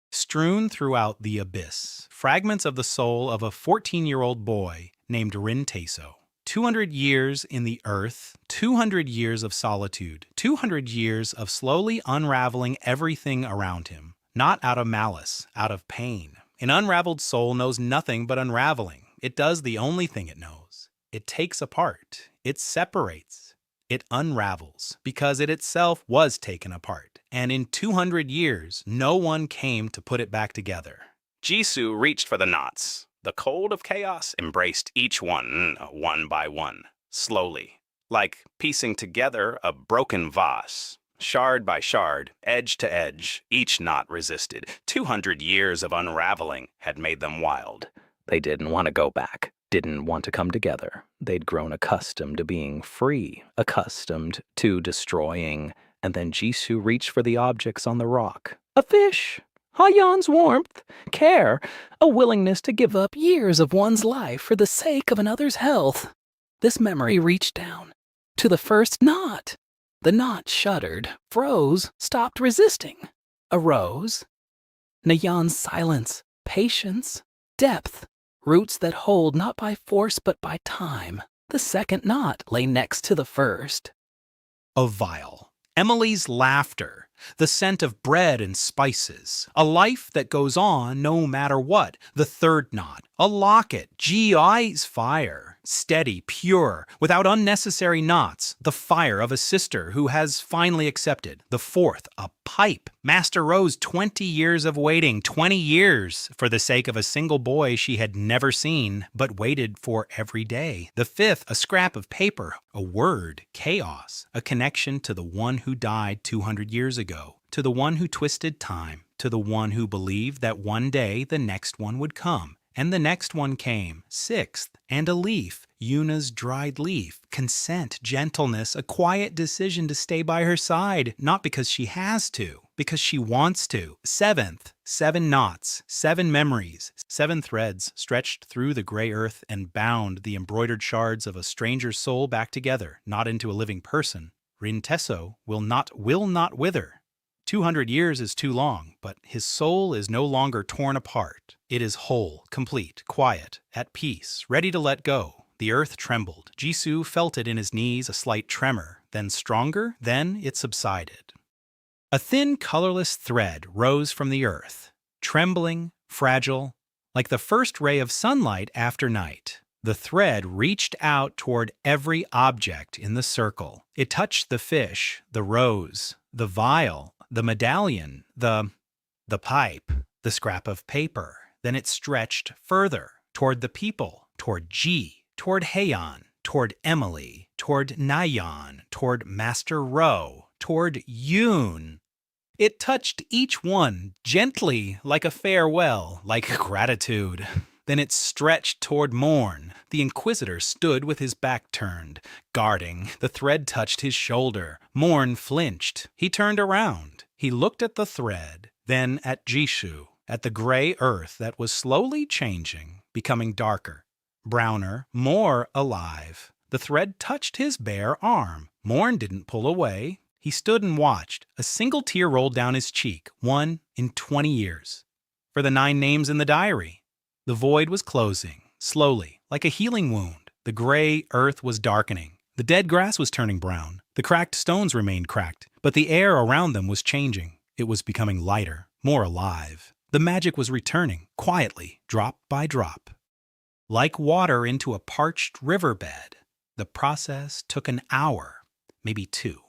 strewn throughout the abyss. Fragments of the soul of a 14-year-old boy named Rin Taeso. 200 years in the earth, 200 years of solitude, 200 years of slowly unraveling everything around him. Not out of malice, out of pain. An unraveled soul knows nothing but unraveling. It does the only thing it knows. It takes apart. It separates. It unravels, because it itself was taken apart. And in 200 years, no one came to put it back together. Jisoo reached for the knots. The cold of chaos embraced each one by one, slowly, like piecing together a broken vase. Shard by shard, edge to edge, each knot resisted. 200 years of unraveling had made them wild. They didn't want to go back, didn't want to come together. They'd grown accustomed to being free, accustomed to destroying. And then Jisoo reached for the objects on the rock. A fish! Hayan's warmth, care, a willingness to give up years of one's life for the sake of another's health. This memory reached down to the first knot. The knot shuddered, froze, stopped resisting. Arose. Nayan's silence, patience, depth, roots that hold not by force but by time. The second knot lay next to the first. A vial. Emily's laughter, the scent of bread and spices, a life that goes on no matter what. The third knot, a locket, G.I.'s fire, steady, pure, without unnecessary knots, the fire of a sister who has finally accepted. The fourth, a pipe, Master Rose, 20 years of waiting, 20 years, for the sake of a single boy she had never seen, but waited for every day. The fifth, a scrap of paper, a word, chaos, a connection to the one who died 200 years ago, to the one who twisted time, to the one who believed that one day the next one would come. And the next one came, sixth, and a leaf, Yuna's dried leaf, consent, gentleness, a quiet decision to stay by her side, not because she has to, because she wants to. Seventh, 7 knots, 7 memories, 7 threads stretched through the gray earth and bound the embroidered shards of a stranger's soul back together, not into a living person. Rin Taeso will not wither. 200 years is too long, but his soul is no longer torn apart. It is whole, complete, quiet, at peace, ready to let go. The earth trembled. Jisoo felt it in his knees, a slight tremor, then stronger, then it subsided. A thin, colorless thread rose from the earth, trembling, fragile, like the first ray of sunlight after night. The thread reached out toward every object in the circle. It touched the fish, the rose, the vial, the medallion, the pipe, the scrap of paper. Then it stretched further, toward the people, toward Ji, toward Haeyeon, toward Emily, toward Nayeon, toward Master Ro, toward Yoon. It touched each one gently, like a farewell, like gratitude. Then it stretched toward Morn. The Inquisitor stood with his back turned, guarding. The thread touched his shoulder. Morn flinched. He turned around. He looked at the thread, then at Jisoo, at the gray earth that was slowly changing, becoming darker, browner, more alive. The thread touched his bare arm. Morn didn't pull away. He stood and watched. A single tear rolled down his cheek, one in 20 years. For the 9 names in the diary. The void was closing, slowly, like a healing wound. The gray earth was darkening. The dead grass was turning brown. The cracked stones remained cracked, but the air around them was changing. It was becoming lighter, more alive. The magic was returning, quietly, drop by drop. Like water into a parched riverbed. The process took an hour, maybe 2.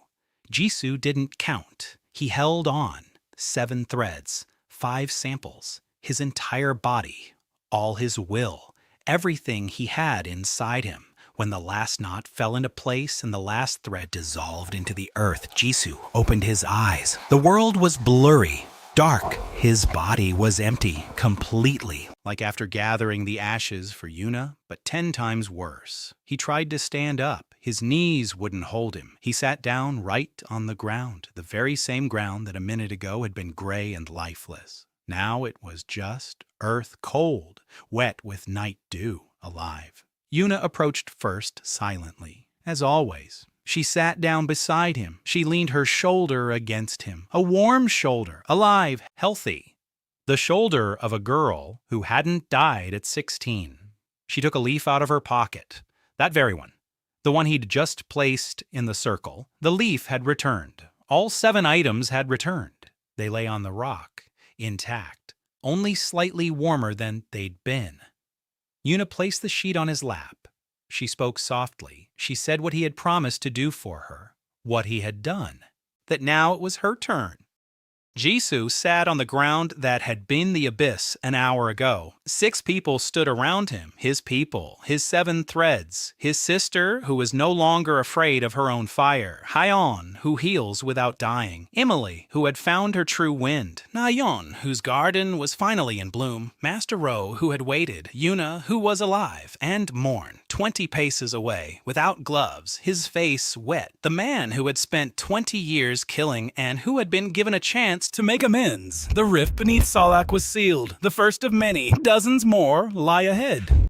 Jisoo didn't count. He held on. 7 threads, 5 samples, his entire body, all his will, everything he had inside him. When the last knot fell into place and the last thread dissolved into the earth, Jisoo opened his eyes. The world was blurry, dark. His body was empty, completely. Like after gathering the ashes for Yuna, but 10 times worse. He tried to stand up. His knees wouldn't hold him. He sat down right on the ground, the very same ground that a minute ago had been gray and lifeless. Now it was just earth cold, wet with night dew, alive. Yuna approached first silently, as always. She sat down beside him. She leaned her shoulder against him. A warm shoulder, alive, healthy. The shoulder of a girl who hadn't died at 16. She took a leaf out of her pocket. That very one. The one he'd just placed in the circle. The leaf had returned. All 7 items had returned. They lay on the rock, intact, only slightly warmer than they'd been. Yuna placed the sheet on his lap. She spoke softly. She said what he had promised to do for her, what he had done, that now it was her turn. Jisoo sat on the ground that had been the abyss an hour ago. 6 people stood around him, his people, his 7 threads, his sister, who was no longer afraid of her own fire, Hyeon, who heals without dying, Emily, who had found her true wind, Nayeon, whose garden was finally in bloom, Master Ro, who had waited, Yuna, who was alive, and Morn, 20 paces away, without gloves, his face wet, the man who had spent 20 years killing and who had been given a chance to make amends. The rift beneath Salak was sealed, the first of many. Dozens more lie ahead.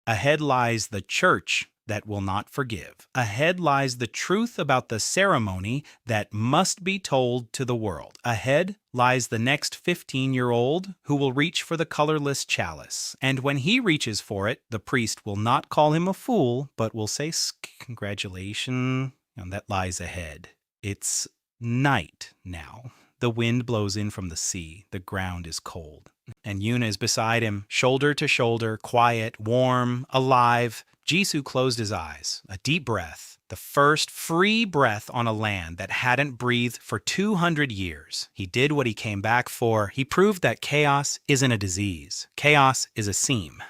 Ahead lies the church that will not forgive. Ahead lies the truth about the ceremony that must be told to the world. Ahead lies the next 15-year-old who will reach for the colorless chalice. And when he reaches for it, the priest will not call him a fool, but will say, congratulations, and that lies ahead. It's night now. The wind blows in from the sea. The ground is cold. And Yuna is beside him, shoulder to shoulder, quiet, warm, alive. Jisoo closed his eyes. A deep breath. The first free breath on a land that hadn't breathed for 200 years. He did what he came back for. He proved that chaos isn't a disease. Chaos is a seam.